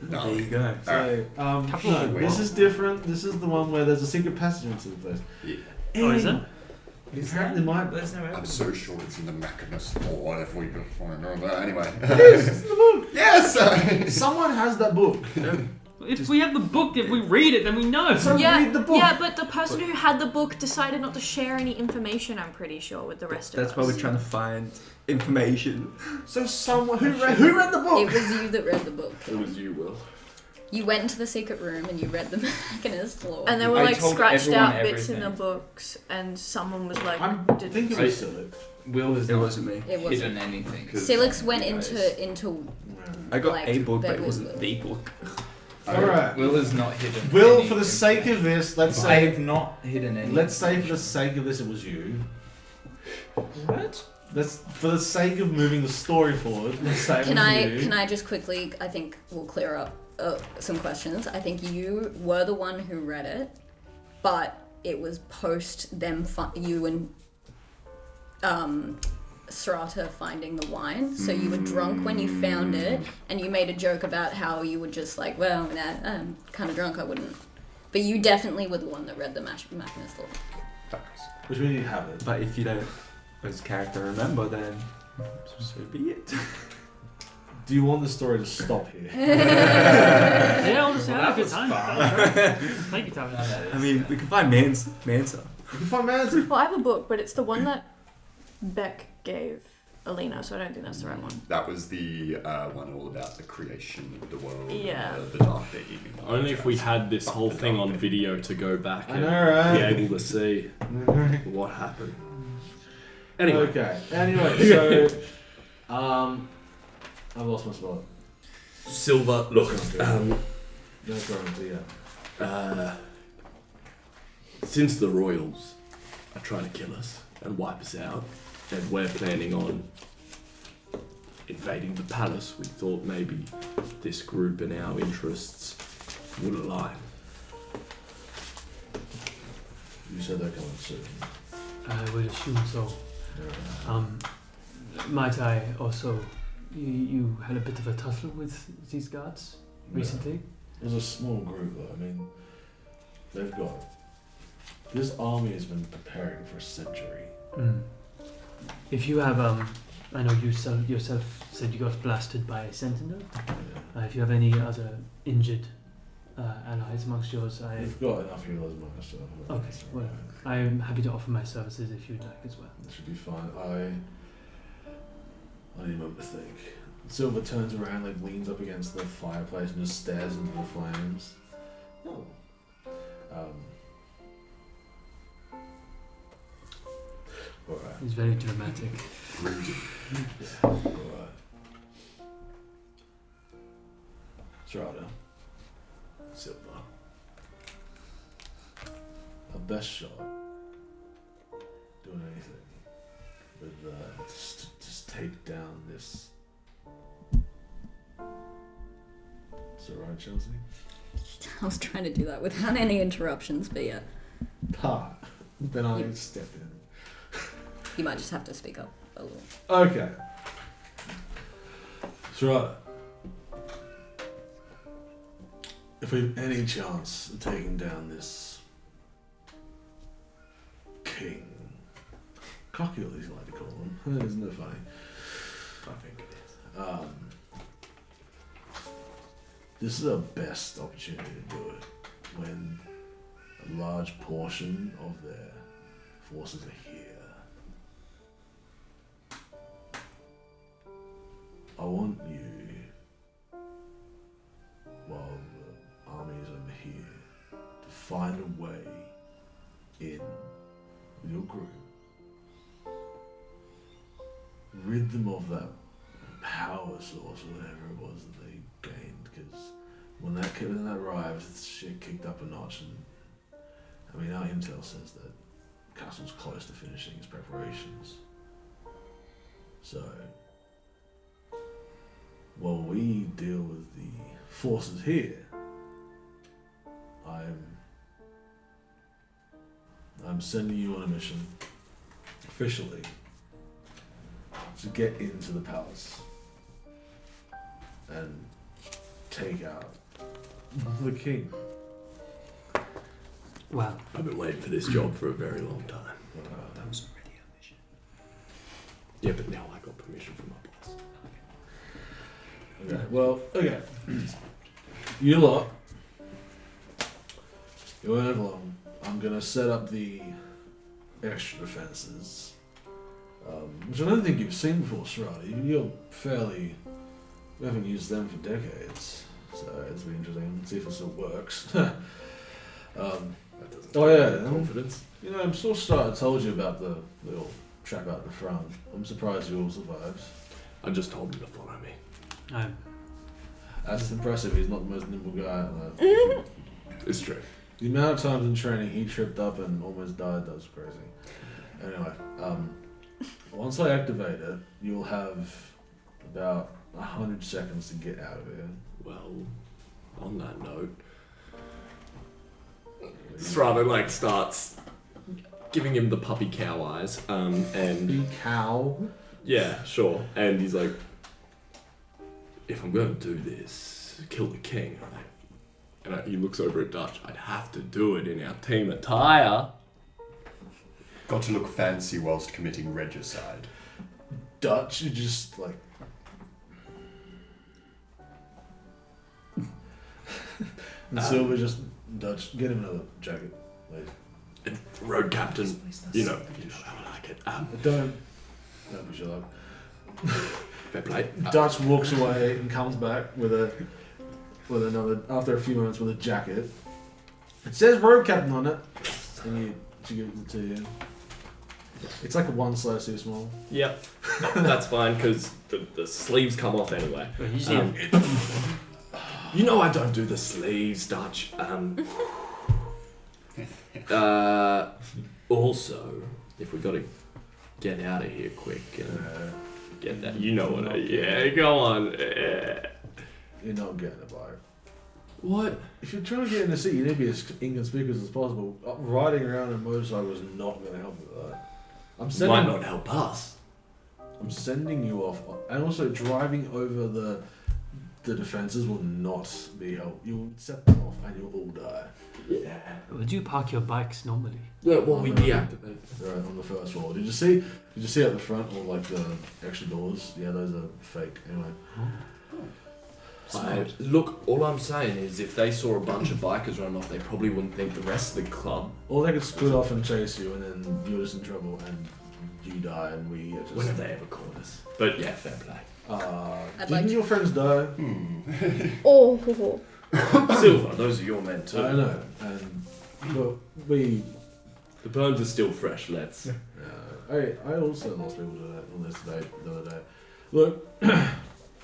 There you go. So, Capital of no, the this world. is different. This is the one where there's a secret passage into the place. Yeah. Oh, is it? Apparently, might. There's no I'm evidence. so sure it's in the Machinist or whatever we could find out that. Anyway. It is. It's in the book. Yes! Someone has that book. If we have the book, if we read it, then we know. So read the book. Yeah, but the person who had the book decided not to share any information, I'm pretty sure, with the rest of us. That's why we're trying to find information. So someone who read the It book. was you that read the book. It was you, Will. You went into the secret room and you read the Machinist law. And there were I like told scratched everyone out bits in the everything. books, and someone was like, I'm did thinking I- of silly. Will has It not wasn't me. It was hidden anything. Silix went Guys. into I got Like, a book, but that it was wasn't Will. the book. Alright. Will has not hidden. Will, any for the sake of this, let's I say, have not hidden any. let's say for the sake of this, it was you. What? Let's, for the sake of moving the story forward, let's say it Can was you. I just quickly? I think we'll clear up some questions. I think you were the one who read it, but it was post them you and Strata finding the wine. So you were drunk when you found it, and you made a joke about how you would just like, well, nah, I'm kind of drunk, I wouldn't. But you definitely were the one that read the Machinist law. Which means you have it. But if you don't, as character, remember, then so be it. Do you want the story to stop here? Yeah, honestly, I Well, had a good that time. Thank you, Tommy. I mean, we can find Mansa. You can find Man's. well, I have a book, but it's the one that Beck gave Alina, so I don't think that's the right one. That was the one all about the creation of the world. Yeah. And the Dark Deed. Only if we had this whole thing on video to go back I and know, right? be able to see what happened. Anyway, Okay. Anyway, so I've lost my spot. Silver, look, No guarantee yet. since the Royals are trying to kill us and wipe us out, and we're planning on invading the palace, we thought maybe this group and our interests would align. You said they're coming soon. I would assume so. Might I also You had a bit of a tussle with these guards recently? It was a small group, though. I mean, they've got... This army has been preparing for a century. If you have, I know you yourself said you got blasted by a sentinel. Yeah. If you have any other injured allies amongst yours, We've got enough healers among us. So Okay, well, I'm happy to offer my services if you'd like as well. That should be fine. I need a moment to think. Silver turns around, like leans up against the fireplace and just stares into the flames. Oh. Alright. It's very dramatic. Yeah. Alright. Strada. Silver. Our best shot. Doing anything. With just take down this. Is that right, Chelsea? I was trying to do that without any interruptions, but yeah. Ha! Then I step in. You might just have to speak up a little. Okay. Strada. If we have any chance of taking down this king, cocky, as you like to call him, isn't it funny? I think it is. This is our best opportunity to do it when a large portion of their forces are here. I want you, while the army is over here, to find a way in with your group. Rid them of that power source or whatever it was that they gained, because when that arrived, shit kicked up a notch, and I mean our intel says that Castle's close to finishing its preparations. So while we deal with the forces here, I'm sending you on a mission officially to get into the palace and take out the king. Wow. I've been waiting for this job for a very long time. That was already a mission. Yeah, but now I got permission from my boss. Okay, well, okay. You lot, you won't have long. I'm gonna set up the extra defenses, which I don't think you've seen before, Strada. You're fairly... We haven't used them for decades, so it's been interesting. See if it still works. That doesn't Oh yeah, confidence. You know, I'm still starting. I told you about the little trap out the front. I'm surprised you all survived. I just told him to follow me. That's impressive. He's not the most nimble guy. It's true. The amount of times in training he tripped up and almost died, that was crazy. Anyway, once I activate it, you'll have about 100 seconds to get out of here. Well, on that note, Strada starts giving him the puppy cow eyes, and cow. yeah, sure. And he's like, if I'm going to do this, kill the king, and he looks over at Dutch, I'd have to do it in our team attire. Got to look fancy whilst committing regicide. Dutch, you just like... and Silver just... Dutch, get him another jacket, please. And road captain, you know how I like it. Don't push your luck. Fair play. Dutch walks away and comes back with another, after a few moments, with a jacket. It says road captain on it, and she gives it to you. It's like a 1 size too small. Yep, that's fine because the sleeves come off anyway. You know I don't do the sleeves, Dutch. Also, if we got to get out of here quick and get that, you know what? Go on. You're not getting a bike. What? If you're trying to get in the city, you need to be as inconspicuous as possible. Riding around on a motorcycle is not going to help with that. Might not help us. I'm sending you off, and also driving over the defenses will not be help. You'll set them off, and you'll all die. Yeah. Would you park your bikes normally? Yeah, well, we deactivate. Right on the first wall. Did you see at the front all like the extra doors? Yeah, those are fake. Anyway. Look, all I'm saying is if they saw a bunch of bikers run off, they probably wouldn't think the rest of the club. Or they could split off and chase you, and then you're just in trouble, and you die, and we just. When have they ever caught us? But yeah, fair play. Didn't your friends die? Oh. Silver, those are your men too. I know, and but we. The bones are still fresh, let's. I also lost people to that on this day the other day. Look.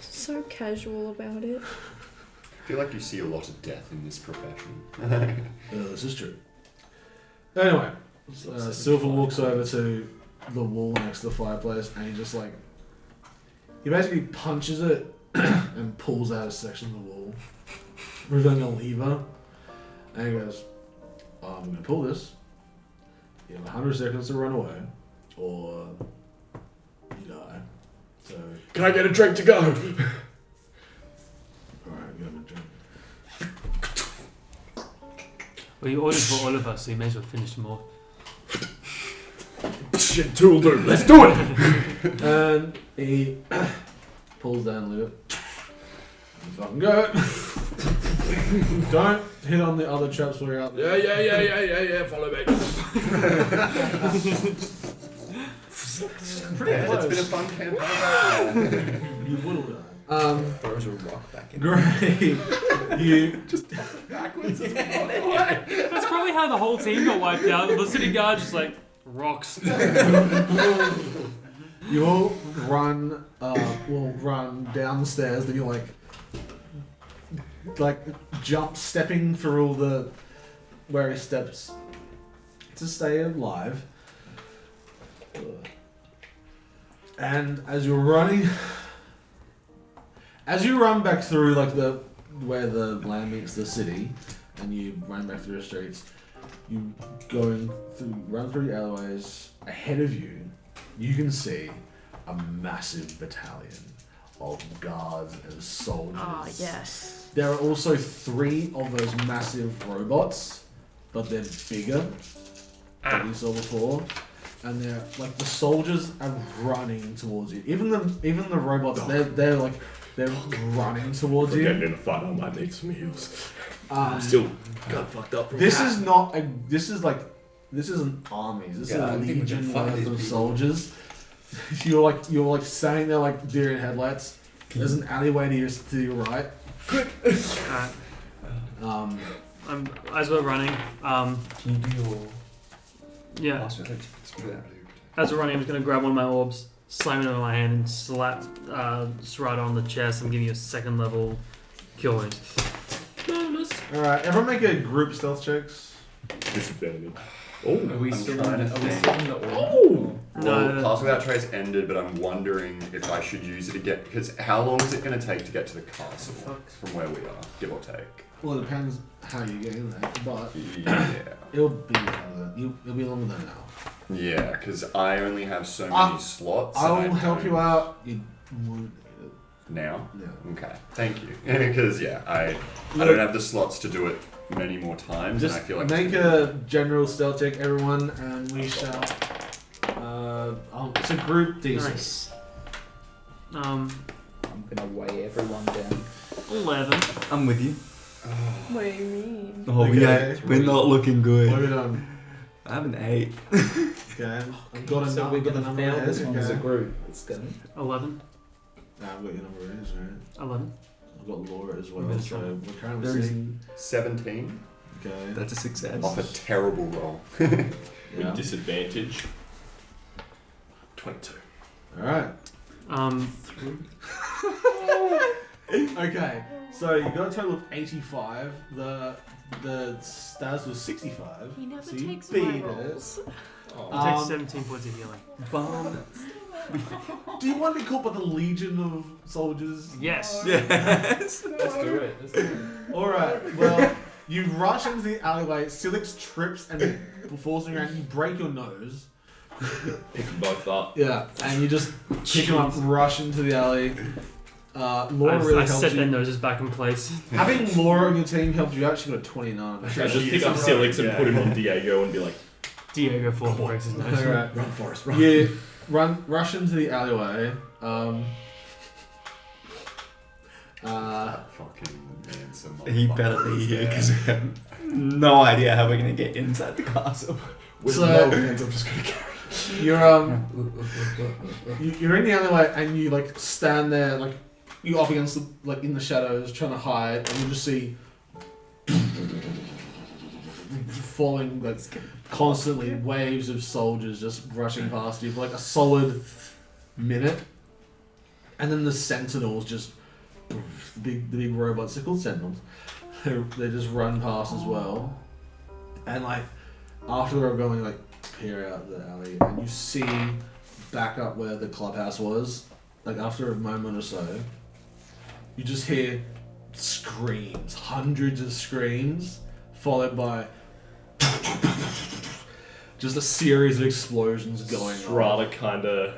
So casual about it. I feel like you see a lot of death in this profession. This is true. Anyway, Silver walks over to the wall next to the fireplace, and he just like he basically punches it and pulls out a section of the wall, revealing a lever, and he goes, "I'm gonna pull this. You have 100 seconds to run away, or you die." So, can I get a drink to go? Alright, you have a drink. Well, you ordered for all of us, so you may as well finish them all. Shit, two will do. Let's do it! And he pulls down the lever. You fucking go. Don't hit on the other traps while you're out there. Yeah. Follow me. Yeah, it's been a fun campaign. You will die. Throws a rock back in. Great. You just Backwards. That's probably how the whole team got wiped out. The city guard just like rocks. you all run down the stairs. Then you're like stepping through all the various steps to stay alive. And as you run back through like where the land meets the city, and you run back through the streets, you run through the alleyways. Ahead of you, you can see a massive battalion of guards and soldiers. Ah, yes. There are also 3 of those massive robots, but they're bigger than you saw before. And they're like the soldiers are running towards you. Even the robots, they're running towards you. Getting in a fight, I might need some heals. I'm still got fucked up. This isn't armies. This is a legion worth of soldiers. You're like standing there like deer in headlights. There's an alleyway to your right. As we're running, Can you do your yeah. last one? As we're running, I'm just gonna grab one of my orbs, slam it in my hand, and slap Serrata on the chest. I'm giving you a 2nd level cure wound. Alright, everyone make a group stealth checks. Disadvantage. Are we still in the order? No. Pass Without Trace ended, but I'm wondering if I should use it again, because how long is it going to take to get to the castle from where we are, give or take? Well, it depends how you get in there, but Yeah. it'll be longer than an hour. Yeah, because I only have so many slots. and I'll help you out. You won't need it. Now? Yeah. Okay, thank you. Because, I don't have the slots to do it many more times, Just and I feel like... make a general stealth check, everyone, and we shall... it's a group D6. Nice. I'm gonna weigh everyone down. 11. I'm with you. What do you mean? Oh, Okay. we're not looking good. What have we done? I have an 8. Okay, I've got a So number. we're gonna number fail there, this one as a okay. group. It's gonna. 11. I've got your number is right. 11. I've got Laura as well, Okay, so fine. we're currently There is- seeing... 17 Okay. That's a success. off a terrible roll. Yeah. With disadvantage. 22. Alright. Okay, so you got a total of 85. The stats was 65. He never so you takes beat my it. rolls. It takes 17 points of healing. Do you want to be caught by the legion of soldiers? Yes. Yes. Let's do it. Alright, well, you rush into the alleyway, Silix trips and falls on your hand, you break your nose, Pick them both up. Yeah, and you just pick them up, rush into the alley. Laura really I helps set you. their noses back in place. Having Laura on your team helps you. Actually got a 29. I just pick up Silix and put him on Diego and be like, Diego falls and breaks his nose. Alright. run, Forrest, run. You rush into the alleyway. Fucking handsome. He better be here because we have no idea how we're gonna get inside the castle. With So- no hands, I'm just gonna carry. You're you're in the alleyway and you like stand there like you up against the like in the shadows trying to hide and you just see falling like constantly waves of soldiers just rushing past you for like a solid minute, and then the sentinels just the big robots, they're called sentinels. They just run past as well, and like after they're going like peer out the alley and you see back up where the clubhouse was, like after a moment or so, you just hear screams, hundreds of screams, followed by just a series of explosions going on. Strata kind of,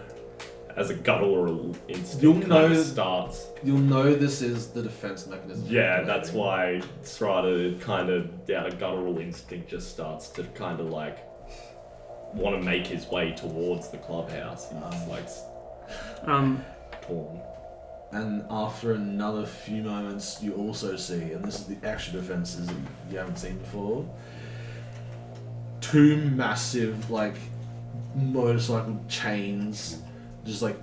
as a guttural instinct, You'll kind know- of starts. You'll know this is the defense mechanism. Yeah, that's why Strata kind of, out of guttural instinct, just starts to kind of like want to make his way towards the clubhouse. He's like torn. And after another few moments, you also see, and this is the extra defenses that you haven't seen before, two massive, like, motorcycle chains just, like,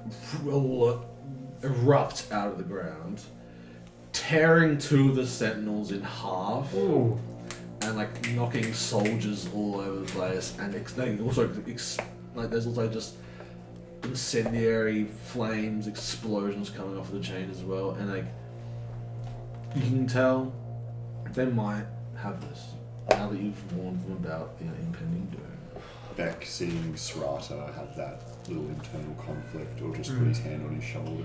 erupt out of the ground, tearing two of the sentinels in half, and, like, knocking soldiers all over the place, and they also, like, there's also just incendiary flames, explosions coming off the chain as well, and like you can tell they might have this now that you've warned them about the impending doom. Beck seeing Srata have that little internal conflict or just put his hand on his shoulder.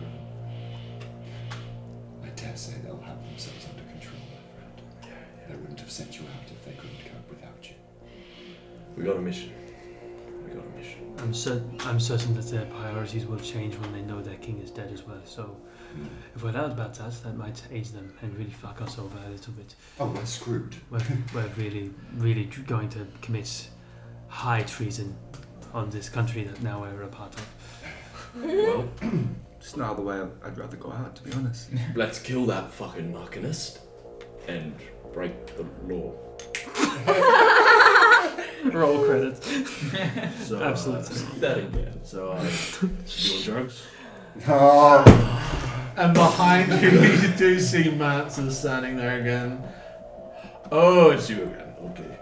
I dare say they'll have themselves under control, my friend. They wouldn't have sent you out if they couldn't cope without you. We got a mission. I'm certain that their priorities will change when they know their king is dead as well. So, if we're loud about that might aid them and really fuck us over a little bit. Oh, we're screwed. We're really going to commit high treason on this country that now we're a part of. Well, It's not the way I'd rather go out, to be honest. let's kill that fucking Machinist and break the law. Roll credits. So, Absolutely. That again. So, you want drugs? Oh. And behind you, you do see Manson standing there again. Oh, it's you again. Okay.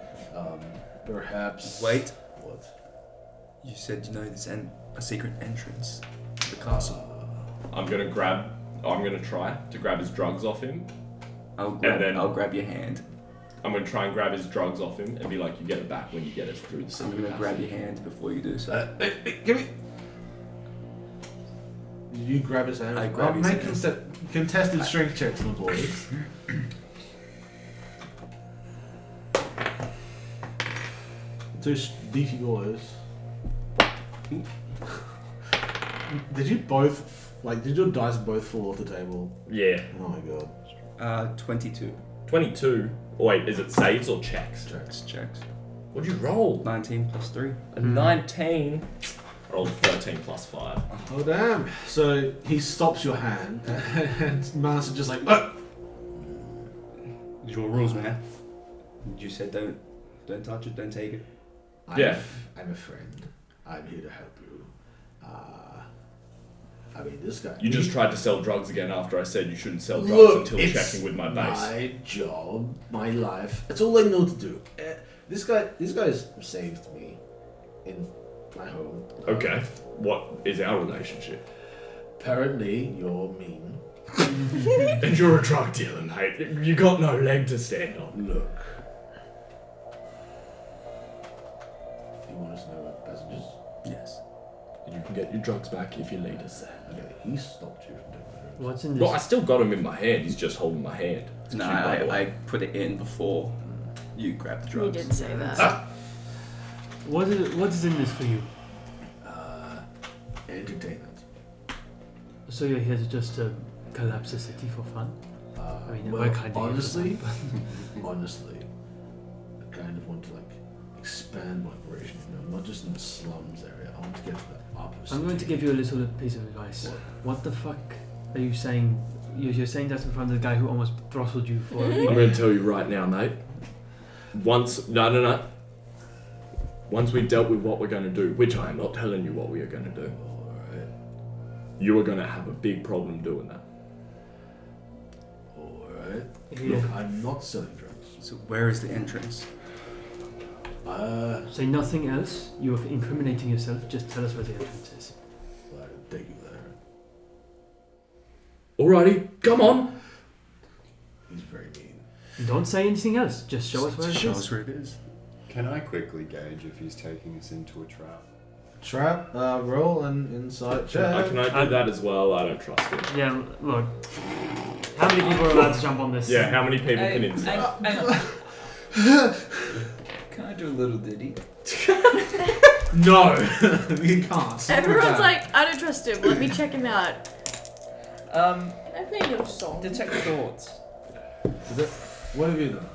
Perhaps. Wait. What? You said you know there's a secret entrance to the castle. I'm gonna try to grab his drugs off him. I'll grab your hand. I'm gonna try and grab his drugs off him and be like, you get it back when you get it through the I'm secret gonna grab passage. your hand before you do so. Give me. Did you grab his hand? I grab his make hand. contested strength checks, my boys. Two beefy boys. Did you both, did your dice both fall off the table? Yeah. Oh my god. 22. 22. Oh, wait, is it saves or checks? Checks. What'd you roll? 19 plus 3. A 19. I rolled a 13 plus 5. Oh damn. So he stops your hand and Master just like, oh! These are all rules, man. You said don't touch it, don't take it. Yeah. I'm a friend. I'm here to help you. I mean, this guy. You just tried to sell drugs again after I said you shouldn't sell drugs Look, until it's checking with my base. My job, my life. It's all I know to do. This guy's saved me in my home. Okay. What is our relationship? Apparently, you're mean. And you're a drug dealer, mate. You got no leg to stand on. Look. You want us to know about passages? Yes. You can get your drugs back if you lead us there. Okay, he stopped you from doing that. What's in this? Well, I still got him in my hand. He's just holding my hand. It's No, cute, by the way. I put it in before you grabbed the You drugs. did say that. What is in this for you? entertainment. So you're here to collapse the city for fun? I mean, Well, we're kind of honestly, honestly, I kind of want to like expand my operation. Not just in the slums area. I want to get to the opposite. I'm going to give you a little piece of advice. What the fuck are you saying? You're saying that in front of the guy who almost throttled you for... I'm going to tell you right now, mate. No. Once we've dealt with what we're going to do, which I am not telling you what we are going to do, Alright. you are going to have a big problem doing that. Alright. Yeah. Look, I'm not selling drugs. So where is the entrance? Say nothing else. You're incriminating yourself. Just tell us where the entrance is. I'll take you there. Alrighty, come on. He's very mean. Don't say anything else. Just show us where it Show is. us where it is. Can I quickly gauge if he's taking us into a trap? Trap, roll an insight check. Can I do that as well? I don't trust him. Yeah, look. How many people are allowed to jump on this? Yeah, how many people can inside? Can I do a little ditty? No, you can't. Everyone's like, I don't trust him. Let me check him out. Um, Can I play a little song? detect thoughts. What have you done?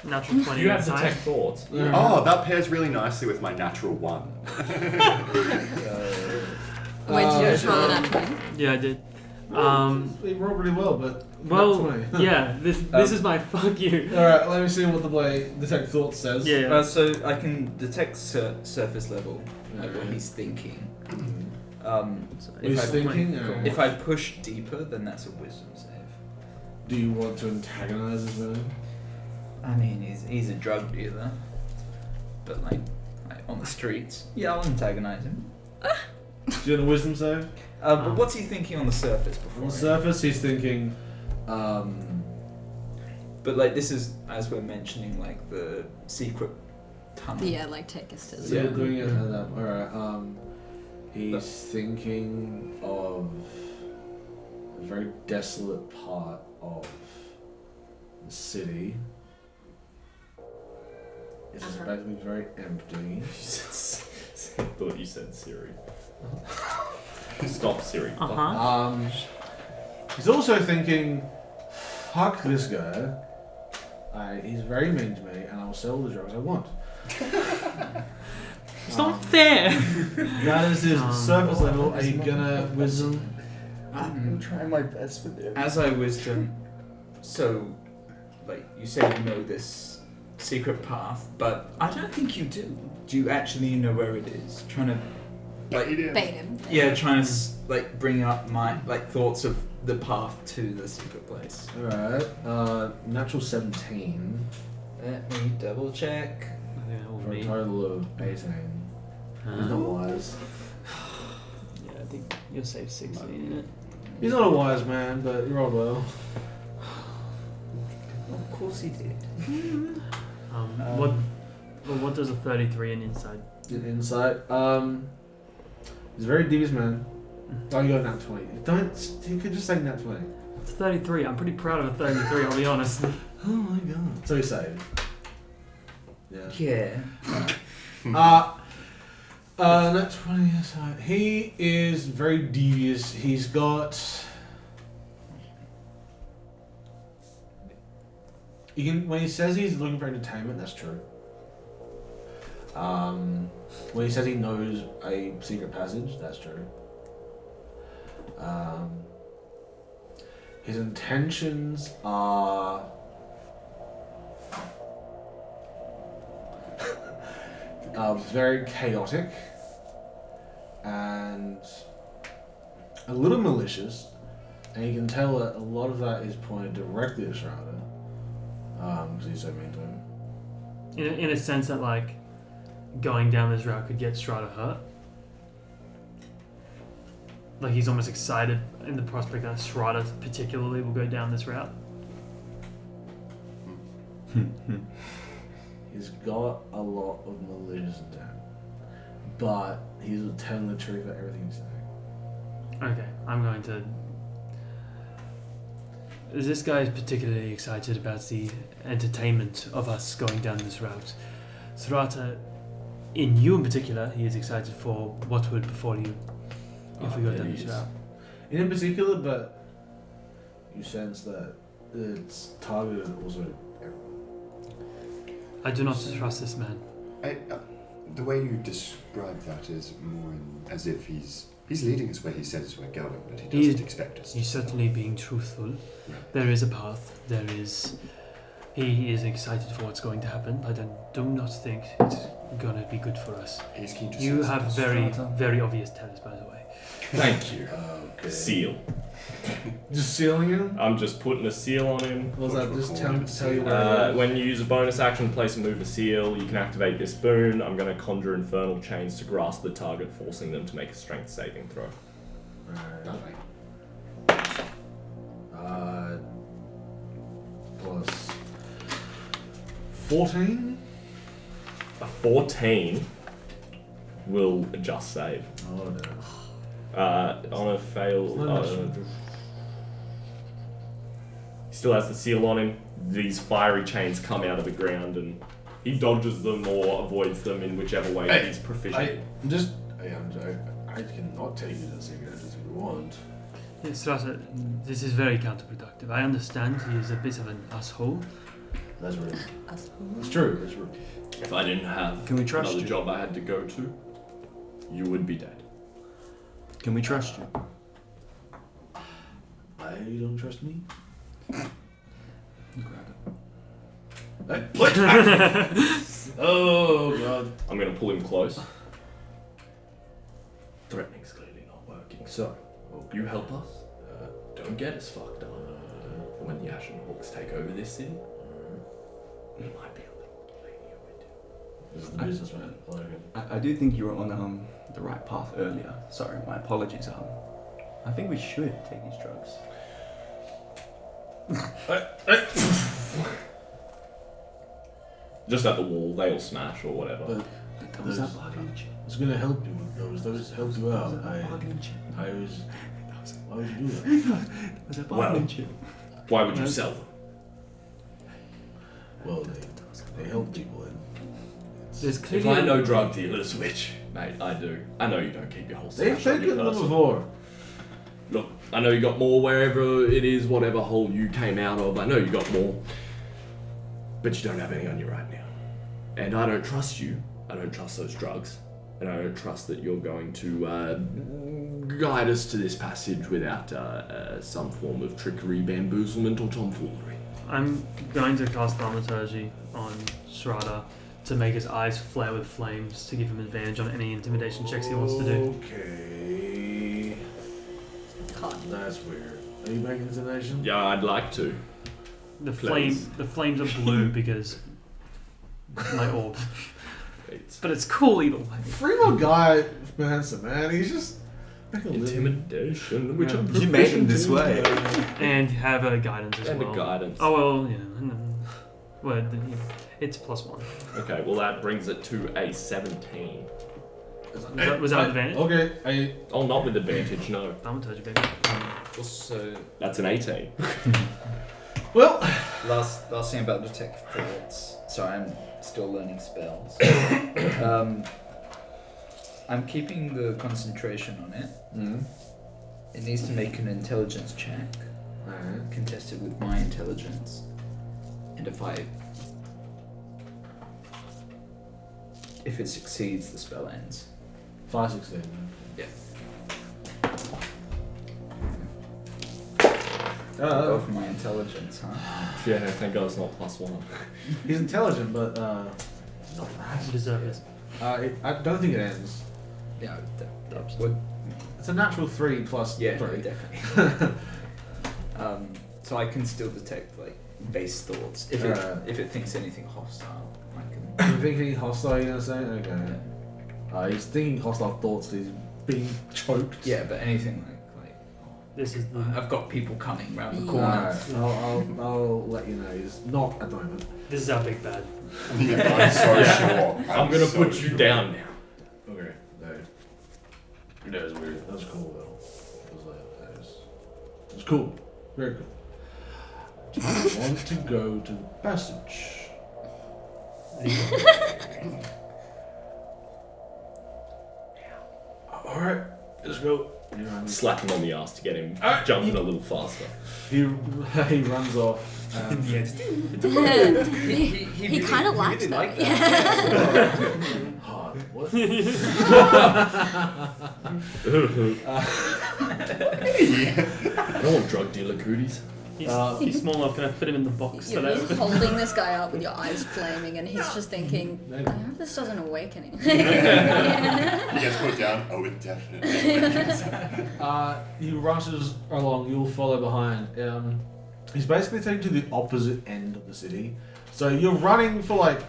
Natural 20 You have inside. detect thoughts. Oh, that pairs really nicely with my natural 1. Wait, did you just roll an at Yeah, I did. We rolled really well, but Well, not 20. yeah, this is my fuck you. Alright, let me see what the play detect thoughts says. Yeah. So I can detect surface level, like what he's thinking. He's thinking, If I push deeper, then that's a wisdom save. Do you want to antagonize this villain? I mean, he's a drug dealer, but like on the streets. Yeah, I'll antagonize him. Do you want a wisdom save? But what's he thinking on the surface before? On the surface, he's thinking, But like this is, as we're mentioning, like the secret tunnel. Yeah, like take us to the so you're doing it at that. Alright, he's thinking of a very desolate part of the city. It's just basically very empty. I thought you said Siri. Stop Siri. He's also thinking, fuck this guy. He's very mean to me, and I'll sell the drugs I want. It's not fair. That is his surface level. Are you gonna wisdom? I'm trying my best with it. As I wisdom, so like you say you know this secret path, but I don't think you do. Do you actually know where it is? Trying to like bait him. yeah, trying to like bring up my like thoughts of the path to the secret place. Alright, natural 17 Let me double check. for a total of 18. He's not wise. Yeah, I think you'll save 16 in it. He's not a wise man, but you rolled well. Of course he did. What does a 33 in inside? Good insight. He's a very devious man. Oh, you got nat 20. You could just say nat 20. It's 33. I'm pretty proud of a 33, I'll be honest. Oh my god. So he saved. Yeah. Yeah. Nat 20 inside. He is very devious. He's got. When he says he's looking for entertainment, that's true. When he says he knows a secret passage, that's true. His intentions are very chaotic and a little malicious, and you can tell that a lot of that is pointed directly at Shrouder, because he's so mean to him. In a sense that, like, going down this route could get Strata hurt. Like, he's almost excited in the prospect that Strata particularly will go down this route. He's got a lot of malicious intent, but he's telling the truth about everything he's saying. Okay, I'm going to... This guy is particularly excited about the entertainment of us going down this route. Strata in you in particular, he is excited for what would befall you if we go down this route. In particular, but you sense that it's targeted also. I do not trust this man. The way you describe that is more as if he's leading us where he says we're going, but he doesn't expect us. He's certainly being truthful. There is a path. He is excited for what's going to happen. I do not think it's gonna be good for us. He's keen to You see have us. very obvious tells, by the way. Thank you. Okay. Seal. Just sealing him? I'm just putting a seal on him. What was that? Just tell you where it is? When you use a bonus action to place and move a seal, you can activate this boon. I'm going to conjure infernal chains to grasp the target, forcing them to make a strength saving throw. Plus 14? A 14 will just save. Oh no. On a fail, No, he still has the seal on him. These fiery chains come out of the ground, and he dodges them or avoids them in whichever way he's proficient. I cannot tell you the secret if you want. Yes, Rasa, this is very counterproductive. I understand he is a bit of an asshole. That's rude. It's true. It's rude. If I didn't have Can we trust another you? job I had to go to, you would be dead. Can we trust you? I don't trust me. Grab Oh god. I'm going to pull him close. Threatening's clearly not working. So, you help us. Don't get us fucked up. When the Ashen Hawks take over this city, we might be a little lenient with you. This is the businessman. I like it. I do think you were on the right path earlier. Sorry, my apologies. I think we should take these drugs. Just at the wall, they all smash or whatever. But That was our bargaining chip. it's gonna help you. Those help you out. That was our bargaining chip. I was. Why would you do that? That was our bargaining chip. Why would you sell them? Well, they help people. And There's If clearly I know drug dealers, which, mate, I do. I know you don't keep your whole they've stash on taken your them person. before. Look, I know you got more wherever it is, whatever hole you came out of. I know you got more. But you don't have any on you right now. And I don't trust you. I don't trust those drugs. And I don't trust that you're going to guide us to this passage without some form of trickery, bamboozlement, or tomfoolery. I'm going to cast Thaumaturgy on Shraddha to make his eyes flare with flames to give him advantage on any intimidation checks he wants to do. Okay. Hot. That's weird. Are you making intimidation? Yeah, I'd like to. The Please. flames are blue because my orb. It's But it's cool either way. Free little guy, handsome man. He's just making a living. intimidation, which Yeah. I'm You made him proficient this in. way. And have a guidance as And well. a guidance. Oh well, yeah. Well, it's +1. Okay, well that brings it to a 17. Was that advantage? Okay, Oh, not with advantage, no. Thaumaturgy, baby. Also, That's an 18. well, last thing about detect thoughts. Sorry, I'm still learning spells. I'm keeping the concentration on it. It needs to make an intelligence check, contested with my intelligence, and if it succeeds, the spell ends. 5-16. Yeah. Uh, Go for my intelligence, huh? Yeah, thank God it's not +1. he's intelligent, but not You that. deserve it. I don't think it ends. Yeah, that would. It's a natural 3 plus Yeah, 3. definitely. So I can still detect like base thoughts if it thinks anything hostile. I can. You think he's hostile, you know what I'm saying? Okay. He's thinking hostile thoughts because he's being choked. Yeah, but anything like This is the. I've got people coming round the Alright, corner. I'll let you know. He's not at the moment. This is our big bad. Yeah, I'm so sure. I'm gonna put you down now. Okay, that was weird. That was cool though. It was cool. Very cool. Do you want to go to the passage? Alright, let's go. He runs. Slap him on the ass to get him Ah, jumping a little faster. He runs off. He kind of likes that. Hard. What? I don't want drug dealer cooties. He's small enough. Can I fit him in the box? You're that just I- holding this guy up with your eyes flaming, and he's just thinking, I hope this doesn't awaken him. He gets put down. Oh, it definitely. He rushes along. You'll follow behind. He's basically taking to the opposite end of the city. So you're running for like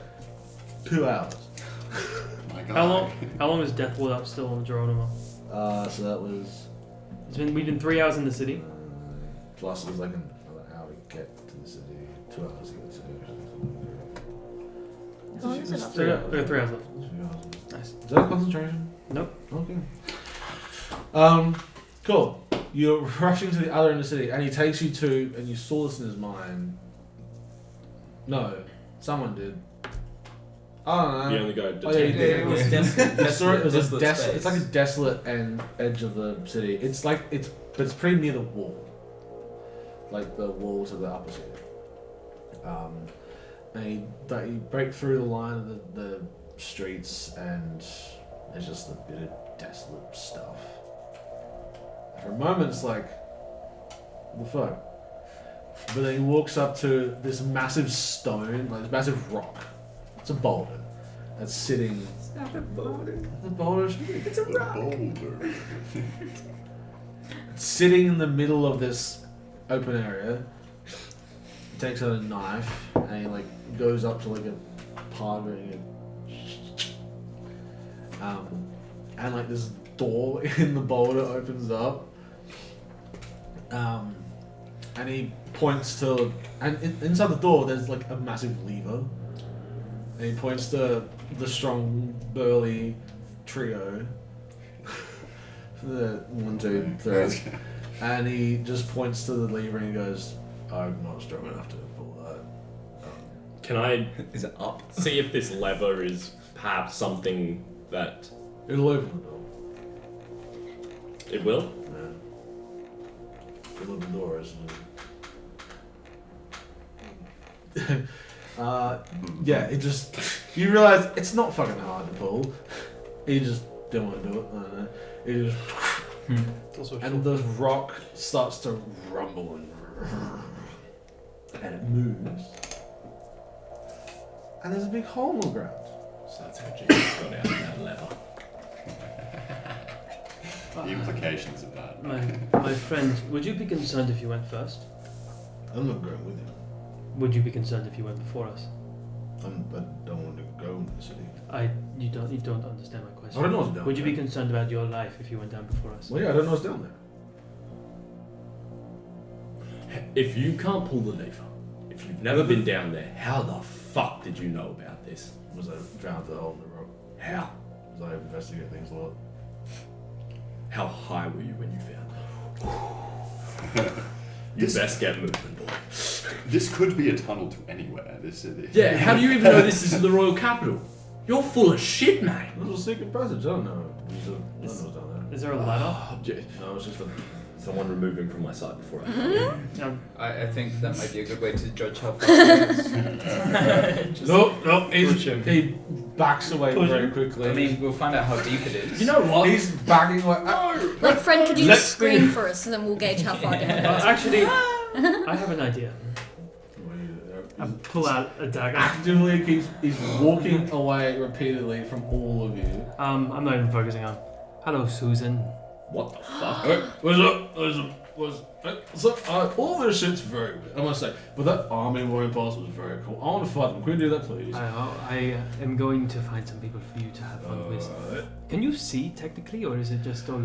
2 hours. My God. How long is Deathwood up still on the Geronima? So that was We've been 3 hours in the city. plus it was like another hour to get to the city. 2 hours to get to the city. How long is it up? 3 hours left. 3 hours. Nice. Is that a concentration? Nope. Okay. Cool. You're rushing to the other end of the city, and he takes you to, and you saw this in his mind. No, someone did. I don't know. You only go Oh, yeah, you detective. did. It was desolate. You saw it was a desolate space. it's like a desolate edge of the city. It's like but it's pretty near the wall, like the wall to the upper city. And you break through the line of the streets, and there's just a bit of desolate stuff. For a moment, it's like, what the fuck? But then he walks up to this massive stone, like this massive rock. It's a boulder that's sitting. It's not a boulder. The boulder is It's a rock. Boulder. sitting in the middle of this open area. He takes out a knife and he like goes up to like a part of it and like this door in the boulder opens up. And he points to, and inside the door there's like a massive lever. And he points to the strong, burly trio. The 1, 2, 3. And he just points to the lever and he goes, I'm not strong enough to pull that. Can I Is it up? see if this lever is perhaps something that It'll open the door. it will? Yeah. It'll open the door, isn't it? Yeah, it just, you realise it's not fucking hard to pull. He just didn't want to do it. I don't know. He just, It's also and the rock starts to rumble and it moves. And there's a big hole in the ground. So that's how Jesus got out of that lever. The implications of that. my friend, would you be concerned if you went first? I'm not going with you. Would you be concerned if you went before us? I don't want to go in the city. You don't understand my question. I don't know what's down Would you be there. concerned about your life if you went down before us? Well, yeah, I don't know what's down there. If you can't pull the lever, if you've never been down there, how the fuck did you know about this? Was I drowned the hole in the rock? How? Was I investigate things a lot? How high were you when you found it? You best get moving, boy. This could be a tunnel to anywhere. This is. Yeah, how do you even know this is the royal capital? You're full of shit, mate. It was a secret passage. I don't know. I don't know what's down Is there a ladder? Oh, No, it's just a. someone remove him from my sight before I. I think that might be a good way to judge how far it is. No, push him. he backs away Push very him. quickly. I mean, we'll find out how deep it is. You know what? He's backing like. Like, friend, could you Let's scream for us, and then we'll gauge how far down it is. Actually, I have an idea. I pull out a dagger. Actively he's walking away repeatedly from all of you. I'm not even focusing on. Hello, Susan. What the fuck? What's up? All this shit's very weird, I must say. But that army warrior boss was very cool. I want to fight them. Can we do that, please? I am going to find some people for you to have fun with. Can you see technically, or is it just all?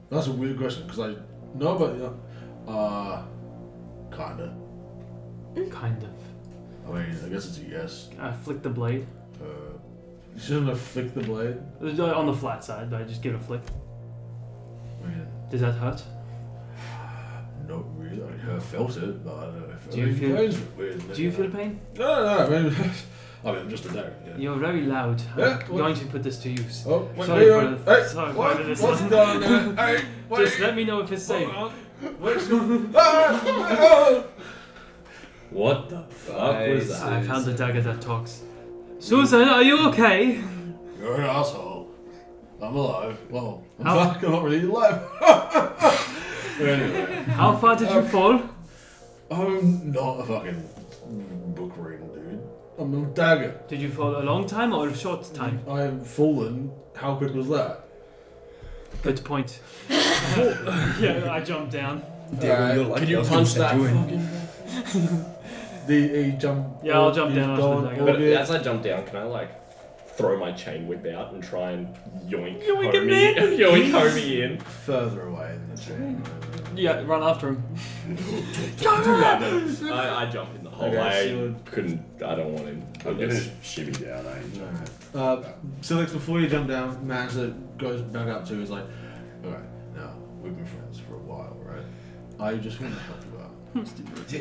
That's a weird question because I know about kinda. Kind of. I mean, I guess it's a yes. Flick the blade. You shouldn't have flicked the blade. On the flat side, but I just give it a flick. I mean, Does that hurt? not really. I felt it, but I don't know. Do you feel- Weird, Do you feel pain? No. I mean, I mean, I'm just a dagger. Yeah. You're very loud. Yeah, I'm what? going to put this to use. Oh, wait, Sorry wait, for hey, the. Sorry what? for this. What's going on there? Hey, wait. Just let me know if it's safe. Hold on. Where's your... What the fuck was that? I found the dagger that talks. Susan, are you okay? You're an asshole. I'm alive. Well, I'm How- fucking not really alive. Anyway, How far did you fall? I'm not a fucking book reading dude. I'm a dagger. Did you fall a long time or a short time? I've fallen. How quick was that? Good point. Yeah, I jumped down. Diego, you're lucky. Can you I was gonna punch say that join. fucking... He jumped. Yeah, I'll jump down he's after gone, the dagger. all But good. as I jump down, can I like throw my chain whip out and try and yoink Yoink him Homie, in. yoink Homie in? Further away than the chain. Yeah, run after him. I jump in the hole. Okay, I don't want him. I'm gonna just shimmy down, Silix, before you jump down, Manza goes back up to you. Is like, alright, now we've been friends for a while, right? I just want to help you out.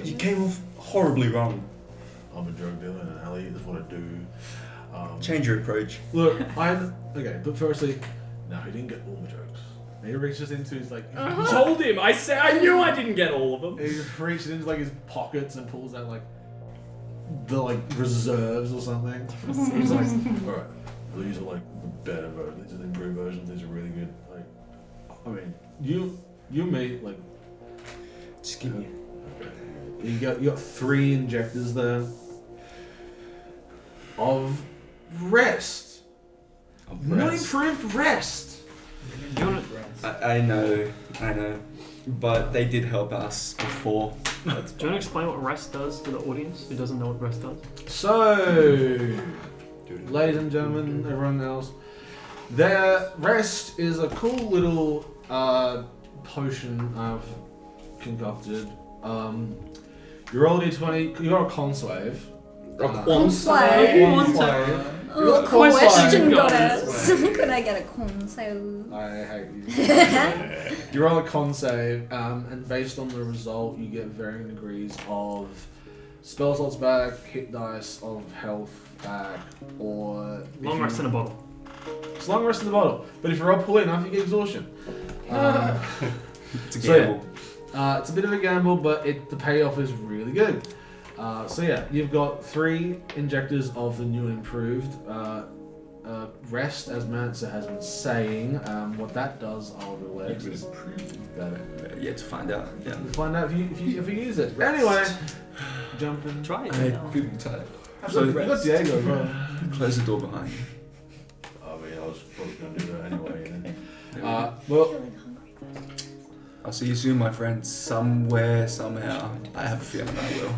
You came off horribly wrong. I'm a drug dealer in an alley. That's what I do. Change your approach. Look, I'm okay. But firstly, no, he didn't get all my jokes. And he reaches into his like. I told him. I knew I didn't get all of them. He reaches into like his pockets and pulls out like the like reserves or something. He's like, all right, these are like the better versions. These are the improved versions. These are really good. Like, I mean, you and me, like, Just give me. you got 3 injectors there of rest. Not improved rest. I know, but they did help us before. Do you want to explain what rest does to the audience who doesn't know what rest does? So, ladies and gentlemen, everyone else, their rest is a cool little potion I've concocted. You roll a d20, you're a conswave. Conswave. Oh, question, goddess. Could I get a console? I hate you. You roll a con save, and based on the result, you get varying degrees of spell slots back, hit dice of health back, or Long rest in a bottle. It's long rest in the bottle. But if you roll poorly enough, you get exhaustion. It's a So, yeah. gamble. It's a bit of a gamble, but the payoff is really good. So yeah, you've got 3 injectors of the new and improved rest, as Mansa has been saying. What that does, I'll relate. Yet to find out. Yeah. We'll find out if you use it. Anyway, jump in. Try it. I'm feeling tired. You got Diego, bro. Close the door behind you. I mean, I was probably going to do that anyway. Well, I'll see you soon, my friend. Somewhere, somehow. I have a feeling I will.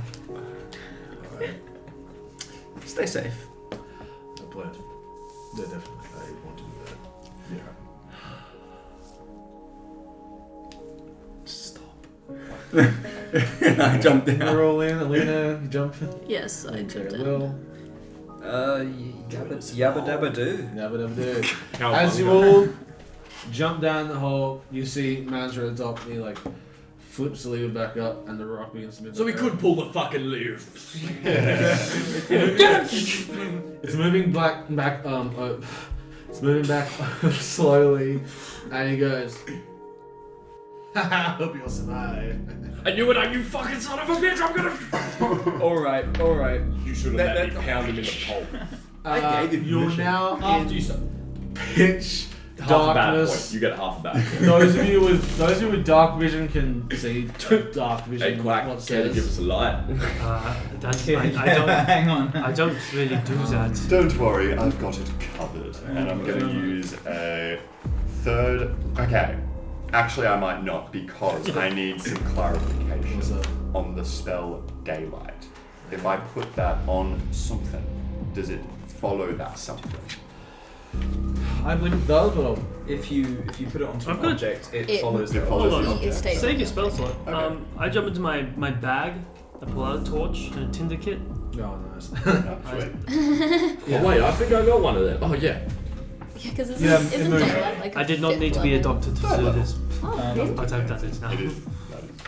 Stay safe. I plan to. Yeah, definitely. I want to do that. Yeah. Stop. And I jump You down. roll in, Alina, you jump in. Yes, I jumped in. Will. Yabba dabba do. Never do. How As you long all jump down the hole, you see Mantra at the top, and he like flips the lever back up, and the rock begins to move. So we back could up. pull the fucking lever. It's moving back. It's moving back slowly, and he goes, "Haha, hope you'll survive." I knew it, you fucking son of a bitch, I'm gonna... Alright. You should have let me pound him in the pulp. I gave you You're permission. now After you in start. pitch Half a bad point. darkness. You get half a bad point. Those of you with dark vision can see dark vision. Hey, Quack, what care to give says. us a light? That's, I don't. Hang on. I don't really do that. Don't worry, I've got it covered. And I'm going to use a third... Okay. Actually, I might not, because I need some What's clarification up? on the spell Daylight. If I put that on something, does it follow that something? I believe it does, but I'll If you put it onto I've an got- object, it It- follows the It follows Hold the on. object. It stays. Save your spell slot. Okay. I jump into my bag. I pull out a torch and a tinder kit. Oh, nice. No, sweet. Oh wait, I think I got one of them. Oh yeah. Yeah, because Yeah, isn't in the- daylight like a I did not fifth need to be a level? doctor to do this, Oh, really? but I've done it now. It is.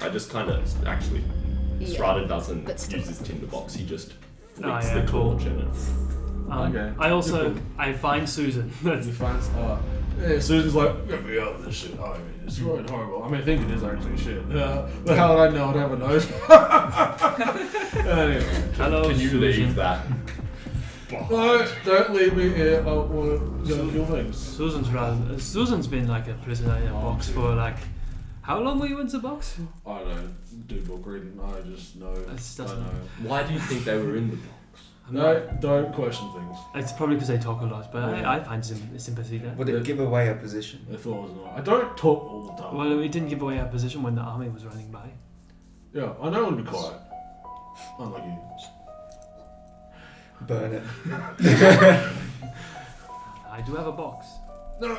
I just kind of actually. Yeah. Strata doesn't But still. use his tinderbox. He just flicks yeah, the cool. torch and it's... Okay. I also Cool. I find Susan. That's You find, yeah, Susan's like, get me out of this shit. I mean, it's really horrible. I mean, I think it is actually shit. But how would I know? I'd have a nose. Anyway. hello. Can you Susan. leave that? No, don't leave me here. I want to go kill things. Susan's been like a prisoner in a box for like. How long were you in the box? I don't do book reading. I just know. That's I doesn't- know. Why do you think they were in the box? No, don't question things. It's probably because they talk a lot, but Yeah. I find sympathy there. Would it give away a position? I thought it was not. I don't talk all the time. Well, it didn't give away our position when the army was running by. Yeah, I know when to be quiet. Unlike you. Burn it. I do have a box. No,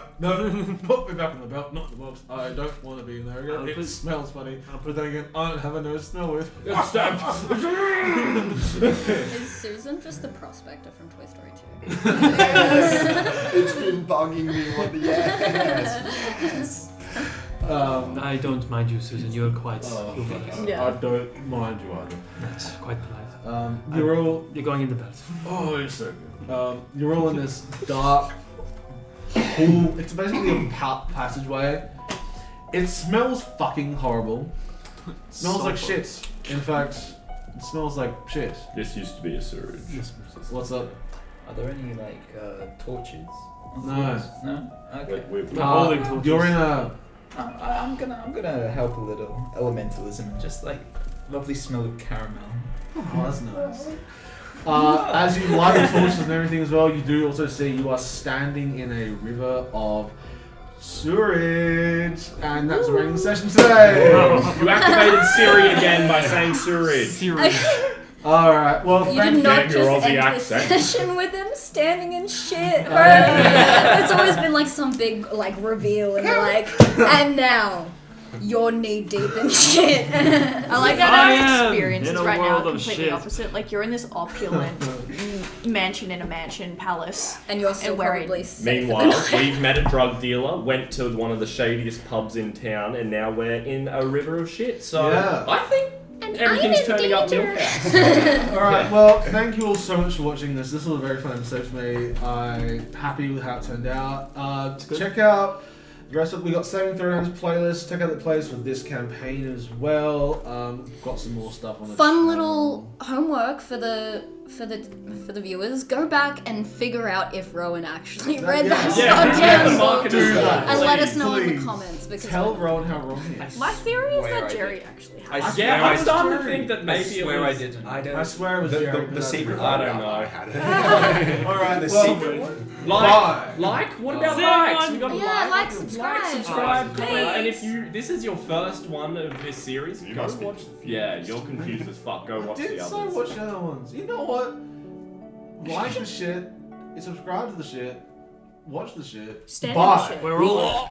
put me back in the belt, not in the box. I don't want to be in there again. I'll It put- smells funny. But then again, I don't have a nose to smell with. It's stabbed. Is Susan just the prospector from Toy Story 2? It's been bugging me. What the yes. I don't mind you, Susan. You're quite. Yeah. I don't mind you either. That's quite polite. You're all. You're going in the belt. Oh, you're so good. You're all in this dark pool. It's basically a passageway. It smells fucking horrible. It smells like shit. In fact, it smells like shit. This used to be a sewage. What's up? Are there any torches? No. No. Okay. Holding torches. You're in a. I'm gonna help a little elementalism and just like lovely smell of caramel. Oh, that's nice. As you light the torches and everything as well, you do also see you are standing in a river of sewage, and that's the raining session today. You activated Siri again by saying sewage. All right. Well, You thank did not Damn your just Aussie end the accent. session with him standing in shit, bro. It's always been like some big like reveal and like, and now you're knee deep in shit. I like that I our am experiences in a right now world are of completely shit. opposite. Like you're in this opulent mansion in a mansion palace. And you're still And we're probably safe. Meanwhile, we've met a drug dealer, went to one of the shadiest pubs in town, and now we're in a river of shit. So Yeah. I think And everything's I'm in turning up danger. Milkhouse. All right. Well, thank you all so much for watching this. This was a very fun episode for me. I'm happy with how it turned out. Check out the rest of we got Saving Thrones playlist. Check out the playlist for this campaign as well. Got some more stuff on the Fun channel. little homework for the viewers. Go back and figure out if Rowan actually read that Yeah, goddamn the book. marketers And let us know in please. the comments because Tell Rowan how wrong he is. My theory is Where that I Jerry did. actually I has. swear Yeah, I I'm starting to did. think that I maybe swear it I was... didn't. I swear it was Jerry. The secret. I don't know. I had it. All right. The Well, secret one. Like, what about Say likes? one. We got a Yeah, like, like, subscribe. subscribe, comment, and Please. if this is your first one of this series, You go must be watch. Yeah, you're confused as fuck. Go watch did the so others. watch the other ones. You know what? Like the shit. Subscribe to the shit. Watch the shit. Stand in the Bye. shit. We're all.